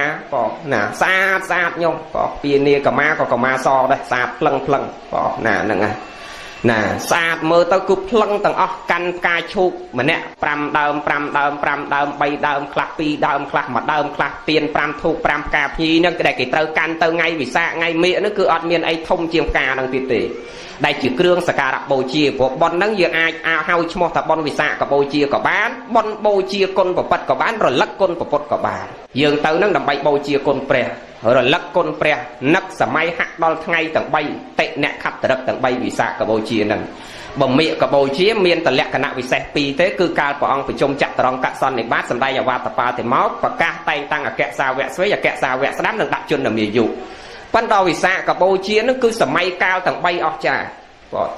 ណាស្អាតញោមពានាកម្មាក៏កម្មាសដែរស្អាតភ្លឹងណាហ្នឹងណាស្អាតមើលទៅគឺភ្លឹងទាំងអស់កាន់ផ្កាឈូកម្នាក់5ដើម3ដើមខ្លះ2ដើមខ្លះ1ដើមខ្លះទៀន5ធូប5ផ្កាភ្ញីហ្នឹងដែលគេត្រូវកាន់ទៅថ្ងៃវិសាខថ្ងៃមេហ្នឹងគឺអត់មានអីធំជាងផ្កាហ្នឹងទៀតទេដែលជាគ្រឿងសក្ការៈបូជាព្រោះប៉ុនហ្នឹងយើងអាចហៅឈ្មោះថាប៉ុនវិសាខបូជាក៏បានប៉ុនបូជាគុណប្រពុតក៏បានរលឹកគុណប្រពុតក៏បានយើងទៅហ្នឹងដើម្បីបូជាគុណព្រះរលឹកគុណព្រះនឹកសម័យហាក់ដល់ថ្ងៃទាំង3តិអ្នកខត្តរិកទាំង3វិសាខបូជាហ្នឹងបើមេកបូជាមានតលក្ខណៈពិសេស2ទេគឺកាលព្រះអង្គប្រជុំចតុរង្គសន្និបាតសម្ដែងអវត្តបាតិមកប្រកាសតែងតាំងអគ្គសាវកស្វេអគ្គសាវកស្ដាំនិងដាក់ជនមាយុប៉ុន្តែវិសាខបូជានឹងគឺសម័យកាលទាំង3អស់ចា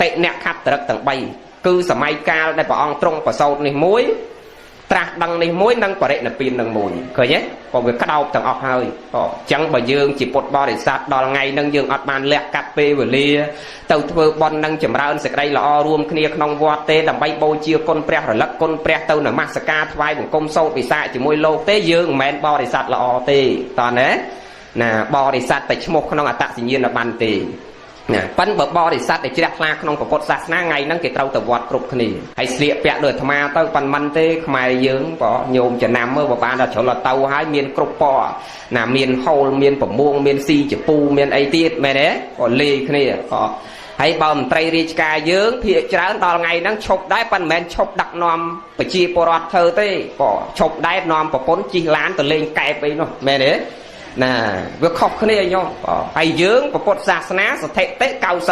តិអ្នកខត្តរិកទាំង3គឺសម័យកាលដែលព្រះអង្គទ្រង់ប្រសូតនេះមួយ ត្រាស់ដឹងនេះមួយនឹងបរិណិព្វាននឹងមួយឃើញទេក៏វាក្តោបទាំងអស់ហើយអញ្ចឹងបើយើងជាពុទ្ធបរិស័ទដល់ថ្ងៃហ្នឹងយើងអត់បានលះកាត់ពេលវេលាទៅធ្វើបុណ្យនឹងចម្រើនសេចក្តីល្អរួមគ្នាក្នុងវត្តទេដើម្បីបូជាគុណព្រះរលឹកគុណព្រះទៅនមស្ការថ្វាយបង្គំសូត្រវិសាជាមួយលោកទេយើងមិនមែនបរិស័ទល្អទេតើណាបរិស័ទតែឈ្មោះក្នុងអត្តសញ្ញាណប័ណ្ណទេណាប៉ិនបើបរិស័ទដែលជ្រះថ្លាក្នុងពុទ្ធសាសនាថ្ងៃហ្នឹងគេត្រូវទៅវត្តគ្រប់គ្នាហើយស្លៀកពាក់ដូចអាត្មាទៅប៉ិនមិនទេខ្មែរយើងក៏ញោមចំណាំមើលបើបានដល់ជ្រុលទៅហើយមានគ្រប់ពណ៌ណាមានហូលមានប្រមួងមានស៊ីចពូមានអីទៀតមែនទេក៏លាយគ្នាក៏ហើយបើមន្ត្រីរាជការយើងភាគច្រើនដល់ថ្ងៃហ្នឹងឈប់ដែរប៉ិនមិនមែនឈប់ដឹកនាំប្រជាពលរដ្ឋធ្វើទេក៏ឈប់ដែរនាំប្រពន្ធជិះឡានទៅលេងកែបអីនោះមែនទេណាវាខុសគ្នាញោមហើយយើងពុទ្ធសាសនាស្ថិតិ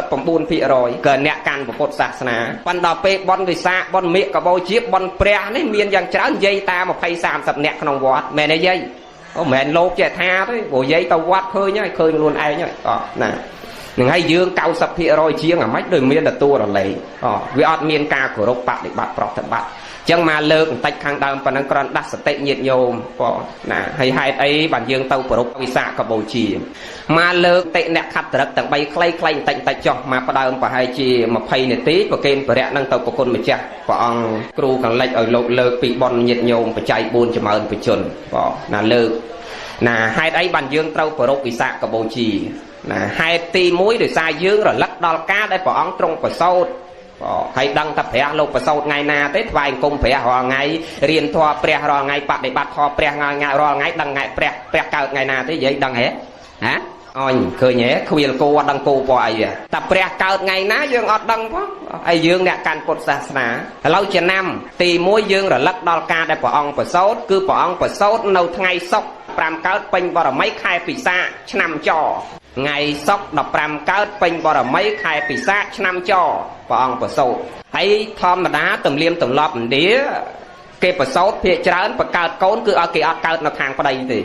99% ក៏អ្នកកាន់ពុទ្ធសាសនាប៉ុន្តែពេលបន់វិសាខបន់មេកកបោជាបន់ព្រះនេះមានយ៉ាងច្រើននិយាយតា20 30អ្នកក្នុងវត្តមែនទេយាយអូមិនមែនលោកចេះថាទេព្រោះយាយទៅវត្តឃើញហើយឃើញខ្លួនឯងហើយណានឹងហើយយើង 90% ជាងអាម៉េចដូចមានទទួលរលែងវាអត់មានការគោរពបដិបត្តិប្រតិបត្តិចឹងមកលើកបន្តិចខាងដើមប៉ុណ្ណឹងគ្រាន់ដាស់សតិញាតិញោមណាហើយហេតុអីបានយើងទៅប្រពវិសាខបូជាមកលើកតិអ្នកខត្តរិកទាំង3ខ្លីៗបន្តិចចុះមកផ្ដើមប្រហែលជា20នាទីប្រកេនបរិយនឹងទៅប្រគុណម្ចាស់ព្រះអង្គគ្រូខាងលិចឲ្យលោកលើកពីបនញាតិញោមបច្ច័យ4ចម្រើនបជនណាលើកណាហេតុអីបានយើងត្រូវប្រពវិសាខបូជាណាហេតុទី1ដោយសារយើងរលឹកដល់ការដែលព្រះអង្គទ្រង់ប្រសូតហើយដឹងថាព្រះលោកប្រសូតថ្ងៃណាទេថ្វាយអង្គមព្រះរាល់ថ្ងៃរៀនធម៌ព្រះរាល់ថ្ងៃបដិបត្តិធម៌ព្រះរាល់ថ្ងៃដឹងថ្ងៃព្រះកើតថ្ងៃណាទេនិយាយដឹងហ៎ហ៎អញឃើញហ៎ខ្វៀលគោអត់ដឹងគោពណ៌អីតែព្រះកើតថ្ងៃណាយើងអត់ដឹងផងហើយយើងអ្នកកាន់ពុទ្ធសាសនាឥឡូវចំណាំទី1យើងរលឹកដល់ការដែលព្រះអង្គប្រសូតគឺព្រះអង្គប្រសូតនៅថ្ងៃសុក្រ5កើតពេញបរមីខែពិសាខឆ្នាំចថ្ងៃសុក្រ15កើតពេញបរមីខែពិសាខឆ្នាំចព្រះអង្គប្រសូតហើយធម្មតាទំនៀមទម្លាប់ឥណ្ឌាគេប្រសូតភាគច្រើនបង្កើតកូនគឺឲ្យគេអត់កើតនៅខាងប្តីទេ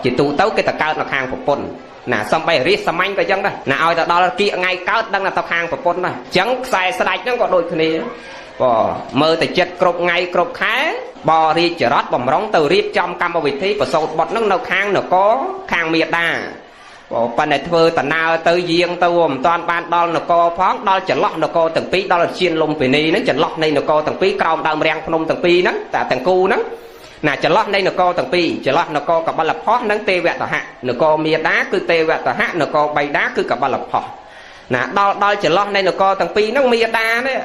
ជាទូទៅគេតែកើតនៅខាងប្រពន្ធណាសំបីរាជសាមញ្ញក៏ចឹងដែរណាឲ្យទៅដល់គៀកថ្ងៃកើតដឹងតែទៅខាងប្រពន្ធដែរអញ្ចឹងខ្សែស្ដេចហ្នឹងក៏ដូចគ្នាមើលតែចិត្តគ្រប់ថ្ងៃគ្រប់ខែបរាជរដ្ឋបំរុងទៅរៀបចំកម្មវិធីប្រសូតបុត្រហ្នឹងនៅខាងនគរខាងមាតាប៉ុន្តែធ្វើតណើទៅយាងទៅមិនតាន់បានដល់នគរផងដល់ចន្លោះនគរទាំងពីរដល់ជាលំពិនីហ្នឹងចន្លោះនៃនគរទាំងពីរក្រោមដើមរាំងភ្នំទាំងពីរហ្នឹងតែទាំងគូហ្នឹងណាចន្លោះនៃនគរទាំងពីរចន្លោះនគរកបិលផុសនិងទេវតហៈនគរមាតាគឺទេវតហៈនគរបៃតាគឺកបិលផុសណាដល់ចន្លោះនៃនគរទាំងពីរហ្នឹងមាតានេះ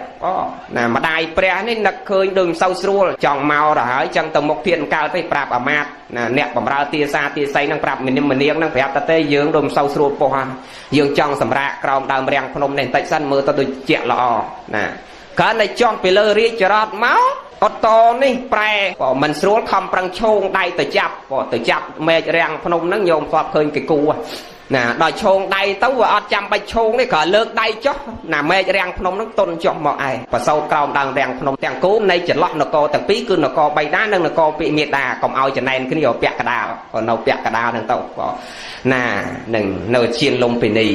ណាម្ដាយព្រះនេះនឹកឃើញដូចមិនសូវស្រួលចង់មកទៅហើយចឹងទៅមុខធានកើតទៅប្រាប់អាមាត្យណាអ្នកបម្រើទាសាទាស័យហ្នឹងប្រាប់មនាងហ្នឹងប្រាប់តែយើងដូចមិនសូវស្រួលពោះហ្នឹងយើងចង់សម្រាកក្រោមដើមរាំងភ្នំនេះបន្តិចសិនមើលទៅដូចជាល្អណាកាលតែចង់ពីលើរាជរដ្ឋមកអត់តនេះប្រែមិនស្រួលខំប្រឹងឈោងដៃទៅចាប់មេឃរាំងភ្នំហ្នឹងញោមស្បឃើញគេគូណាដល់ឈោងដៃទៅវាអត់ចាំបាច់ឈោងទេគ្រាន់លើកដៃចុះណាមេឃរាំងភ្នំហ្នឹងទុនចុះមកឯងប្រសោតក្រោមដើមរាំងភ្នំទាំងគូនៃចន្លោះនគរទាំងពីរគឺនគរបៃតានិងនគរពិមេតាកុំឲ្យចំណែនគ្នាឲ្យពាក់កដាលក៏នៅពាក់កដាលហ្នឹងទៅណានឹងនៅជាលំពិនី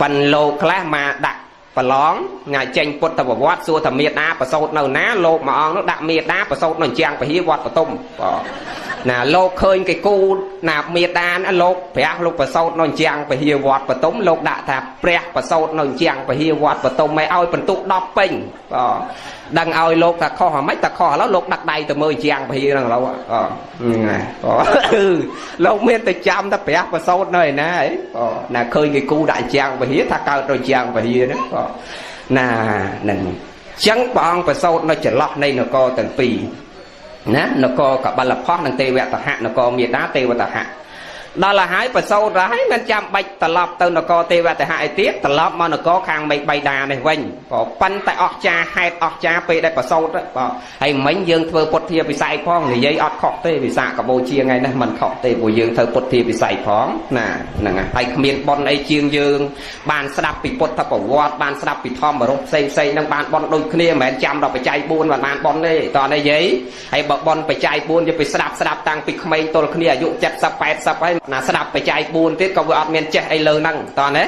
ប៉ិនលោកខ្លះមកដាក់ប្រឡងថ្ងៃចេញពុទ្ធប្រវត្តិសួរថាមេតាប្រសូតនៅណាលោកមួយអង្គនោះដាក់មេតាប្រសូតនៅជាងពហិវត្តបតុមណាលោកឃើញគេគូណាមេតាលោកព្រះលោកប្រសូតនៅជាងពហិវត្តបតុមលោកដាក់ថាព្រះប្រសូតនៅជាងពហិវត្តបតុមឲ្យបន្ទុក10ពេញដឹងឲ្យលោកថាខុសហ្មងតែខុសឥឡូវលោកដាក់ដៃទៅមើលជាងពហិហ្នឹងឥឡូវលោកមានតែចាំតែព្រះប្រសូតនៅឯណាណាឃើញគេគូដាក់ជាងពហិថាកើតទៅជាងពហិហ្នឹងណានឹងចឹងព្រះអង្គប្រសូតនៅចន្លោះនៃនគរទាំងពីរណានគរកបិលផុសនិងទេវតហៈនគរមាតាទេវតហៈដល់ហើយប្រសូតហើយមិនចាំបាច់ត្រឡប់ទៅនគរទេវតហៈឯទៀតត្រឡប់មកនគរខាងមេឃបៃតានេះវិញប៉ុន្តែអស្ចារ្យហេតុអស្ចារ្យពេលដែលប្រសូតហើយមិញយើងធ្វើពុទ្ធាពិស័យផងនិយាយអត់ខុសទេវិសាខបូជាថ្ងៃនេះមិនខុសទេព្រោះយើងធ្វើពុទ្ធាពិស័យផងណាហ្នឹងហើយគ្មានប៉ុនអីជាងយើងបានស្ដាប់ពីពុទ្ធប្រវត្តិបានស្ដាប់ពីធម្មរស់ផ្សេងនឹងបានប៉ុនដូចគ្នាមិនមែនចាំដល់បច្ច័យ4បានប៉ុនទេតោះនេះយាយហើយបើប៉ុនបច្ច័យ4យកទៅស្ដាប់តាំងពីក្មេងទល់គ្នាអាយុ70 80ហើយណាស្ដាប់បច្ច័យ4ទៀតក៏វាអត់មានចេះអីលើហ្នឹងតោះណា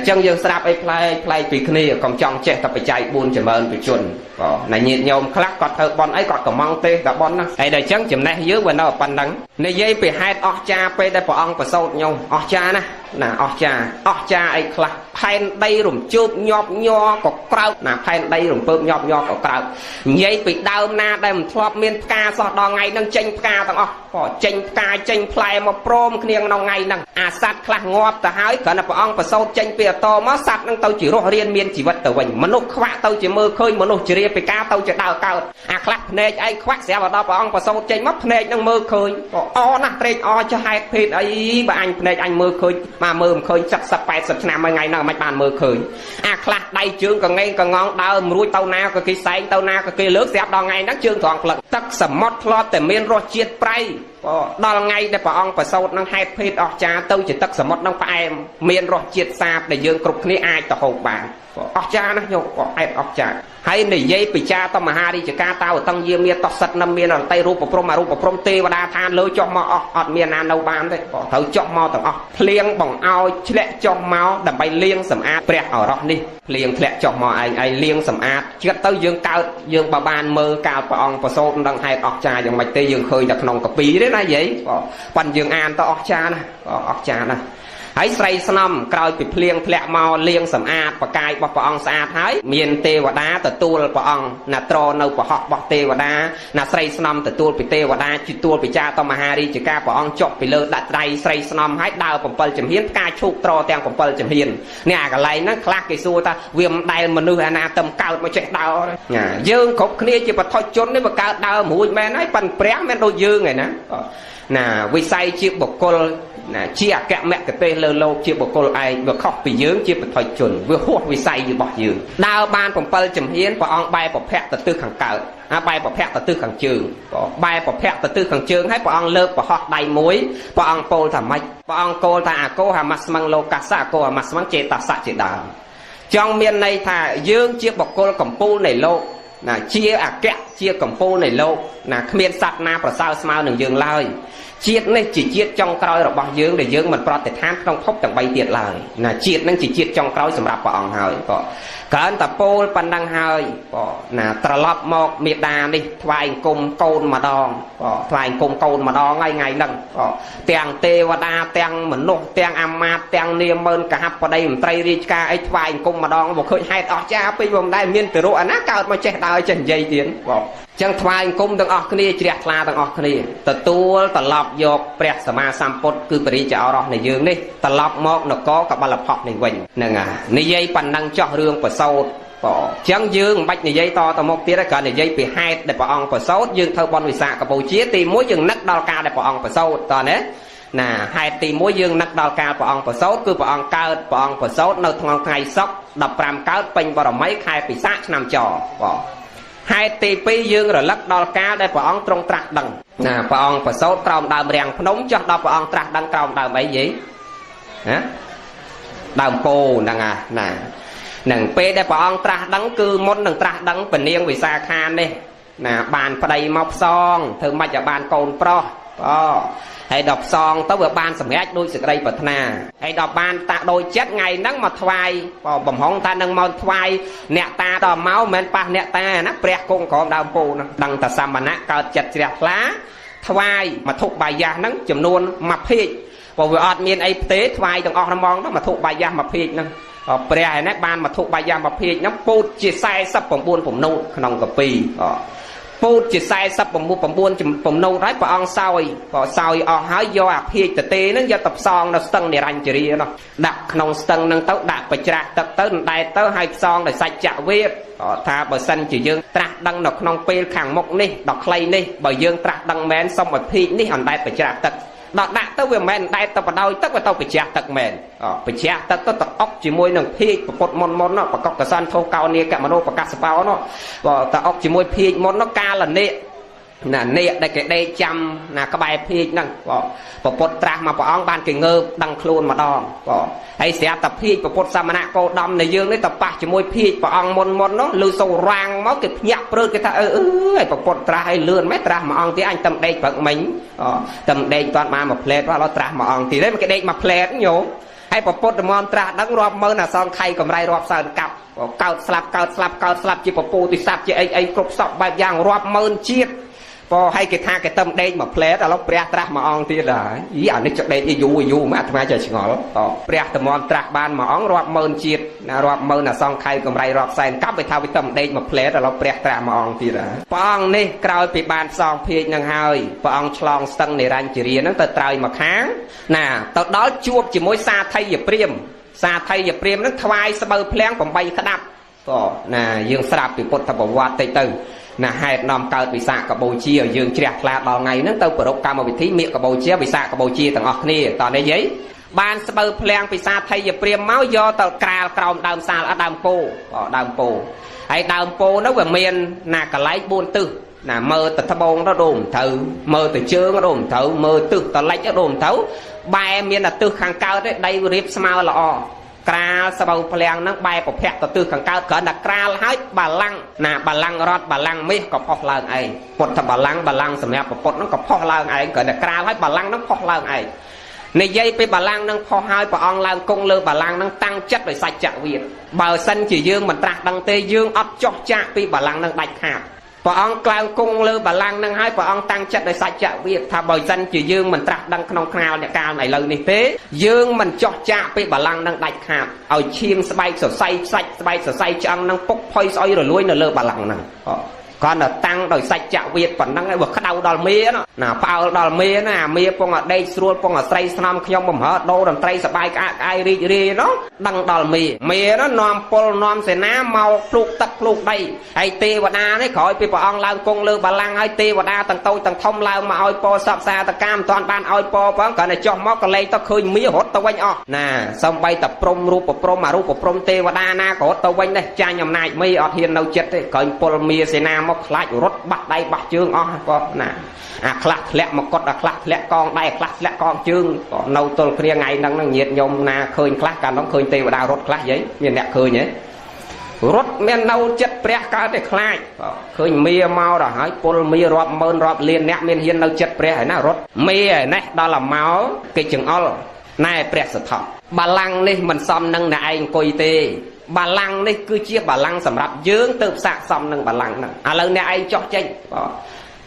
ចឹងយើងស្ដាប់អីផ្លែកពីគ្នាកុំចង់ចេះតែបច្ច័យ4ចម្រើនវិជនណាញាតិញោមខ្លះគាត់ធ្វើបន់អីគាត់កំងទេតែបន់ណាហើយដល់ចឹងចំណេះយើងវានៅប៉ុណ្ណឹងនិយាយពីហេតុអស្ចារ្យពេលដែលព្រះអង្គប្រសូតញោមអស្ចារ្យណាអស្ចារ្យអីខ្លះផែនដីរំជើបញាប់ញ័រក៏ក្រោកណាផែនដីរំពើបញាប់ញ័រក៏ក្រោកនិយាយពីដើមណាដែលមិនធ្លាប់មានផ្កាសោះដល់ថ្ងៃហ្នឹងចេញផ្កាទាំងអស់ចេញផ្កាចេញផ្លែមកព្រមគ្នាក្នុងថ្ងៃហ្នឹងអាសត្វខ្លះងាប់ទៅហើយគ្រាន់តែព្រះអង្គប្រសូតចេញពីអតមកសត្វហ្នឹងទៅជារស់រានមានជីវិតទៅវិញមនុស្សខ្វាក់ទៅជាមើលឃើញមនុស្សជារាពីការទៅជាដើរកើតអាខ្លះភ្នែកឯងខ្វាក់ស្រាប់ដល់ព្រះអង្គប្រសូតចេញមកភ្នែកហ្នឹងមើលឃើញអណាស់ត្រេកអរចុះហេតុភេទអីបើអញភ្នែកអញមើលឃើញមកមើលមិនឃើញ70 80ឆ្នាំមួយថ្ងៃហ្នឹងមិនបានមើលឃើញអាខ្លះដៃជើងកងែងកងងដើរមិនរួចទៅណាក៏គេសែងទៅណាក៏គេលើកស្រាប់ដល់ថ្ងៃហ្នឹងជើងត្រង់ផ្លឹកទឹកសមុទ្រធ្លាប់តែមានរសជាតិប្រៃដល់ថ្ងៃដែលព្រះអង្គប្រសូតនឹងហេតុភេទអស្ចារ្យទៅជាទឹកសមុទ្រនឹងផ្អែមមានរសជាតិសាបដែលយើងគ្រប់គ្នាអាចទៅហូបបានអស្ចារ្យណាស់ញោមអែបអស្ចារ្យហើយនិយាយពិចារតមហារាជការតៅតឹងយាមានតសិតនឹងមានអតីរូបព្រំអរូបព្រំទេវតាឋានលើចុះមកអត់មានណានៅបានទេត្រូវចុះមកទាំងអស់ភ្លៀងបង្អោយឆ្លាក់ចុះមកដើម្បីលាងសម្អាតព្រះអរោះនេះភ្លៀងធ្លាក់ចុះមកឯងលាងសម្អាតចិត្តទៅយើងកើតយើងបើបានមើលកាលព្រះអង្គប្រសូតនឹងហេតុអស្ចារ្យយ៉ាងម៉េចទេយើងឃើញតែក្នុងកាពីទេណាយាយប៉ុន្តែយើងអានទៅអស្ចារ្យណាអស្ចារ្យណាស់ហើយស្រីស្នំក្រោយពីភ្លៀងធ្លាក់មកលាងសម្អាតបកាយរបស់ព្រះអង្គស្អាតហើយមានទេវតាទទួលព្រះអង្គណាត្រនៅប្រហោះរបស់ទេវតាណាស្រីស្នំទទួលពីទេវតាទទួលពីចាតមហារាជការព្រះអង្គចុះពីលើដាក់ដៃស្រីស្នំហើយដើរ7ជំហានផ្កាឈូកត្រទាំង7ជំហាននេះអាកន្លែងហ្នឹងខ្លះគេសួរថាវាមិនដែលមនុស្សអាណាទៅកើតមកចេះដើរយើងគ្រប់គ្នាជាបឋមជននេះមកកើតដើររួចមែនហើយប៉ិនព្រះមិនដូចយើងឯណាវិស័យជាបុគ្គលណាជាអគ្គមគ្គទេសលើលោកជាបុគ្គលឯងវាខុសពីយើងជាបឋមជនវាហួសវិស័យរបស់យើងដើរបាន7ជំហានព្រះអង្គបែរប្រភ័ក្រទៅទិសខាងកើតបែរប្រភ័ក្រទៅទិសខាងជើងបែរប្រភ័ក្រទៅទិសខាងជើងហើយព្រះអង្គលើកប្រហោះដៃមួយព្រះអង្គពោលថាម៉េចព្រះអង្គពោលថាអកោហមស្មងលោកសៈអកោហមស្មងចេតសៈជាដើមចង់មានន័យថាយើងជាបុគ្គលកម្ពូលនៃលោកណាជាអគ្គជាកម្ពូលនៃលោកណាគ្មានសត្វណាប្រសើរស្មើនឹងយើងឡើយជាតិនេះជាជាតិចុងក្រោយរបស់យើងដែលយើងមិនប្រតិឋានក្នុងភពទាំង3ទៀតឡើយណាជាតិនឹងជាជាតិចុងក្រោយសម្រាប់ព្រះអង្គហើយកើនតពោលប៉ុណ្ណឹងហើយណាត្រឡប់មកមេដានេះថ្វាយអង្គមកូនម្ដងថ្វាយអង្គមកូនម្ដងហើយថ្ងៃហ្នឹងទាំងទេវតាទាំងមនុស្សទាំងអាមាត្យទាំងនាម៉ឺនកហបតីមន្ត្រីរាជការអីថ្វាយអង្គម្ដងមកឃើញហេតុអស្ចារ្យពេកមិនដែលមានទរៈអាណាកើតមកចេះដើរចេះនិយាយទៀតចឹងថ្វាយអង្គទាំងអស់គ្នាជ្រះថ្លាទាំងអស់គ្នាទទួលត្រឡប់យកព្រះសម្មាសម្ពុទ្ធគឺបរិជ្ជអរោះនៃយើងនេះត្រឡប់មកនគរកបលភពនេះវិញហ្នឹងហើយនិយាយប៉ុណ្ណឹងចោះរឿងប្រសូតចឹងយើងមិនបាច់និយាយតទៅមុខទៀតទេគ្រាន់និយាយពីហេតុដែលព្រះអង្គប្រសូតយើងធ្វើបុណ្យវិសាខបូជាទី1យើងនឹកដល់ការដែលព្រះអង្គប្រសូតតើណាហេតុទី1យើងនឹកដល់ការព្រះអង្គប្រសូតគឺព្រះអង្គកើតព្រះអង្គប្រសូតនៅថ្ងៃសុក្រ15កើតពេញបរមីខែពិសាខឆ្នាំចហេតុទី2យើងរលឹកដល់ការដែលព្រះអង្គទ្រង់ត្រាស់ដឹងណាព្រះអង្គប្រសូតក្រោមដើមរាំងភ្នំចុះដល់ព្រះអង្គត្រាស់ដឹងក្រោមដើមអីយីណាដើមពោហ្នឹងណានឹងពេលដែលព្រះអង្គត្រាស់ដឹងគឺមុននឹងត្រាស់ដឹងពនាងវិសាខានេះណាបានប្តីមកផ្សងធ្វើម៉េចឲ្យបានកូនប្រុសហើយដល់ផ្សងទៅវាបានសម្រេចដោយសេចក្តីប្រាថ្នាហើយដល់បានតាដូចចិត្តថ្ងៃហ្នឹងមកថ្វាយបំហុងថានឹងមកថ្វាយអ្នកតាដល់មកមិនមែនប៉ះអ្នកតាណាព្រះគង់ក្រោមដើមពោហ្នឹងដឹងតែសមណៈកើតចិត្តជ្រះថ្លាថ្វាយមធុបាយៈហ្នឹងចំនួន1ភាជព្រោះវាអត់មានអីផ្ទេថ្វាយទាំងអស់ហ្មងទៅមធុបាយៈ1ភាជហ្នឹងព្រះឯនេះបានមធុបាយៈ1ភាជហ្នឹងពោតជា49 ពំនូតក្នុងកាពីពោតជា49 ពំនូតហើយព្រះអង្គសោយអស់ហើយយកអាភាជតទេហ្នឹងយកទៅផ្សងនៅស្ទឹងនិរញ្ជរីនោះដាក់ក្នុងស្ទឹងហ្នឹងទៅដាក់បច្រាស់ទឹកទៅដែតទៅហើយផ្សងដោយសាច់ចវេតថាបើសិនជាយើងត្រាស់ដឹងនៅក្នុងពេលខាងមុខនេះដល់ខ្លីនេះបើយើងត្រាស់ដឹងមែនសុំឲ្យភាជនេះអណ្ដែតបច្រាស់ទឹកដល់ដាក់ទៅវាមិនមែនដែតទៅបដោយទឹកវាទៅបច្រាស់ទឹកមែនបច្រាស់ទឹកទៅអុកជាមួយនឹងភាជប្រពុតមុនប្រកបកសន្ទោកោនីកមនោប្រកាសបោនោះទៅអុកជាមួយភាជមុននោះកាលនេណានេដែលគេដេកចាំណាក្បែរភាជហ្នឹងប្រពុតត្រាស់មកព្រះអង្គបានគេងើបដឹងខ្លួនម្ដងហើយស្រាប់តែភាជប្រពុតសមណៈគោដំនៃយើងនេះទៅប៉ះជាមួយភាជព្រះអង្គមុននោះលឺសូររាំងមកគេភ្ញាក់ព្រឺគេថាឲ្យប្រពុតត្រាស់ឲ្យលឿនម៉េចត្រាស់មួយអង្គទៀតអញតឹមដេកព្រឹកមិញតឹមដេកតាន់បានមួយផ្លែតឥឡូវត្រាស់មួយអង្គទៀតទេគេដេកមួយផ្លែតញោម ហើយប្រពុតមមត្រាស់ដឹងរាប់ម៉ឺនអាសងខៃកំរៃរាប់សើកាប់កោតស្លាប់កោតស្លាប់កោតស្លាប់ជាពពោទិស័ព្ទជាអីគ្រប់សពបែបយ៉ាងរាប់ម៉ឺនជាតិព្រោះឲ្យគេថាគេទៅដេកមួយផ្លែតឥឡូវព្រះត្រាស់មួយអង្គទៀតហើយយីអានេះចដេកយូរមកអាត្មាចេះឆ្ងល់ព្រះតមមត្រាស់បានមួយអង្គរាប់ម៉ឺនជាតិណារាប់ម៉ឺនអាសងខៃកំរៃរាប់សែនកាប់វាថាវាទៅដេកមួយផ្លែតឥឡូវព្រះត្រាស់មួយអង្គទៀតហើយព្រះអង្គនេះក្រោយពីបានផ្សងភាជនឹងហើយព្រះអង្គឆ្លងស្ទឹងនិរញ្ជរាហ្នឹងទៅត្រើយមកខាងណាទៅដល់ជួបជាមួយសាថៃព្រាហ្មណ៍ហ្នឹងថ្វាយស្បូវភ្លាំង8ក្តាប់ក៏ណាយើងស្រាប់ពីពុទ្ធប្រវត្តិតិចទៅណាហេតុនាំកើតវិសាខបូជាយើងជ្រះថ្លាដល់ថ្ងៃហ្នឹងទៅប្រពកម្មវិធីមេកបូជាវិសាខបូជាទាំងអស់គ្នាតនេះយាយបានស្បូវភ្លាំងពិសាថៃព្រាហ្មណ៍មកយកទៅក្រាលក្រោមដើមសាលដើមពោហើយដើមពោនោះវាមានណាកន្លែង4ទិសណាមើលទៅត្បូងទៅដូមត្រូវមើលទៅជើងដូមត្រូវមើលទិសទៅលិចដូមត្រូវបែមានតែទិសខាងកើតទេដីរៀបស្មើល្អក្រាលស្បូវភ្លាំងហ្នឹងបែប្រភ័ក្រទៅទិសខាងកើតគ្រាន់តែក្រាលហើយបាឡាំងណាបាឡាំងរត់បាឡាំងមាសក៏ផុសឡើងឯងពុទ្ធបាឡាំងសម្រាប់ពុទ្ធហ្នឹងក៏ផុសឡើងឯងគ្រាន់តែក្រាលហើយបាឡាំងហ្នឹងផុសឡើងឯងនិយាយពីបាឡាំងហ្នឹងផុសហើយព្រះអង្គឡើងគង់លើបាឡាំងហ្នឹងតាំងចិត្តដោយសច្ចៈវាបើសិនជាយើងមិនត្រាស់ដឹងទេយើងអត់ចោះចាកពីបាឡាំងហ្នឹងដាច់ខាតព្រះអង្គឡើងគង់លើបាឡាំងហ្នឹងហើយព្រះអង្គតាំងចិត្តដោយសច្ចៈវាថាបើសិនជាយើងមិនត្រាស់ដឹងក្នុងខ្នាលអ្នកកាលឥឡូវនេះទេយើងមិនចោះចាកពីបាឡាំងហ្នឹងដាច់ខាតឲ្យឈាមស្បែកសរសៃខ្សាច់ស្បែកសរសៃឆ្អឹងហ្នឹងពុកផុយស្អុយរលួយនៅលើបាឡាំងហ្នឹងគាត់តែតាំងដោយសច្ចៈវាប៉ុណ្ណឹងហើយបើក្តៅដល់មេណាផ្អើលដល់មេណាអាមេពងដេកស្រួលពងអាស្រ័យស្នំខ្ញុំបំរើដោតន្ត្រីសបាយក្អាកក្អាយរីករាយនោះដឹងដល់មេនោះនាំពលនាំសេនាមកភ្លុកទឹកភ្លុកដីហើយទេវតានេះក្រោយពីព្រះអង្គឡើងគង់លើបាឡាំងហើយទេវតាទាំងតូចទាំងធំឡើងមកឲ្យពរសពសាតកម្មមិនទាន់បានឲ្យពរផងគ្រាន់តែចុះមកក៏លេងទៅឃើញមារត់ទៅវិញអស់ណាសំបីតែព្រំរូបព្រំអរូបព្រំទេវតាណាក៏រត់ទៅវិញដែរចាញ់អំណាចមេអត់ហ៊ាននៅចិត្តទេក្រោយពលមារសេនាមកខ្លាចរត់បាត់ដៃបាត់ជើងអស់ក៏ណាអាខ្លះធ្លាក់មកកត់អាខ្លះធ្លាក់កងដៃអាខ្លះធ្លាក់កងជើងក៏នៅទល់គ្នាថ្ងៃហ្នឹងញាតិញោមណាឃើញខ្លះកាលនោះឃើញទេវតារត់ខ្លះយីមានអ្នកឃើញហ៎រត់មាននៅចិត្តព្រះកើតតែខ្លាចឃើញមាមកដល់ហើយពលមារាប់ម៉ឺនរាប់លានអ្នកមានហ៊ាននៅចិត្តព្រះហើយណារត់មាឯនេះដល់តែមកគេចង្អុលណែព្រះសទ្ធៈបាឡាំងនេះមិនសមនឹងអ្នកឯងអង្គុយទេបាឡាំងនេះគឺជាបាឡាំងសម្រាប់យើងទៅផ្សាកសមនឹងបាឡាំងហ្នឹងឥឡូវអ្នកឯងចោះចេញ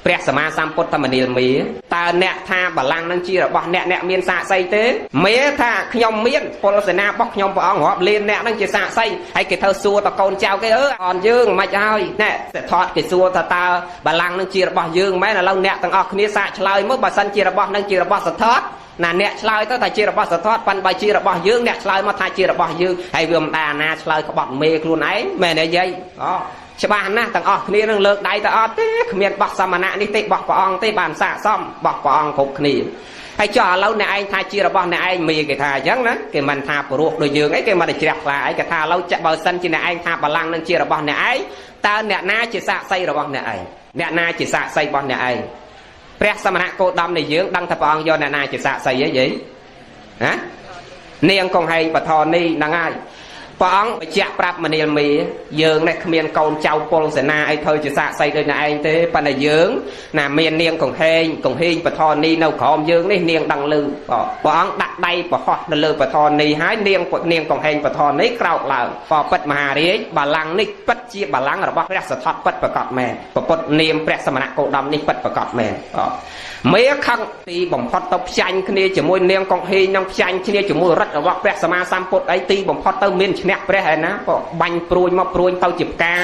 ព្រះសម្មាសម្ពុទ្ធមនាលមេតើអ្នកថាបាឡាំងហ្នឹងជារបស់អ្នកមានសាក្សីទេមេថាខ្ញុំមានពលសេនារបស់ខ្ញុំព្រះអង្គរាប់លានអ្នកហ្នឹងជាសាក្សីហើយគេធ្វើសួរតកូនចៅគេអនយើងមិនហើយណែសិទ្ធត្ថគេសួរថាតើបាឡាំងហ្នឹងជារបស់យើងមែនឥឡូវអ្នកទាំងអស់គ្នាសាកឆ្លើយមើលបើសិនជារបស់ហ្នឹងជារបស់សិទ្ធត្ថណាអ្នកឆ្លើយទៅថាជារបស់សទ្ធត្ថប៉ុន្តែបើជារបស់យើងអ្នកឆ្លើយមកថាជារបស់យើងហើយវាមិនដាណាឆ្លើយក្បត់មេខ្លួនឯងមែនទេយាយច្បាស់ណាស់ទាំងអស់គ្នានឹងលើកដៃទៅអត់ទេគ្មានបោះសមណៈនេះទេបោះព្រះអង្គទេបានសាកសមបោះព្រះអង្គគ្រប់គ្នាហើយចុះឥឡូវអ្នកឯងថាជារបស់អ្នកឯងមេគេថាអញ្ចឹងណាគេមិនថាព្រោះដូចយើងអីគេមិនតែជ្រះថ្លាអីគេថាឥឡូវចាក់បើសិនជាអ្នកឯងថាបល្ល័ង្កនឹងជារបស់អ្នកឯងតើអ្នកណាជាសាក្សីរបស់អ្នកឯងអ្នកណាជាសាក្សីរបស់អ្នកឯងព្រះសមណគោតមនៃយើងដឹងថាព្រះអង្គយកអ្នកណាជាសាក្សីអីយីណានាងកង្ហែងបធរនេះហ្នឹងហើយព្រះអង្គបញ្ជាក់ប្រាប់មនាលមេយើងនេះគ្មានកូនចៅពលសេនាអីធ្វើជាសាក្សីដូចអ្នកឯងទេប៉ុន្តែយើងណាមាននាងកង្ហែងបធរនេះនៅក្រោមយើងនេះនាងដឹងឮព្រះអង្គដាក់ដៃប្រហោះនៅលើបធរនេះហើយនាងកង្ហែងបធរនេះក្រោកឡើងក៏ពិតមហារាជបាឡាំងនេះពិតជាបាឡាំងរបស់ព្រះសទ្ធត្ថពិតប្រកបមែនពុទ្ធនាមព្រះសមណគោតមនេះពិតប្រកបមែនមេខឹងទីបំផុតទៅផ្ចាញ់គ្នាជាមួយនាងកង្ហែងនឹងផ្ចាញ់គ្នាជាមួយរិទ្ធរបស់ព្រះសម្មាសម្ពុទ្ធអីទីបំផុតទៅមានឈ្នះព្រះហើយណាក៏បាញ់ព្រួញមកព្រួញទៅជាផ្កា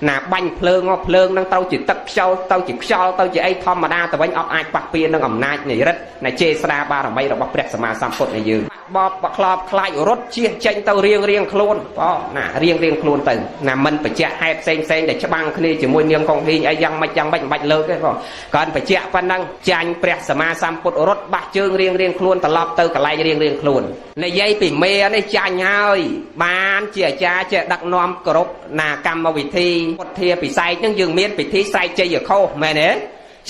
ណាបាញ់ភ្លើងមកភ្លើងនឹងទៅជាទឹកខ្យល់ទៅជាខ្យល់ទៅជាអីធម្មតាទៅវិញអត់អាចប៉ះពាល់នឹងអំណាចនៃរិទ្ធនៃចេស្តាបារមីរបស់ព្រះសម្មាសម្ពុទ្ធនៃយើងបបខ្លោបខ្លាចរត់ជៀសចេញទៅរៀងខ្លួនណារៀងខ្លួនទៅណាមិនបញ្ជាក់ហេតុផ្សេងដែលច្បាំងគ្នាជាមួយនាងកង្ហែងអីយ៉ាងម៉េចមិនបាច់លើកទេគាត់បញ្ជាក់ប៉ុណ្ណឹងចាញ់ព្រះសម្មាសម្ពុទ្ធរត់បាក់ជើងរៀងខ្លួនត្រឡប់ទៅកន្លែងរៀងខ្លួននិយាយពីមេនេះចាញ់ហើយបានជាអាចារ្យជាដឹកនាំគោរពណាកម្មវិធីពុទ្ធាពិស័យនឹងយើងមានពិធីស្រែកជ័យខោមែនទេ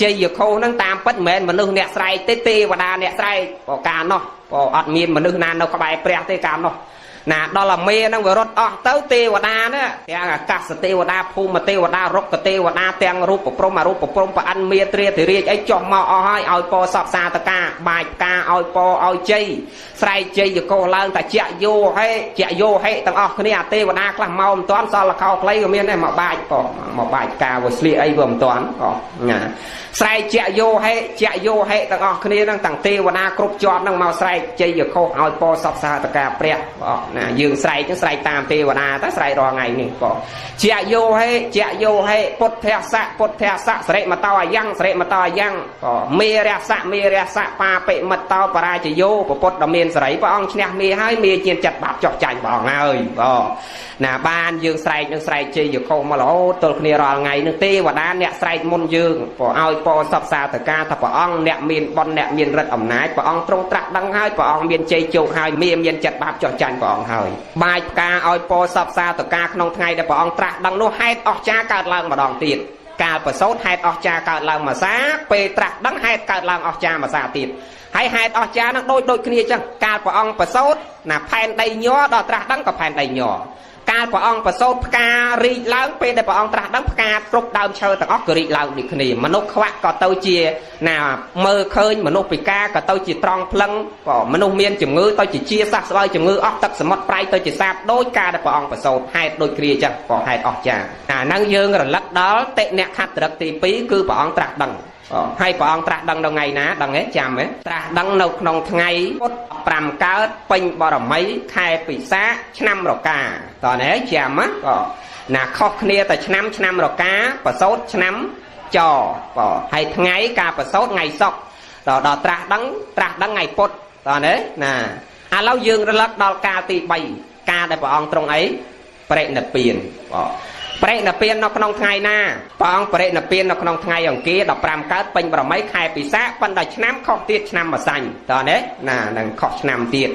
ជ័យខោនឹងតាមពិតមិនមែនមនុស្សអ្នកស្រែកទេទេវតាអ្នកស្រែកក៏កាលនោះក៏អត់មានមនុស្សណានៅក្បែរព្រះទេកាលនោះ ណាដល់អាមេហ្នឹងវារត់អស់ទៅទេវតាណាទាំងអាកាសទេវតាភូមិទេវតារុក្ខទេវតាទាំងរូបព្រំអរូបព្រំប្រអិនមេត្រាធិរាជអីចុះមកអស់ហើយឲ្យពរសពសាតកាបាច់ផ្កាឲ្យពរឲ្យជ័យស្រែកជ័យកោឡើងតែជាយោហេទាំងអស់គ្នាអាទេវតាខ្លះមកមិនទាន់សល់លខោខ្លីក៏មានដែរមកបាច់ក៏មកបាច់ផ្កាវាស្លៀកអីវាមិនទាន់ក៏ណាស្រែកជាយោហេទាំងអស់គ្នាហ្នឹងទាំងទេវតាគ្រប់ជាប់ហ្នឹងមកស្រែកជ័យកោឲ្យពរសពសាតកាព្រះណាយើងស្រែកតាមទេវតាតែស្រែករាល់ថ្ងៃនេះក៏ជាយោហេពុទ្ធស័កសរិមតោអាយ៉ាងក៏មេរស័កបាបិមិតោបរាជយោពុទ្ធដ៏មានសេរីព្រះអង្គឈ្នះមេហើយមេជាចិត្តបាបចុះចាញ់ព្រះអង្គហើយក៏ណាបានយើងស្រែកនឹងស្រែកជ័យយកមករហូតទល់គ្នារាល់ថ្ងៃនឹងទេវតាអ្នកស្រែកមុនយើងក៏ឲ្យពរសពសាតកាថាព្រះអង្គអ្នកមានបុណ្យអ្នកមានឫទ្ធិអំណាចព្រះអង្គទ្រង់ត្រាស់ដឹងហើយព្រះអង្គមានជ័យជោគហើយមានចិត្តបាបចុះចាញ់ព្រះអង្គហើយបាច់ផ្កាឲ្យពរសពសាតកាក្នុងថ្ងៃដែលព្រះអង្គត្រាស់ដឹងនោះហេតុអស្ចារ្យកើតឡើងម្ដងទៀតកាលប្រសូតហេតុអស្ចារ្យកើតឡើងមួយសាពេលត្រាស់ដឹងហេតុកើតឡើងអស្ចារ្យមួយសាទៀតហើយហេតុអស្ចារ្យនឹងដូចគ្នាចឹងកាលព្រះអង្គប្រសូតណាផែនដីញ័រដល់ត្រាស់ដឹងក៏ផែនដីញ័រកាលព្រះអង្គប្រសូតផ្ការីកឡើងពេលដែលព្រះអង្គត្រាស់ដឹងផ្កាគ្រប់ដើមឈើទាំងអស់ក៏រីកឡើងដូចគ្នាមនុស្សខ្វាក់ក៏ទៅជាណាមើលឃើញមនុស្សពិការក៏ទៅជាត្រង់ផ្លឹងក៏មនុស្សមានជំងឺទៅជាសះស្បើយជំងឺអស់ទឹកសមុទ្រប្រៃទៅជាសាបដោយការដែលព្រះអង្គប្រសូតហេតុដូចគ្នាចឹងក៏ហេតុអស្ចារ្យអាហ្នឹងយើងរលឹកដល់តិអ្នកខត្តរឹកទី2គឺព្រះអង្គត្រាស់ដឹងហើយព្រះអង្គត្រាស់ដឹងនៅថ្ងៃណាដឹងទេចាំទេត្រាស់ដឹងនៅក្នុងថ្ងៃពុទ្ធ5កើតពេញបរមីខែពិសាខឆ្នាំរកាតើណាចាំក៏ណាខុសគ្នាតែឆ្នាំរកាប្រសូតឆ្នាំចក៏ហើយថ្ងៃការប្រសូតថ្ងៃសុក្រដល់ត្រាស់ដឹងថ្ងៃពុទ្ធតើណាណាឥឡូវយើងរលឹកដល់កាលទី3ការដែលព្រះអង្គទ្រង់អីបរិនិព្វានបរិនិព្វាននៅក្នុងថ្ងៃណាព្រះអង្គបរិនិព្វាននៅក្នុងថ្ងៃអង្គារ15កើតពេញបរមីខែពិសាខប៉ុន្តែឆ្នាំខុសទៀតឆ្នាំម្សាញ់តើណានឹងខុសឆ្នាំទៀត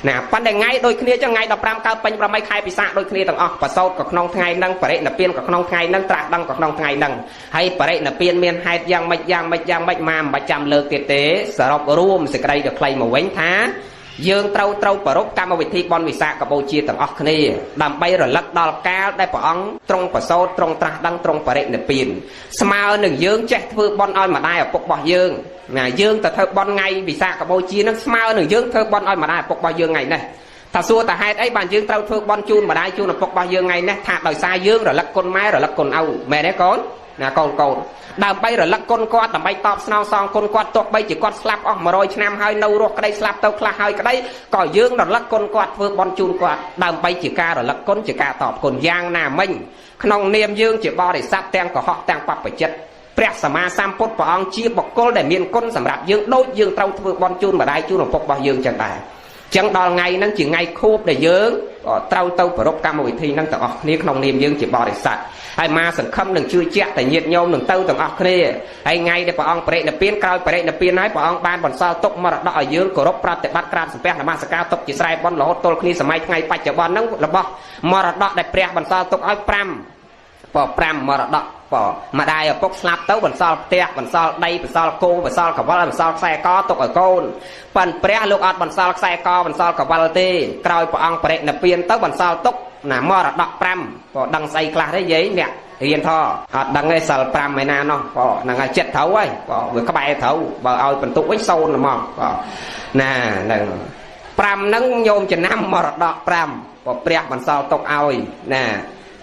ណាប៉ុន្តែថ្ងៃដូចគ្នាចឹងថ្ងៃ15កើតពេញបរមីខែពិសាខដូចគ្នាទាំងអស់ប្រសូតក៏ក្នុងថ្ងៃហ្នឹងបរិនិព្វានក៏ក្នុងថ្ងៃហ្នឹងត្រាស់ដឹងក៏ក្នុងថ្ងៃហ្នឹងហើយបរិនិព្វានមានហេតុយ៉ាងម៉េចមកមិនបាច់ចាំលើកទៀតទេសរុបរួមសេចក្តីទៅខ្លីមកវិញថាយើងត្រូវប្ររពកម្មវិធីបន់វិសាខបូជាទាំងអស់គ្នាដើម្បីរលឹកដល់កាលដែលព្រះអង្គទ្រង់ប្រសូតទ្រង់ត្រាស់ដឹងទ្រង់បរិនិព្វានស្មើនឹងយើងចេះធ្វើបន់ឲ្យម្ដាយឪពុករបស់យើងណាយើងទៅធ្វើបន់ថ្ងៃវិសាខបូជានឹងស្មើនឹងយើងធ្វើបន់ឲ្យម្ដាយឪពុករបស់យើងថ្ងៃនេះថាសួរតាហេតុអីបានយើងត្រូវធ្វើបន់ជូនម្ដាយជូនឪពុករបស់យើងថ្ងៃនេះថាដោយសារយើងរលឹកគុណម៉ែរលឹកគុណឪមែនទេកូនណាកូនដើម្បីរលឹកគុណគាត់ដើម្បីតបស្នងសងគុណគាត់ទោះបីជាគាត់ស្លាប់អស់100ឆ្នាំហើយនៅរស់ក្តីស្លាប់ទៅខ្លះហើយក្តីក៏យើងរលឹកគុណគាត់ធ្វើបន់ជូនគាត់ដើម្បីជាការរលឹកគុណជាការតបគុណយ៉ាងណាមិញក្នុងនាមយើងជាបរិស័ទទាំងកុហកទាំងបព្វជិតព្រះសម្មាសម្ពុទ្ធព្រះអង្គជាបុគ្គលដែលមានគុណសម្រាប់យើងដូចយើងត្រូវធ្វើបន់ជូនម្ដាយជូនឪពុករបស់យើងចឹងដែរចឹងដល់ថ្ងៃហ្នឹងជាថ្ងៃខួបដែលយើងត្រូវទៅប្រពកម្មវិធីហ្នឹងទាំងអស់គ្នាក្នុងនាមយើងជាបរិស័ទហើយមកសង្ឃឹមនឹងជឿជាក់តែញាតិញោមនឹងទៅទាំងអស់គ្នាហើយថ្ងៃដែលព្រះអង្គបរិនិព្វានក្រោយបរិនិព្វានហើយព្រះអង្គបានបន្សល់ទុកមរតកឲ្យយើងគោរពប្រតិបត្តិក្រាបសំពះនមស្ការទុកជាស្រែបន់រហូតទល់គ្នាសម័យថ្ងៃបច្ចុប្បន្នហ្នឹងរបស់មរតកដែលព្រះបន្សល់ទុកឲ្យ5មរតកម្ដាយឪពុកស្លាប់ទៅបន្សល់ផ្ទះបន្សល់ដីបន្សល់គោបន្សល់កវលបន្សល់ខ្សែកទុកឲ្យកូនប៉ុន្តែព្រះលោកអត់បន្សល់ខ្សែកបន្សល់កវលទេក្រោយព្រះអង្គបរិនិព្វានទៅបន្សល់ទុកណាមរតក5ក៏ដឹងស្អីខ្លះទេយាយអ្នករៀនថអត់ដឹងទេសិល5ឯណានោះក៏ហ្នឹងហើយចិត្តត្រូវហើយក៏វាក្បែរត្រូវបើឲ្យបន្ទុកវិញ0ហ្មងក៏ណាហ្នឹង5ហ្នឹងញោមចំណាំមរតក5ក៏ព្រះបន្សល់ទុកឲ្យណា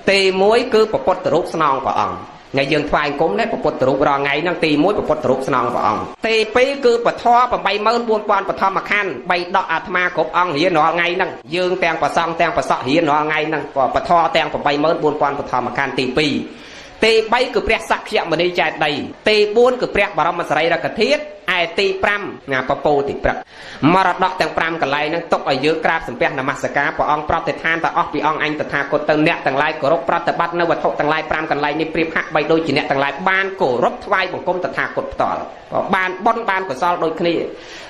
ទី1គឺពុទ្ធរូបស្នងព្រះអង្គថ្ងៃយើងថ្វាយអង្គមនេះពុទ្ធរូបរាល់ថ្ងៃហ្នឹងទី1ពុទ្ធរូបស្នងព្រះអង្គទី2គឺពធ84000បឋមខណ្ឌ3ដកអាត្មាគ្រប់អង្គរៀនរាល់ថ្ងៃហ្នឹងយើងទាំងប្រសង់ទាំងប្រសក់រៀនរាល់ថ្ងៃហ្នឹងពធទាំង84000បឋមខណ្ឌទី2ទី3គឺព្រះសក្យមុនីចេតិយទី4គឺព្រះបរមសារីរិកធាតុឯទី5ណាពពោទីព្រឹកមរតកទាំង5កន្លែងហ្នឹងទុកឲ្យយើងក្រាបសំពះនមស្ការព្រះអង្គប្រតិឋានទៅអស់ពីអង្គអញតថាគតទៅអ្នកទាំងឡាយគោរពប្រតិបត្តិនៅវត្ថុទាំងឡាយ5កន្លែងនេះប្រៀបហាក់បីដូចជាអ្នកទាំងឡាយបានគោរពថ្វាយបង្គំតថាគតផ្ទាល់ក៏បានបុណ្យបានកុសលដូចគ្នា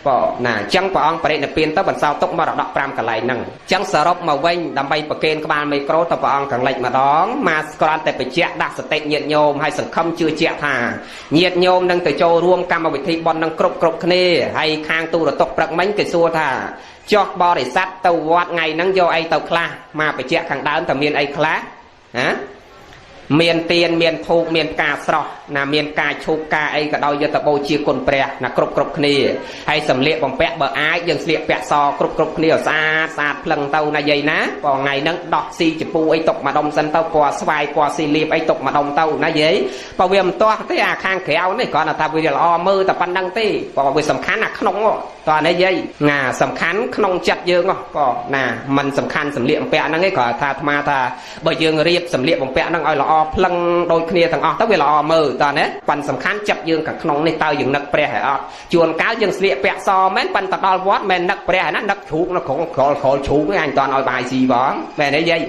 ក៏ណាអញ្ចឹងព្រះអង្គបរិនិព្វានទៅបន្សល់ទុកមរតក5កន្លែងហ្នឹងអញ្ចឹងសរុបមកវិញដើម្បីប្រគេនក្បាលមីក្រូទៅព្រះអង្គខាងលិចម្ដងមកស្គ្រាន់តែបញ្ជាក់ដាស់សតិញាតិញោមឲ្យសង្ឃឹមជឿជាក់ថាញាតិញោមនឹងទៅចូលរួមកម្មវិធីបុណ្យ នឹងគ្រប់គ្នាហើយខាងទូរទស្សន៍ព្រឹកមិញគេសួរថាចុះបរិស័ទទៅវត្តថ្ងៃហ្នឹងយកអីទៅខ្លះមកបញ្ជាក់ខាងដើមតើមានអីខ្លះណាមានទៀនមានធូបមានផ្កាស្រស់ណាមានការឈូកការអីក៏ដោយយកទៅបូជាគុណព្រះណាគ្រប់គ្នាហើយសម្លៀកបំពាក់បើអាចយើងស្លៀកពាក់សគ្រប់គ្នាស្អាតស្អាតភ្លឹងទៅណាយាយណាព្រោះថ្ងៃហ្នឹងដោះស៊ីជពូអីຕົកម្ដុំសិនទៅពណ៌ស្វាយពណ៌ស៊ីលៀបអីຕົកម្ដុំទៅណាយាយបើវាមិនទាស់ទេអាខាងក្រៅនេះគ្រាន់តែថាវាល្អមើលតែប៉ុណ្្នឹងទេព្រោះវាសំខាន់អាក្នុងតើនេះយាយណាសំខាន់ក្នុងចិត្តយើងក៏ណាมันសំខាន់សម្លៀកបំពាក់ហ្នឹងឯងគ្រាន់ថាអាត្មាថាបើយើងរៀបសម្លៀកបំពាក់ហ្នឹងឲ្យល្អភ្លឹងដូចគ្នាទាំងអស់ទៅវាល្អមើលតើណាប៉ិនសំខាន់ចិត្តយើងខាងក្នុងនេះតើយើងនឹកព្រះហើយអត់ជួនកាលយើងស្លៀកពាក់សមែនប៉ិនទៅដល់វត្តមែននឹកព្រះហើយណានឹកជ្រូកនៅក្នុងក្រលជ្រូកនេះអញតន់ឲ្យបាយស៊ីបងមែនទេយាយ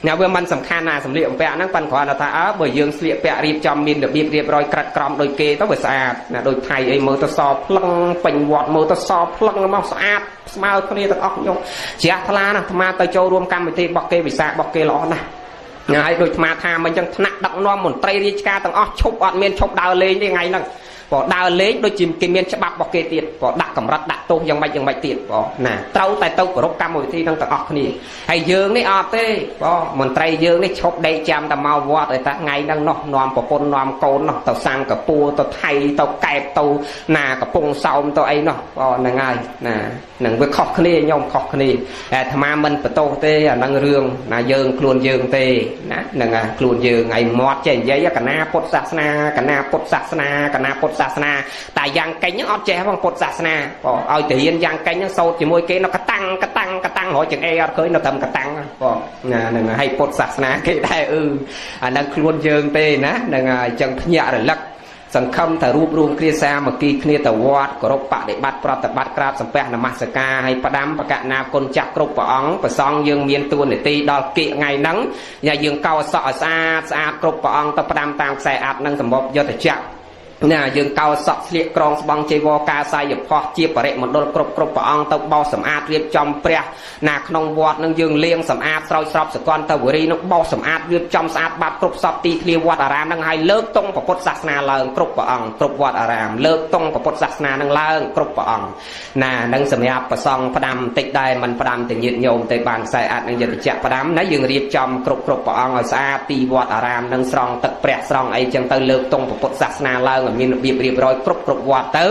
ណាវាមិនសំខាន់ណាសម្លៀកបំពាក់ហ្នឹងប៉ិនគ្រាន់តែថាបើយើងស្លៀកពាក់រៀបចំមានរបៀបរៀបរយក្រិតក្រមដូចគេទៅវាស្អាតណាដូចថៃអីមើលទៅសភ្លឹងពេញវត្តមើលទៅសភ្លឹងមកស្អាតស្មើគ្នាទាំងអស់ខ្ញុំជ្រះថ្លាណាស់អាត្មាទៅចូលរួមកម្មវិធីរបស់គេវិសារបស់គេល្អណាស់ហើយដូចអាត្មាថាមិនចឹងថ្នាក់ដឹកនាំមន្ត្រីរាជការទាំងអស់ឈប់អត់មានឈប់ដើរលេងទេថ្ងៃហ្នឹងព្រោះដើរលេងដូចជាគេមានច្បាប់របស់គេទៀតព្រោះដាក់កម្រិតដាក់ទោសយ៉ាងម៉េចទៀតព្រោះណាត្រូវតែទៅគោរពកម្មវិធីហ្នឹងទាំងអស់គ្នាហើយយើងនេះអត់ទេព្រោះមន្ត្រីយើងនេះឈប់ដេកចាំតែមកវត្តឲ្យតែថ្ងៃហ្នឹងនោះនាំប្រពន្ធនាំកូននោះទៅសាំងកពួរទៅថៃទៅកែបទៅណាកំពង់សោមទៅអីនោះព្រោះហ្នឹងហើយណានឹងវាខុសគ្នាខ្ញុំខុសគ្នាអាត្មាមិនបន្ទោសទេអាហ្នឹងរឿងណាយើងខ្លួនយើងទេណាហ្នឹងខ្លួនយើងឯងមាត់ចេះនិយាយកណាពុទ្ធសាសនាកណាពុទ្ធសាសនាកណាពុទ្ធសាសនាតែយ៉ាងកេញហ្នឹងអត់ចេះផងពុទ្ធសាសនាព្រោះឲ្យទៅរៀនយ៉ាងកេញហ្នឹងសូត្រជាមួយគេនៅកតាំងរយចង្អេអត់ឃើញនៅត្រឹមកតាំងព្រោះណាហ្នឹងឲ្យពុទ្ធសាសនាគេដែរអាហ្នឹងខ្លួនយើងទេណាហ្នឹងហើយអញ្ចឹងភ្ញាក់រលឹកសង្ឃឹមតែរួបរวมគ្រាសាមគ្គីគ្នាទៅវត្តគោរពបដិបត្តិប្រតិបត្តិក្រាបសំពះនមស្ការហើយផ្ដាំបកណាគុណចាស់គ្រប់ព្រះអង្គប្រសង់យើងមានតួនាទីដល់គៀកថ្ងៃហ្នឹងយើងកោសក់ឲ្យស្អាតគ្រប់ព្រះអង្គទៅផ្ដាំតាមខ្សែអាត់នឹងសម្បបយុទ្ធចក្រណាយើងកោសក់ស្លៀកក្រងស្បង់ចីវរកាសាយផោះជាបរិមណ្ឌលគ្រប់ព្រះអង្គទៅបោសសម្អាតរៀបចំព្រះណាក្នុងវត្តនឹងយើងលាងសម្អាតស្រោចស្រពសកលទៅវរីនឹងបោសសម្អាតរៀបចំស្អាតបាត់គ្រប់សពទីធ្លាវត្តអារាមនឹងឲ្យលើកទង់ពុទ្ធសាសនាឡើងគ្រប់ព្រះអង្គគ្រប់វត្តអារាមលើកទង់ពុទ្ធសាសនានឹងឡើងគ្រប់ព្រះអង្គណានឹងសម្រាប់ប្រសង់ផ្ដាំតិចដែរមិនផ្ដាំទៅញាតិញោមទៅបានខ្សែអាចនឹងយន្តចក្រផ្ដាំណាយើងរៀបចំគ្រប់ព្រះអង្គឲ្យស្អាតទីវត្តអារាមនឹងស្រង់ទឹកព្រះស្រង់អីចឹងទៅលើកទង់ពុទ្ធសាសនាឡើងមានរបៀបរៀបរយគ្រប់វត្តទៅ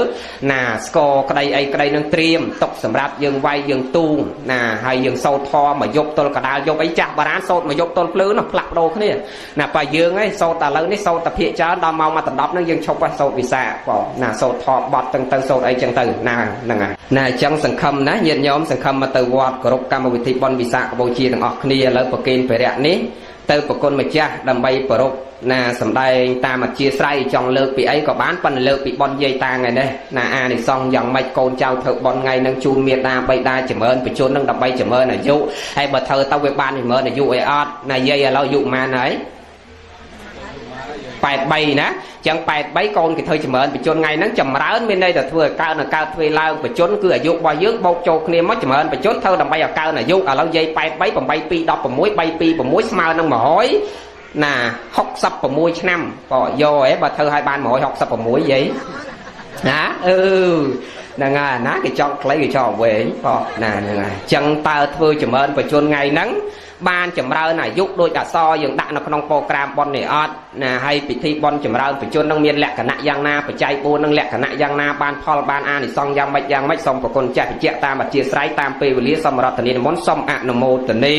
ណាស្គរក្តីអីក្តីនឹងត្រៀមទុកសម្រាប់យើងវាយយើងទូងណាហើយយើងសូត្រធម៌មកយប់ទល់កដាលយប់អីចាស់បារាណសូត្រមកយប់ទល់ភ្លឺនោះផ្លាស់ប្ដូរគ្នាណាបើយើងឯងសូត្រតែឥឡូវនេះសូត្រតែភាគច្រើនដល់ម៉ោងមកដល់10ហ្នឹងយើងឈប់ហើយសូត្រវិសាបងណាសូត្រធម៌បត់ទាំងទៅសូត្រអីចឹងទៅណាហ្នឹងហើយណាអញ្ចឹងសង្ឃឹមណាញាតិញោមសង្ឃឹមមកទៅវត្តគោរពកម្មវិធីបុណ្យវិសាខបូជាទាំងអស់គ្នាឥឡូវប្រគេនព្រះរៈនេះទៅប្រគុណម្ចាស់ដើម្បីប្ររពណាសម្ដែងតាមអធិស្ឋានចង់លើកពីអីក៏បានប៉ុន្តែលើកពីបុណ្យយាយតាថ្ងៃនេះណាអានិសង្ឃយ៉ាងម៉េចកូនចៅធ្វើបុណ្យថ្ងៃនឹងជូនមេដាបៃតាចម្រើនបញ្ជននឹងដើម្បីចម្រើនអាយុហើយបើធ្វើទៅវាបានចម្រើនអាយុអីអត់ណាយាយឥឡូវអាយុប៉ុន្មានហើយ83ណាចឹង83កូនគេធ្វើចម្រើនបញ្ជនថ្ងៃហ្នឹងចម្រើនមានន័យថាធ្វើឲ្យកើតនៅកើតធ្វើឡើងបញ្ជនគឺអាយុរបស់យើងបូកចូលគ្នាមកចម្រើនបញ្ជនធ្វើដើម្បីឲ្យកើនអាយុឥឡូវយាយ83 8 2 16 326ស្មើនឹង100ណា66ឆ្នាំក៏យកហ៎បើធ្វើឲ្យបាន166យាយណាហ្នឹងហើយណាគេចង់ខ្លីគេចង់វែងក៏ណាហ្នឹងហើយចឹងតើធ្វើចម្រើនបញ្ជនថ្ងៃហ្នឹងបានចម្រើនអាយុដោយអក្សរយើងដាក់នៅក្នុងប្រូក្រាមប៉ុននេះអត់ណាហើយពិធីប៉ុនចម្រើនបញ្ជននឹងមានលក្ខណៈយ៉ាងណាបច្ច័យ4នឹងលក្ខណៈយ៉ាងណាបានផលបានអានិសង្ឃយ៉ាងម៉េចសូមប្រគុណចាស់បញ្ជាក់តាមអធិស្ឋានតាមពេលវេលាសូមរតនានិមន្តសូមអនុមោទនា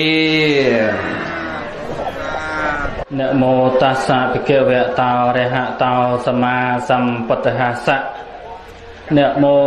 นะโมตัสสะภะคะวะโตอะระหะโตสัมมาสัมพุทธัสสะนะโม